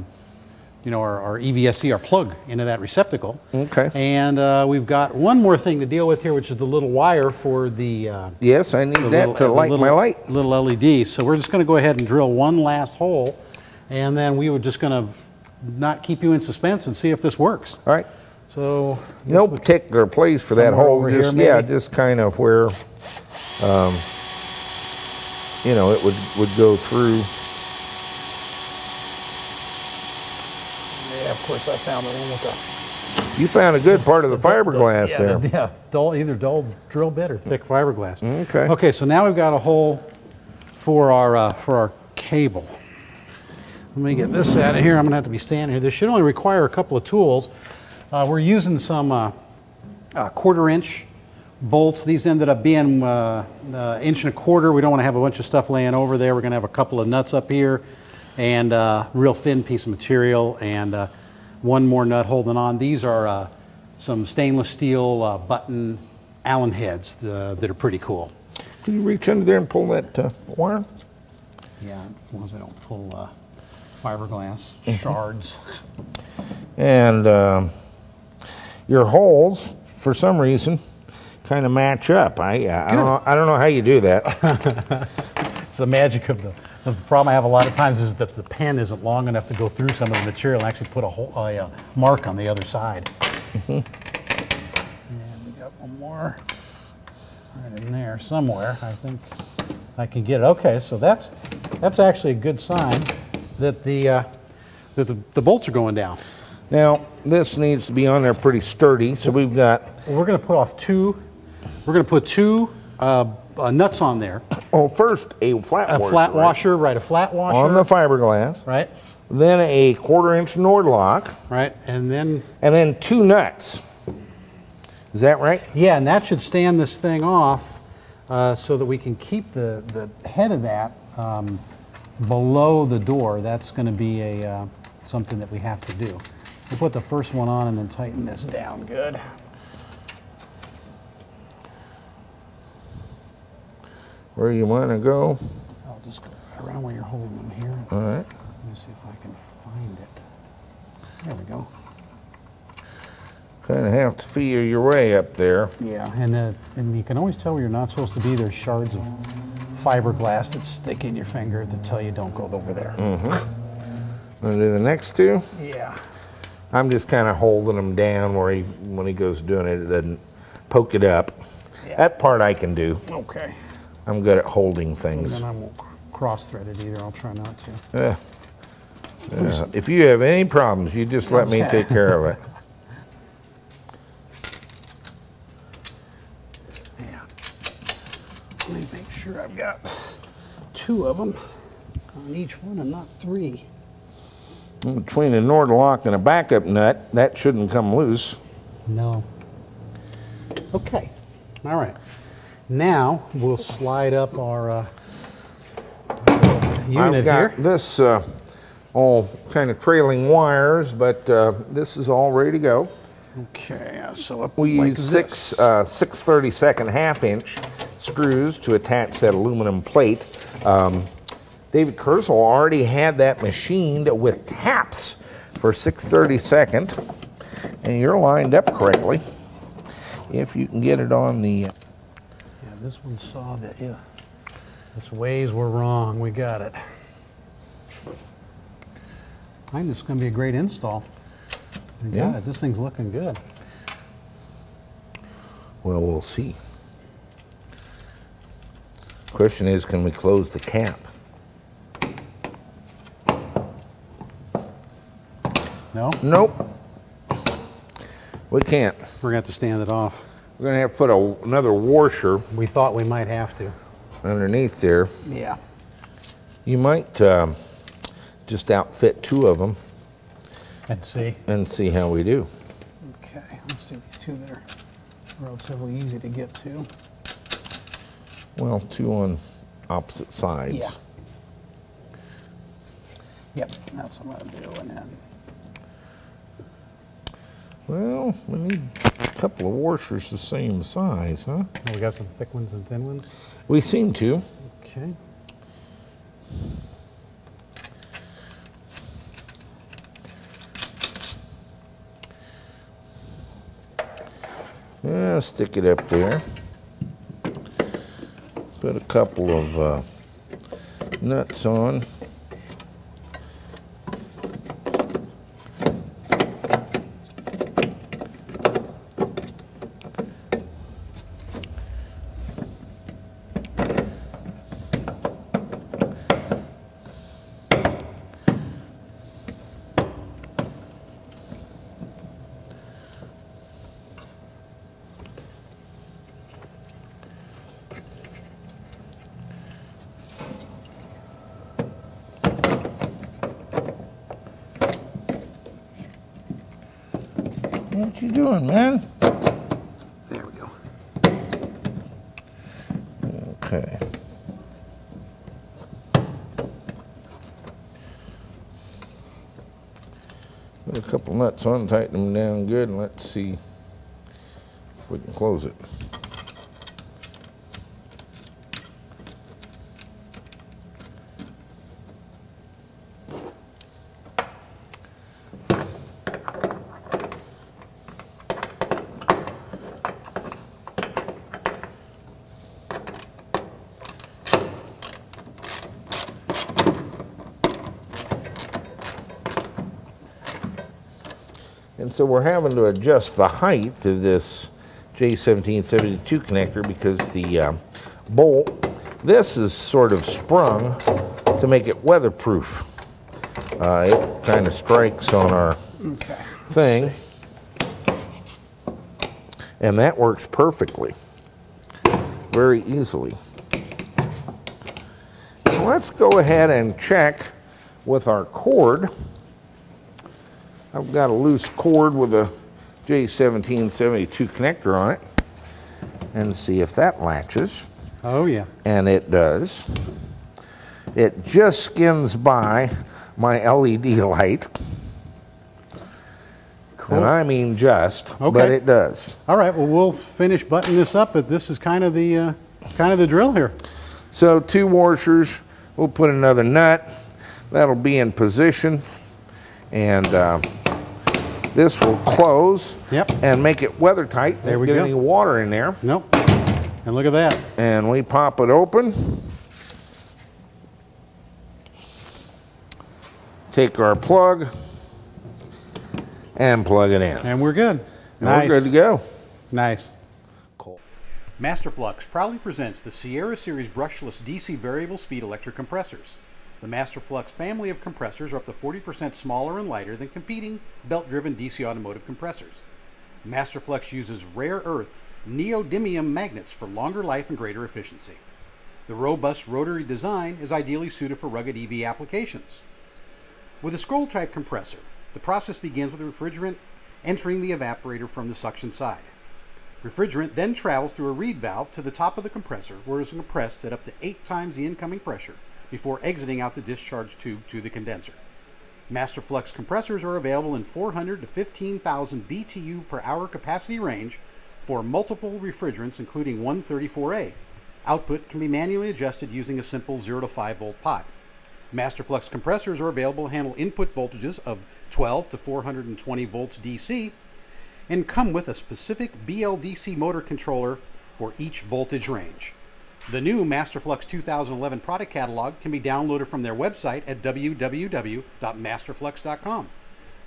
EVSE, our plug, into that receptacle. Okay. And we've got one more thing to deal with here, which is the little wire for the. Yes, I need that to light my light. Little LED. So we're just going to go ahead and drill one last hole, and then we were just going to not keep you in suspense and see if this works. All right. So no particular place for that hole. Just just kind of where, it would go through. Yeah, of course I found the one with the. You found a good part of the fiberglass there. Either dull drill bit or thick fiberglass. Okay. Okay, so now we've got a hole for our cable. Let me get this out of here. I'm going to have to be standing here. This should only require a couple of tools. We're using some 1/4-inch bolts. These ended up being 1.25 inches. We don't want to have a bunch of stuff laying over there. We're going to have a couple of nuts up here and a real thin piece of material and one more nut holding on. These are some stainless steel button Allen heads that are pretty cool. Can you reach under there and pull that wire? Yeah, as long as I don't pull fiberglass shards. And your holes, for some reason, kind of match up. I don't know how you do that. It's the magic of the problem I have a lot of times is that the pen isn't long enough to go through some of the material and actually put a mark on the other side. And we got one more right in there somewhere. I think I can get it. Okay, so that's actually a good sign that the bolts are going down. Now this needs to be on there pretty sturdy. So we've got. We're going to put two. We're going to put two nuts on there. Oh, first a flat washer. A flat washer, right? A flat washer on the fiberglass, right? Then a 1/4-inch Nordlock, right? And then two nuts. Is that right? Yeah, and that should stand this thing off so that we can keep the head of that below the door. That's going to be a something that we have to do. We'll put the first one on and then tighten this down good. Where you want to go? I'll just go around where you're holding them here. All right. Let me see if I can find it. There we go. Kind of have to feel your way up there. Yeah, and you can always tell where you're not supposed to be. There's shards of fiberglass that stick in your finger to tell you don't go over there. Mm-hmm. Want to do the next two? Yeah. I'm just kind of holding them down where when he goes doing it, it doesn't poke it up. Yeah. That part I can do. Okay. I'm good at holding things. And then I won't cross-thread it either. I'll try not to. If you have any problems, you just let me take care of it. Yeah. Let me make sure I've got two of them on each one and not three. Between a Nordlock and a backup nut, that shouldn't come loose. No. Okay. All right. Now we'll slide up our unit I've got here. This all kind of trailing wires, but this is all ready to go. Okay, so up we like use six 6/32 1/2-inch screws to attach that aluminum plate. David Kriss already had that machined with taps for 6/32, and you're lined up correctly. If you can get it on the. This one saw that, yeah. Its ways were wrong. We got it. I think this is going to be a great install. Yeah. This thing's looking good. Well, we'll see. Question is, can we close the cap? No? Nope. We can't. We're going to have to stand it off. We're going to have to put another washer. We thought we might have to. Underneath there. Yeah. You might just outfit 2 of them. And see. And see how we do. Okay, let's do these 2 that are relatively easy to get to. Well, 2 on opposite sides. Yeah. Yep, that's what I'm going to do. And then. Well, we need a couple of washers the same size, huh? Oh, we got some thick ones and thin ones? We seem to. Okay. Yeah, stick it up there. Put a couple of nuts on. What you doing, man? There we go. Okay. Put a couple nuts on, tighten them down good, and let's see if we can close it. And so we're having to adjust the height of this J1772 connector because the bolt, this is sort of sprung to make it weatherproof. It kind of strikes on our thing, and that works perfectly, very easily. So let's go ahead and check with our cord. I've got a loose cord with a J1772 connector on it, and see if that latches. Oh yeah. And it does. It just skins by my LED light. Cool. And I mean just, but it does. All right, well we'll finish buttoning this up, but this is kind of the drill here. So 2 washers, we'll put another nut. That'll be in position, and this will close and make it weather tight. There we go. Get any water in there. Nope. And look at that. And we pop it open. Take our plug and plug it in. And we're good. And we're good to go. Nice. Cool. Masterflux proudly presents the Sierra Series brushless DC variable speed electric compressors. The Masterflux family of compressors are up to 40% smaller and lighter than competing belt-driven DC automotive compressors. Masterflux uses rare earth neodymium magnets for longer life and greater efficiency. The robust rotary design is ideally suited for rugged EV applications. With a scroll-type compressor, the process begins with the refrigerant entering the evaporator from the suction side. Refrigerant then travels through a reed valve to the top of the compressor, where it is compressed at up to 8 times the incoming pressure before exiting out the discharge tube to the condenser. Masterflux compressors are available in 400 to 15,000 BTU per hour capacity range for multiple refrigerants, including 134A. Output can be manually adjusted using a simple 0 to 5 volt pot. Masterflux compressors are available to handle input voltages of 12 to 420 volts DC and come with a specific BLDC motor controller for each voltage range. The new Masterflux 2011 product catalog can be downloaded from their website at www.masterflux.com.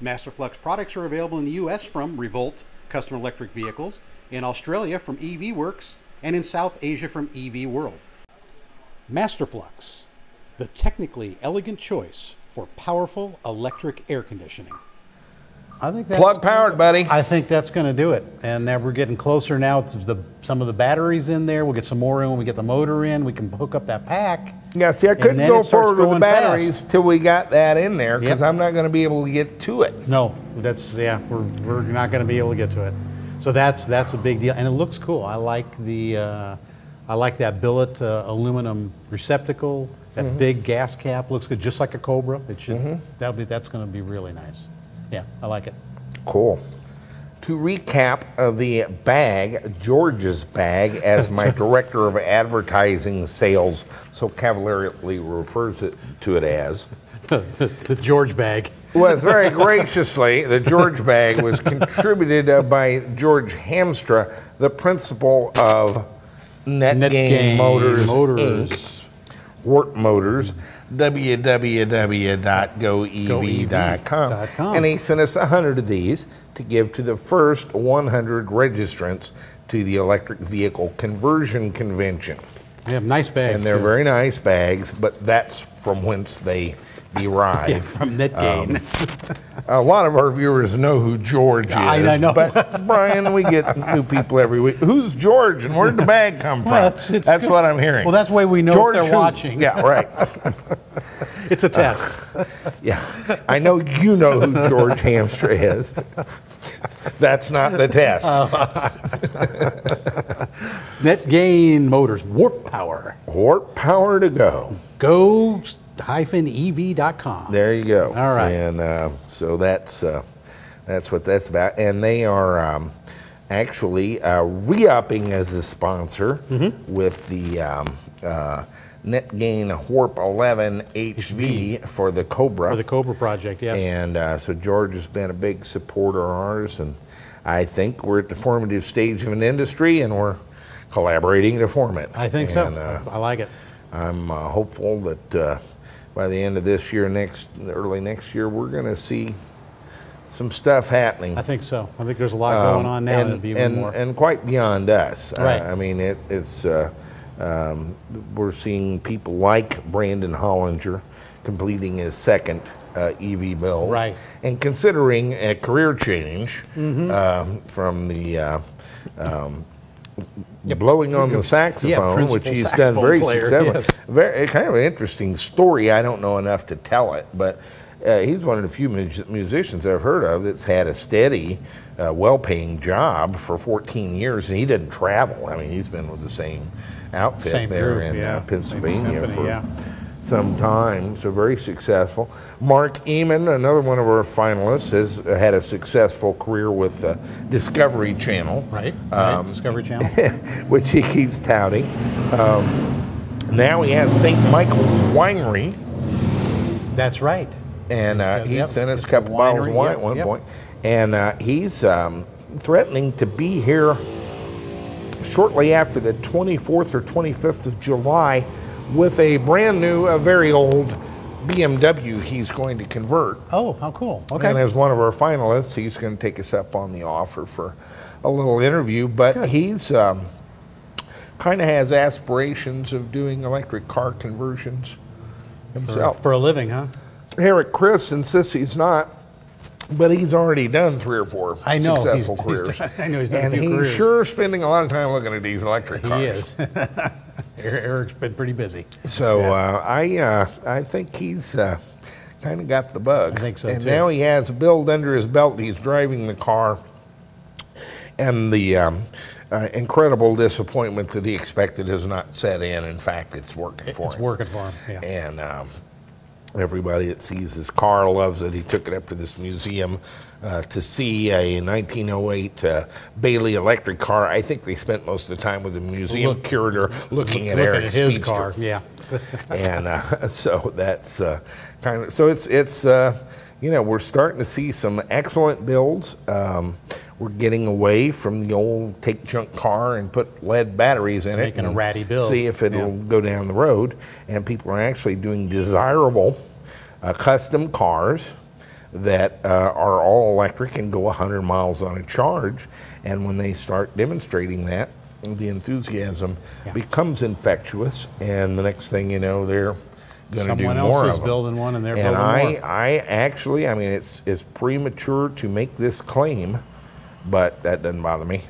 Masterflux products are available in the US from Revolt Custom Electric Vehicles, in Australia from EV Works, and in South Asia from EV World. Masterflux, the technically elegant choice for powerful electric air conditioning. I think that's plug powered, buddy. I think that's going to do it. And now we're getting closer now. It's some of the batteries in there. We'll get some more in when we get the motor in. We can hook up that pack. Yeah, see, I couldn't go forward with the batteries till we got that in there because I'm not going to be able to get to it. No, that's, yeah, we're not going to be able to get to it. So that's a big deal. And it looks cool. I like that billet aluminum receptacle. That big gas cap looks good, just like a Cobra. It should. That's going to be really nice. Yeah, I like it. Cool. To recap the bag, George's bag, as my director of advertising sales so cavalierly refers to it as. The George bag. Was very graciously, the George bag was contributed by George Hamstra, the principal of NetGain Motors, Inc. Wart Motors, www.goev.com. And he sent us 100 of these to give to the first 100 registrants to the electric vehicle conversion convention. They have nice bags. And they're very nice bags, but that's from whence they derive. Yeah, from NetGain. A lot of our viewers know who George is. I know. But, Brian, we get new people every week. Who's George and where did the bag come from? Well, that's what I'm hearing. Well, that's the way we know George if they're watching. Yeah, right. It's a test. Yeah. I know you know who George Hamstra is. That's not the test. NetGain Motors, Warp Power. Warp Power to go. Go-EV.com. There you go. All right. And so that's what that's about. And they are actually re-upping as a sponsor with the NetGain Warp 11 HV for the Cobra. For the Cobra project, yes. And so George has been a big supporter of ours, and I think we're at the formative stage of an industry, and we're collaborating to form it. I think so. I like it. I'm hopeful that by the end of this year, early next year, we're going to see some stuff happening. I think so. I think there's a lot going on now. And quite beyond us. Right. I mean, it's we're seeing people like Brandon Hollinger completing his second EV build. Right. And considering a career change from the blowing on the saxophone, which he's done very successfully. Yes. Very kind of an interesting story. I don't know enough to tell it, but he's one of the few musicians I've heard of that's had a steady, well-paying job for 14 years, and he didn't travel. I mean, he's been with the same outfit there in Pennsylvania for some time, so very successful. Mark Eamon, another one of our finalists, has had a successful career with Discovery Channel. Right, Discovery Channel. Which he keeps touting. Now he has St. Michael's Winery. That's right. And he sent us a couple bottles of wine at one point. And he's threatening to be here shortly after the 24th or 25th of July with a brand new, very old BMW he's going to convert. Oh, how cool. Okay. And as one of our finalists, he's going to take us up on the offer for a little interview. But he's kind of has aspirations of doing electric car conversions himself. For a living, huh? Here at Kriss insists he's not, but he's already done 3 or 4 successful careers. I know he's done and a few he's careers. Sure spending a lot of time looking at these electric cars. He is. Eric's been pretty busy. So I think he's kind of got the bug. I think so and too. Now he has a build under his belt. He's driving the car, and the incredible disappointment that he expected has not set in. In fact, it's working for him. It's working for him. Yeah. And everybody that sees his car loves it. He took it up to this museum to see a 1908 Bailey electric car. I think they spent most of the time with the museum curator looking at Eric's his Speedster. car. Yeah. And so that's kind of, so it's you know, we're starting to see some excellent builds. We're getting away from the old take junk car and put lead batteries in it. Making a ratty build. See if it'll go down the road. And people are actually doing desirable custom cars that are all electric and go 100 miles on a charge. And when they start demonstrating that, the enthusiasm becomes infectious, and the next thing you know, they're going to do more of them. Someone else is building one, and they're building more. I actually, I mean, it's premature to make this claim, but that doesn't bother me.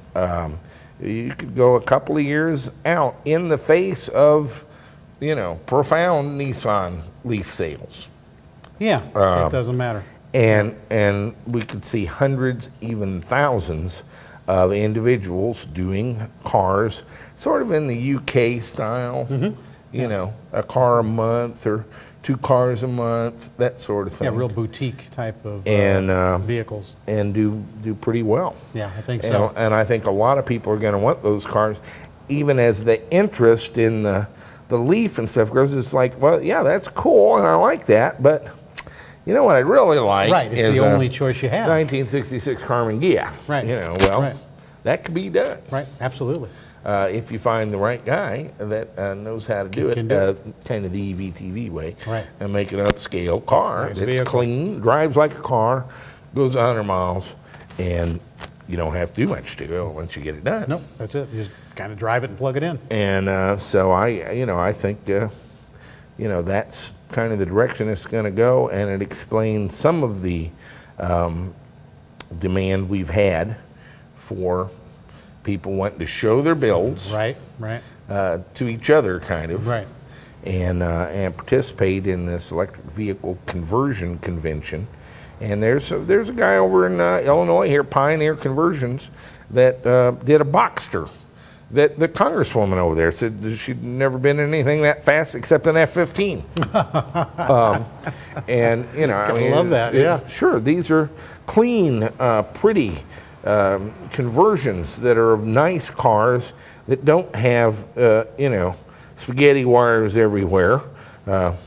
You could go a couple of years out in the face of, you know, profound Nissan Leaf sales. Yeah, it doesn't matter. And we could see hundreds, even thousands of individuals doing cars sort of in the UK style, you know, a car a month or 2 cars a month, that sort of thing. Yeah, real boutique type of vehicles. And do pretty well. Yeah, I think so. And I think a lot of people are going to want those cars, even as the interest in the Leaf and stuff grows. It's like, well, yeah, that's cool, and I like that, but you know what I'd really like? Right, it's the only choice you have. 1966 Carmen Ghia. Right. You know, well, that could be done. Right, absolutely. If you find the right guy that knows how to do it, kind of the EVTV way, and make an upscale car that's clean, drives like a car, goes 100 miles, and you don't have to do much to it once you get it done. Nope, that's it. You just kind of drive it and plug it in. And so I think, you know, that's kind of the direction it's going to go, and it explains some of the demand we've had for people wanting to show their builds, to each other, kind of, and participate in this electric vehicle conversion convention. And there's a guy over in Illinois here, Pioneer Conversions, that did a Boxster. That the congresswoman over there said that she'd never been in anything that fast except an F-15. And you know, I mean, love that. Yeah, sure. These are clean, pretty conversions that are of nice cars that don't have you know, spaghetti wires everywhere,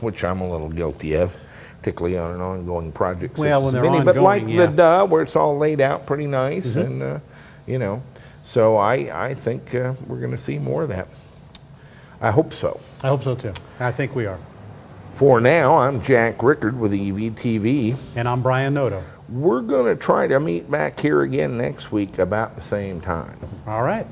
which I'm a little guilty of, particularly on an ongoing project. Well, when they're ongoing, but like the where it's all laid out pretty nice, and you know. So I think we're going to see more of that. I hope so. I hope so too. I think we are. For now, I'm Jack Rickard with EVTV. And I'm Brian Noto. We're going to try to meet back here again next week about the same time. All right.